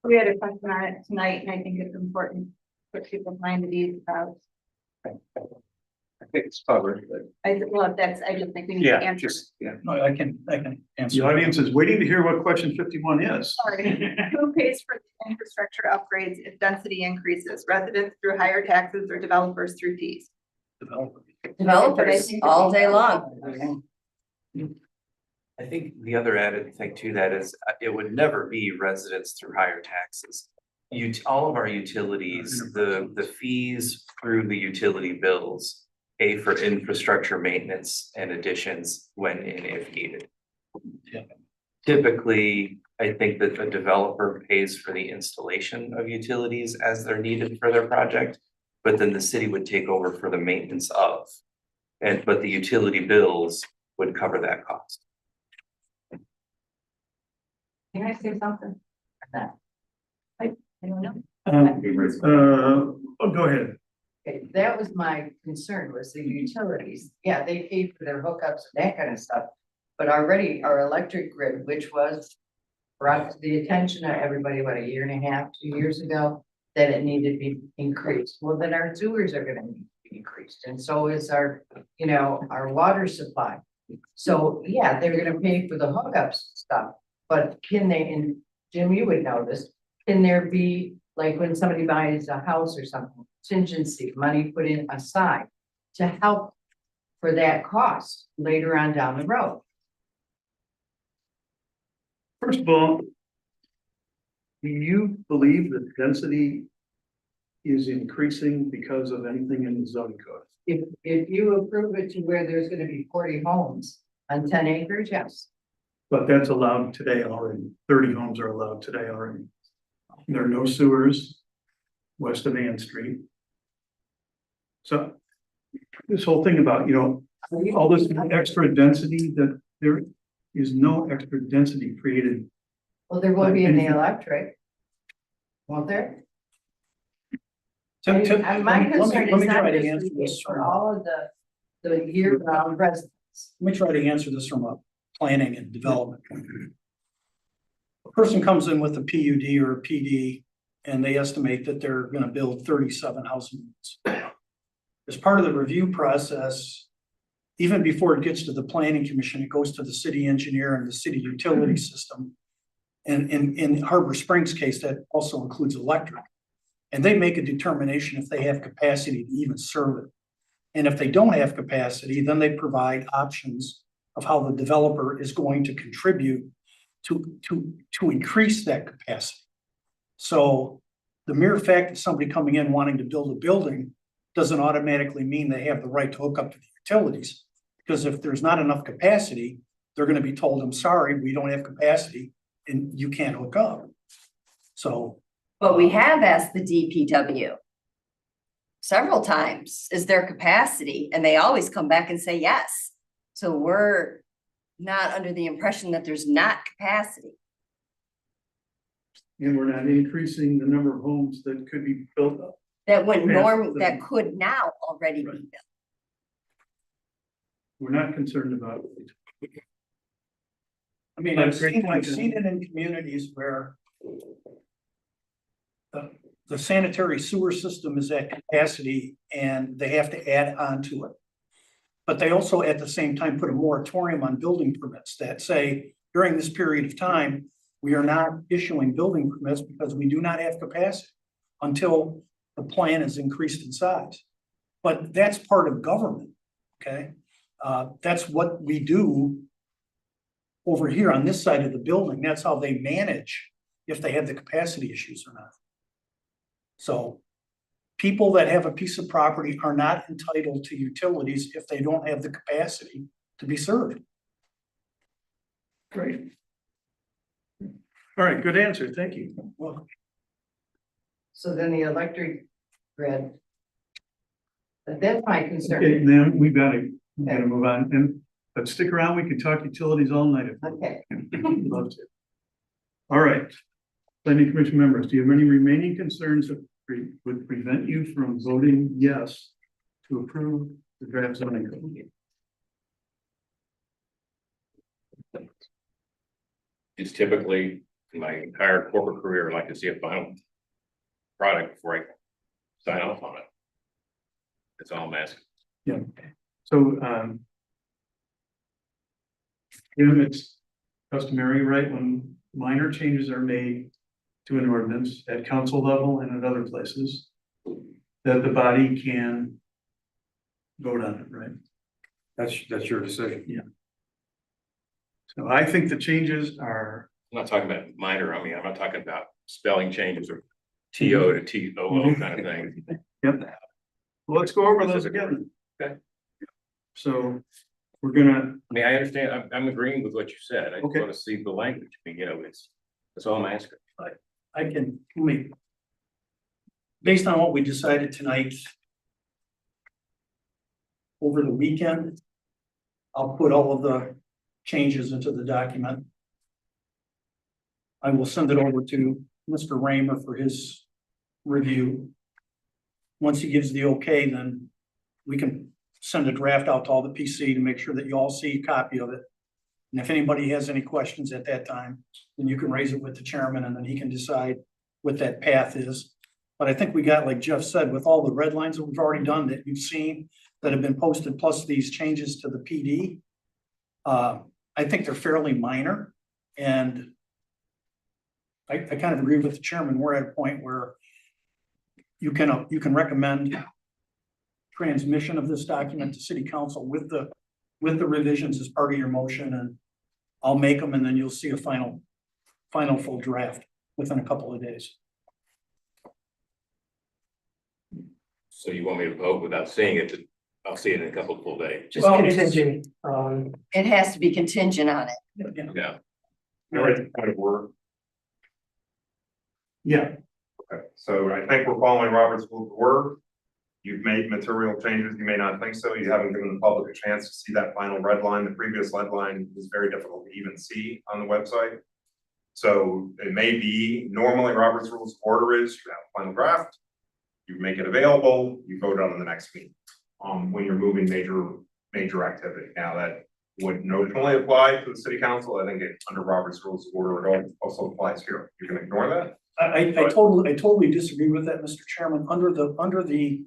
We had a question on it tonight, and I think it's important for people's mind at ease about. I think it's covered, but Well, if that's, I just think we need to yeah, answer. just, yeah. No, I can answer. The audience is waiting to hear what question 51 is. Sorry, who pays for the infrastructure upgrades if density increases? Residents through higher taxes or developers through fees? Developers all day long. I think the other added thing to that is it would never be residents through higher taxes. All of our utilities, the fees through the utility bills pay for infrastructure maintenance and additions when and if needed. Typically, I think that the developer pays for the installation of utilities as they're needed for their project, but then the city would take over for the maintenance of. But the utility bills would cover that cost. Can I say something? I don't know. Oh, go ahead. Okay, that was my concern, was the utilities. Yeah, they paid for their hookups and that kind of stuff. But already our electric grid, which was brought to the attention of everybody, what, a year and a half, 2 years ago, that it needed to be increased. Well, then our sewers are gonna need to be increased, and so is our, our water supply. So, yeah, they're gonna pay for the hookups and stuff, but can they, and Jim, you would know this, can there be, like when somebody buys a house or something, contingency, money put in aside to help for that cost later on down the road? First of all, do you believe that density is increasing because of anything in the zoning code? If you approve it to where there's gonna be 40 homes on 10 acres, yes. But that's allowed today already. 30 homes are allowed today already. There are no sewers west of Ann Street. So this whole thing about, all this extra density, that there is no extra density created. Well, there will be in the electric. Won't there? Tim, My let concern me is try not to just answer this for from, all of the year-round residents. let me try to answer this from a planning and development point of view. A person comes in with a PUD or a PD and they estimate that they're gonna build 37 housing units. As part of the review process, even before it gets to the planning commission, it goes to the city engineer and the city utility system. And in Harbor Springs case, that also includes electric. And they make a determination if they have capacity to even serve it. And if they don't have capacity, then they provide options of how the developer is going to contribute to increase that capacity. So the mere fact that somebody coming in wanting to build a building doesn't automatically mean they have the right to hook up to the utilities. Because if there's not enough capacity, they're gonna be told, I'm sorry, we don't have capacity and you can't hook up. So. But we have asked the DPW several times, is there capacity? And they always come back and say yes. So we're not under the impression that there's not capacity. And we're not increasing the number of homes that could be built up. That that could now already be built. We're not concerned about. I mean, I've seen it in communities where the sanitary sewer system is at capacity and they have to add on to it. But they also at the same time put a moratorium on building permits that say during this period of time, we are not issuing building permits because we do not have capacity until the plan is increased in size. But that's part of government, okay? That's what we do over here on this side of the building. That's how they manage if they have the capacity issues or not. So people that have a piece of property are not entitled to utilities if they don't have the capacity to be served. Great. All right, good answer. Thank you. Well, So then the electric grid. That's my concern. okay, then we gotta move on. But stick around, we could talk utilities all night. Okay. Love to. All right. Planning Commission members, do you have any remaining concerns that would prevent you from voting yes to approve the draft zoning code? It's typically, in my entire corporate career, I like to see a final product before I sign off on it. That's all I'm asking. Yeah, so, Jim, it's customary, right, when minor changes are made to an ordinance at council level and at other places, that the body can vote on it, right? That's your decision. Yeah. So I think the changes are, I'm not talking about minor, I mean, I'm not talking about spelling changes or TO to TOO kind of thing. yep. Well, let's go over those again. Okay. So we're gonna, I mean, I understand, I'm agreeing with what you said, I just Okay. want to see the language, I mean, that's all I'm asking. I can, let me. Based on what we decided tonight. Over the weekend. I'll put all of the changes into the document. I will send it over to Mr. Raymer for his review. Once he gives the okay, then we can send a draft out to all the PC to make sure that you all see a copy of it. And if anybody has any questions at that time, then you can raise it with the chairman and then he can decide what that path is. But I think we got, like Jeff said, with all the red lines that we've already done that you've seen that have been posted, plus these changes to the PD. I think they're fairly minor and I kind of agree with the chairman. We're at a point where you can recommend transmission of this document to city council with the revisions as part of your motion, and I'll make them, and then you'll see a final full draft within a couple of days. So you want me to vote without seeing it, I'll see it in a couple of full days. Just contingent, It has to be contingent on it. Yeah. Kind of work. yeah, Okay, so I think we're following Robert's rules of order. You've made material changes, you may not think so, you haven't given the public a chance to see that final red line. The previous red line is very difficult to even see on the website. So it may be, normally Robert's rules of order is you have a final draft, you make it available, you vote on the next meeting. When you're moving major activity. Now that would notionally apply to the city council, I think it under Robert's rules of order, it also applies here. You can ignore that. I totally disagree with that, Mr. Chairman, under the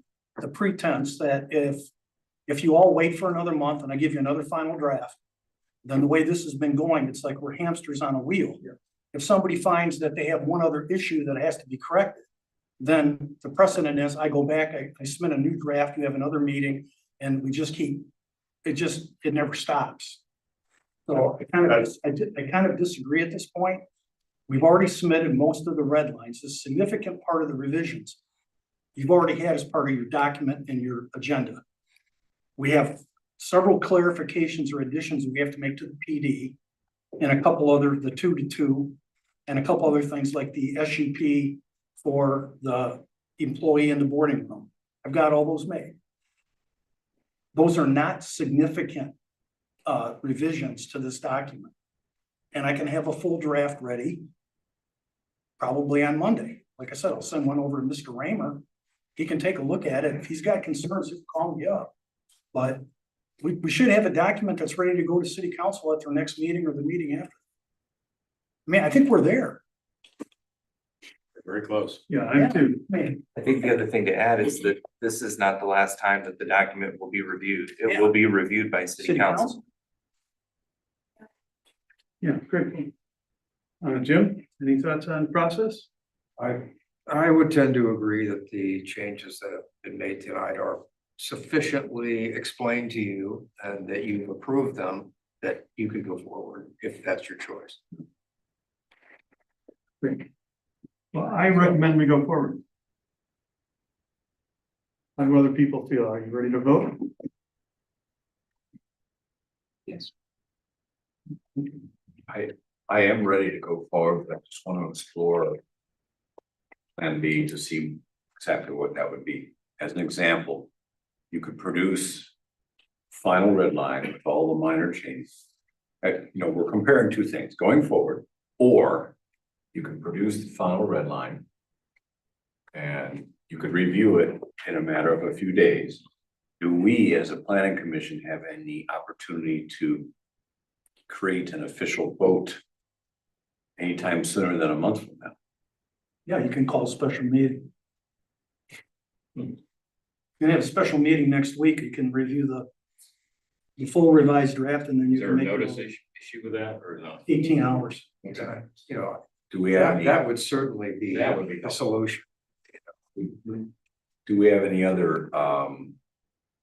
pretense that if you all wait for another month and I give you another final draft, then the way this has been going, it's like we're hamsters on a wheel here. If somebody finds that they have one other issue that has to be corrected, then the precedent is I go back, I submit a new draft, you have another meeting, and we just keep, it never stops. So I kind of disagree at this point. We've already submitted most of the red lines, a significant part of the revisions you've already had as part of your document and your agenda. We have several clarifications or additions we have to make to the PD and a couple other, the 2-2, and a couple other things like the SUP for the employee in the boarding room. I've got all those made. Those are not significant revisions to this document. And I can have a full draft ready probably on Monday. Like I said, I'll send one over to Mr. Raymer. He can take a look at it. If he's got concerns, he can call me up. But we should have a document that's ready to go to city council at their next meeting or the meeting after. I mean, I think we're there. Very close. yeah, I do. Man, I think the other thing to add is that this is not the last time that the document will be reviewed. It will be reviewed by city council. Yeah, great. Jim, any thoughts on process? I would tend to agree that the changes that have been made tonight are sufficiently explained to you and that you've approved them, that you can go forward if that's your choice. Great. Well, I recommend we go forward. How do other people feel? Are you ready to vote? Yes. I am ready to go forward, but I just want to explore Plan B to see exactly what that would be. As an example, you could produce final red line with all the minor changes. We're comparing two things going forward, or you could produce the final red line and you could review it in a matter of a few days do we, as a planning commission, have any opportunity to create an official vote anytime sooner than a month from now? Yeah, you can call a special meeting. You can have a special meeting next week. You can review the full revised draft and then you Is there can a make. notice issue with that or not? 18 hours. You know, Do we have that, any, that would certainly be That would be a helpful. solution. do we have any other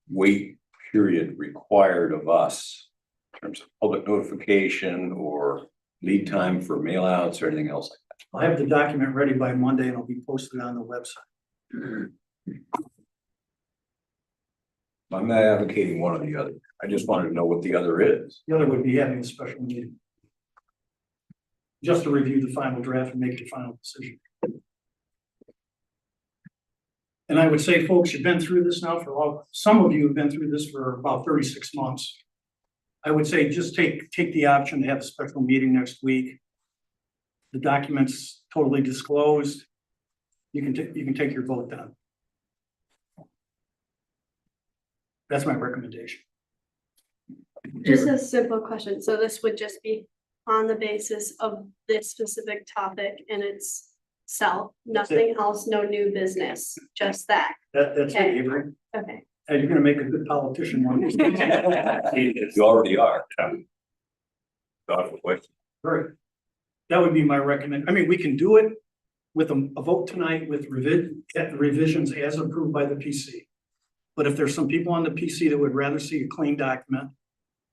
wait period required of us in terms of public notification or lead time for mail outs or anything else? I'll have the document ready by Monday and it'll be posted on the website. I'm not advocating one or the other. I just wanted to know what the other is. The other would be having a special meeting. Just to review the final draft and make the final decision. And I would say, folks, you've been through this now some of you have been through this for about 36 months. I would say just take the option to have a special meeting next week. The document's totally disclosed. You can take your vote then. That's my recommendation. Just a simple question. So this would just be on the basis of this specific topic and itself, nothing else, no new business, just that. That's it, Okay. Avery. Okay. And you're gonna make a good politician one. of these days. You already are. Thoughtful question. Right. That would be my recommend. I mean, we can do it with a vote tonight with revisions as approved by the PC. But if there's some people on the PC that would rather see a clean document,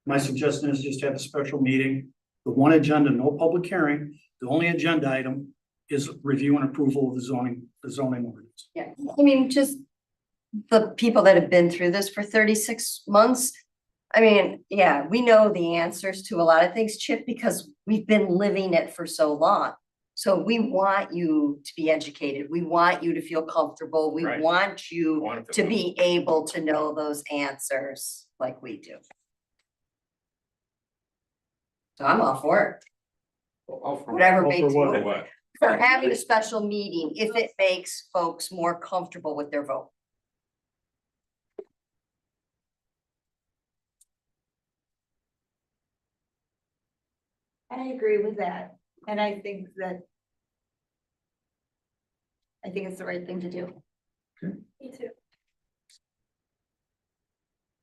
my suggestion is just have a special meeting. The one agenda, no public hearing. The only agenda item is review and approval of the zoning ordinance. Yeah, I mean, just the people that have been through this for 36 months. I mean, yeah, we know the answers to a lot of things, Chip, because we've been living it for so long. So we want you to be educated. We want you to feel comfortable. We Right. want you Want it to be able to know those answers like we do. So I'm all for it. Whatever All for makes, what? What? for having a special meeting, if it makes folks more comfortable with their vote. I agree with that, and I think it's the right thing to do. Me too.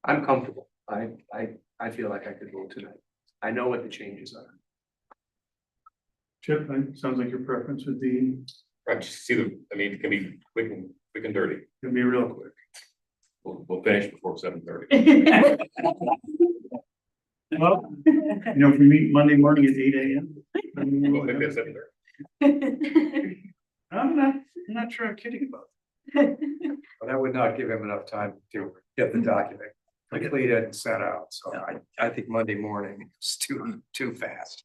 I'm comfortable. I feel like I could vote tonight. I know what the changes are. Chip, sounds like your preference would be, Right, just see I mean, it can be quick and dirty. it'll be real quick. We'll finish before 7:30. Well, if we meet Monday morning at 8 AM. We'll make that 7:30. I'm not sure I'm kidding about it. But that would not give him enough time to get the document completed and sent out. So I think Monday morning is too fast.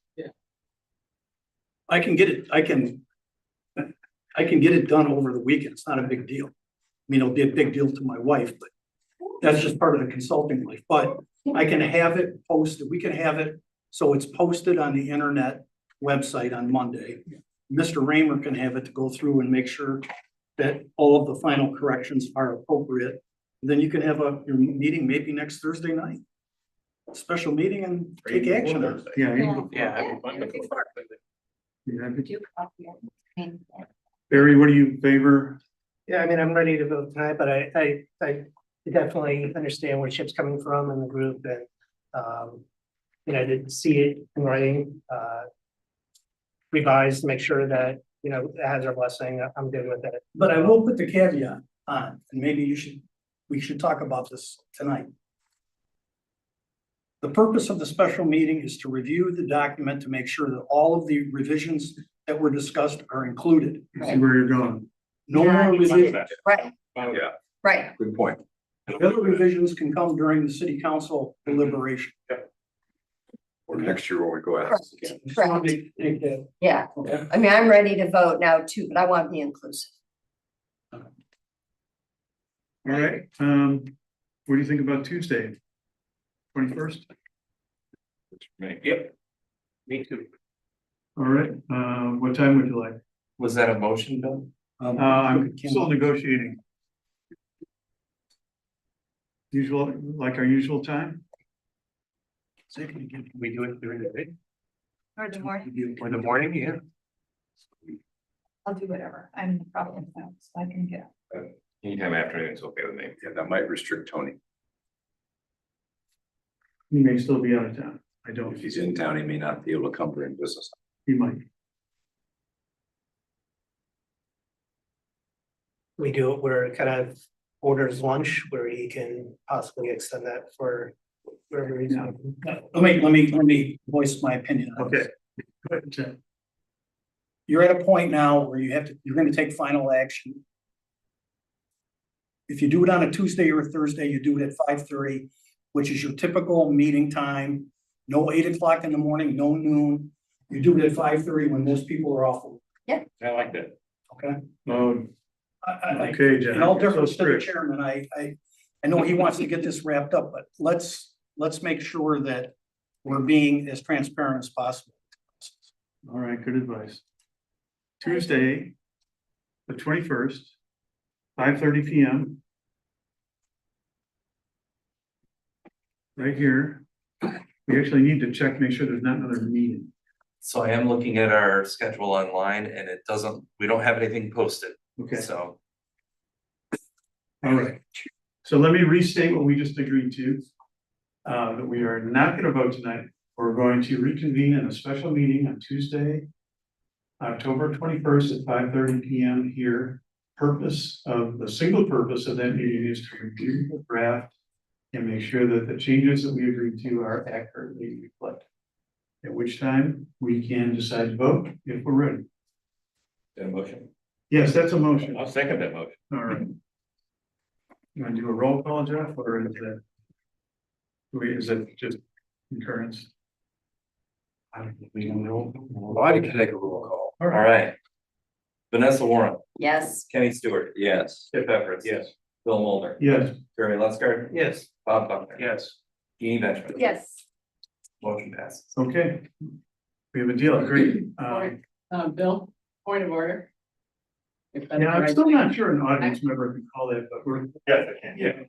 I can get it done over the weekend. It's not a big deal. I mean, it'll be a big deal to my wife, but that's just part of the consulting life. But I can have it posted. We can have it so it's posted on the internet website on Monday. Mr. Raymer can have it to go through and make sure that all of the final corrections are appropriate. Then you can have your meeting maybe next Thursday night. Special meeting and take action. Yeah. Yeah. Barry, what do you favor? Yeah, I mean, I'm ready to vote tonight, but I definitely understand where Chip's coming from in the group and, I didn't see it in writing, revised to make sure that, it has our blessing. I'm good with it. But I will put the caveat on, and maybe we should talk about this tonight. The purpose of the special meeting is to review the document to make sure that all of the revisions that were discussed are included. See where you're going. No more revisions. Right, Yeah, right. good point. The other revisions can come during the city council deliberation. Or next year when we go out. Correct, Just wanna correct. make that- Yeah, okay. I mean, I'm ready to vote now too, but I want to be inclusive. All right, what do you think about Tuesday? 21st? Yep. Me too. All right, what time would you like? Was that a motion, Bill? I'm still negotiating. Usual, like our usual time? We do it during the day, Or the morning, or the morning, yeah. I'll do whatever. I'm probably, so I can get. Anytime afternoon is okay with me. Yeah, that might restrict Tony. He may still be out of town. I don't, If he's in town, he may not be able to come during business. he might. We do it where it kind of orders lunch where he can possibly extend that for whatever reason. Let me voice my opinion on this. Okay. Go ahead, Jen. You're at a point now where you're gonna take final action. If you do it on a Tuesday or a Thursday, you do it at 5:30, which is your typical meeting time. No 8 o'clock in the morning, no noon. You do it at 5:30 when most people are off. I like that. Okay? Oh, I, okay, Jen. in all You're so difference to the strict. chairman, I know he wants to get this wrapped up, but let's make sure that we're being as transparent as possible. All right, good advice. Tuesday, the 21st, 5:30 PM. Right here. We actually need to check, make sure there's not another meeting. So I am looking at our schedule online and it doesn't, we don't have anything posted, Okay, so. all right. So let me restate what we just agreed to. That we are not gonna vote tonight. We're going to reconvene in a special meeting on Tuesday, October 21st at 5:30 PM here. The single purpose of that meeting is to review the draft and make sure that the changes that we agreed to are accurately reflected. At which time we can decide to vote if we're ready. Is that a motion? Yes, that's a motion. I'll second that motion. All right. You want to do a roll call, Jeff, or is it just concurrence? I don't think we can roll. Well, I can take a roll call. All All right. right. Vanessa Warren, Yes. Kenny Stewart, Yes. Skip Efforts. Yes. Bill Mulder. Yes, Jeremy Leskard. Yes. Bob Buckner. Yes. Jeannie Benjamin. Yes. Motion passes. okay. We have a deal, great. Bill, point of order. If that's Yeah, I'm right. still not sure an audience member can call that, but we're. Yes, I can, Yeah.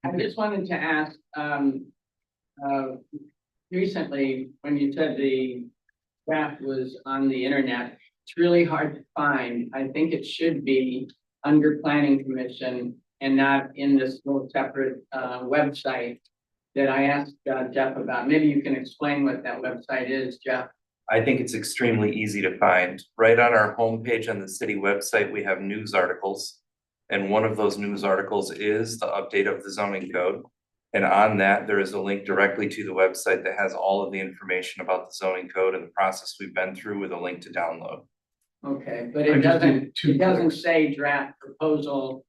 I just wanted to ask, recently, when you said the draft was on the internet, it's really hard to find. I think it should be under planning commission and not in this little separate, website that I asked Jeff about. Maybe you can explain what that website is, Jeff. I think it's extremely easy to find. Right on our homepage on the city website, we have news articles. And one of those news articles is the update of the zoning code. And on that, there is a link directly to the website that has all of the information about the zoning code and the process we've been through with a link to download. Okay, but I it just did doesn't, two it doesn't clicks. say draft proposal,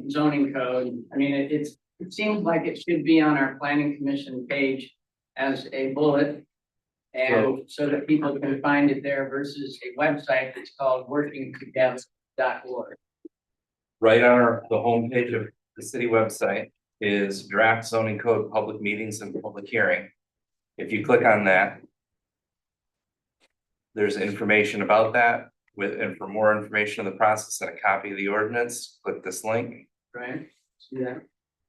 zoning code. I mean, it seems like it should be on our planning commission page as a bullet. And so that people can find it there versus a website that's called workingtogether.org. Right on the homepage of the city website is draft zoning code, public meetings and public hearing. If you click on that, there's information about that and for more information on the process and a copy of the ordinance, click this link. Right? Yeah.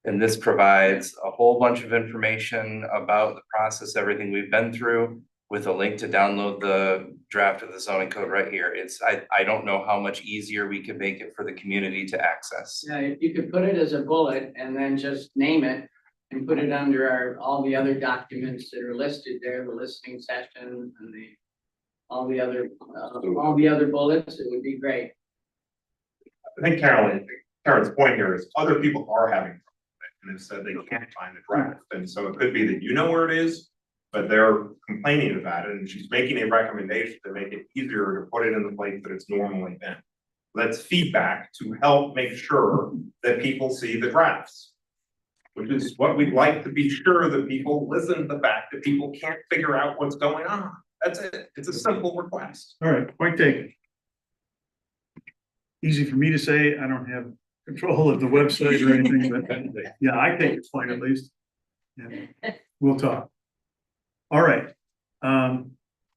And this provides a whole bunch of information about the process, everything we've been through, with a link to download the draft of the zoning code right here. I don't know how much easier we could make it for the community to access. Yeah, if you could put it as a bullet and then just name it and put it under all the other documents that are listed there, the listening session and all the other bullets, it would be great. I think Karen's point here is other people are having trouble with it, and have said they can't find the draft, and so it could be that you know where it is, but they're complaining about it, and she's making a recommendation to make it easier to put it in the place that it's normally been. That's feedback to help make sure that people see the drafts. Which is what we'd like to be sure that people listen to the fact that people can't figure out what's going on. That's it. It's a simple request. All right, point taken. Easy for me to say, I don't have control of the website or anything, but yeah, I think it's fine at least. Yeah, we'll talk. All right.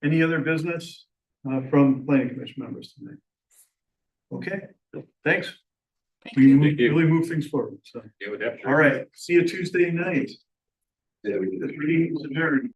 Any other business from planning commission members tonight? Okay, thanks. really move things forward, so. Yeah, we definitely. All right, see you Tuesday night. This meeting is adjourned.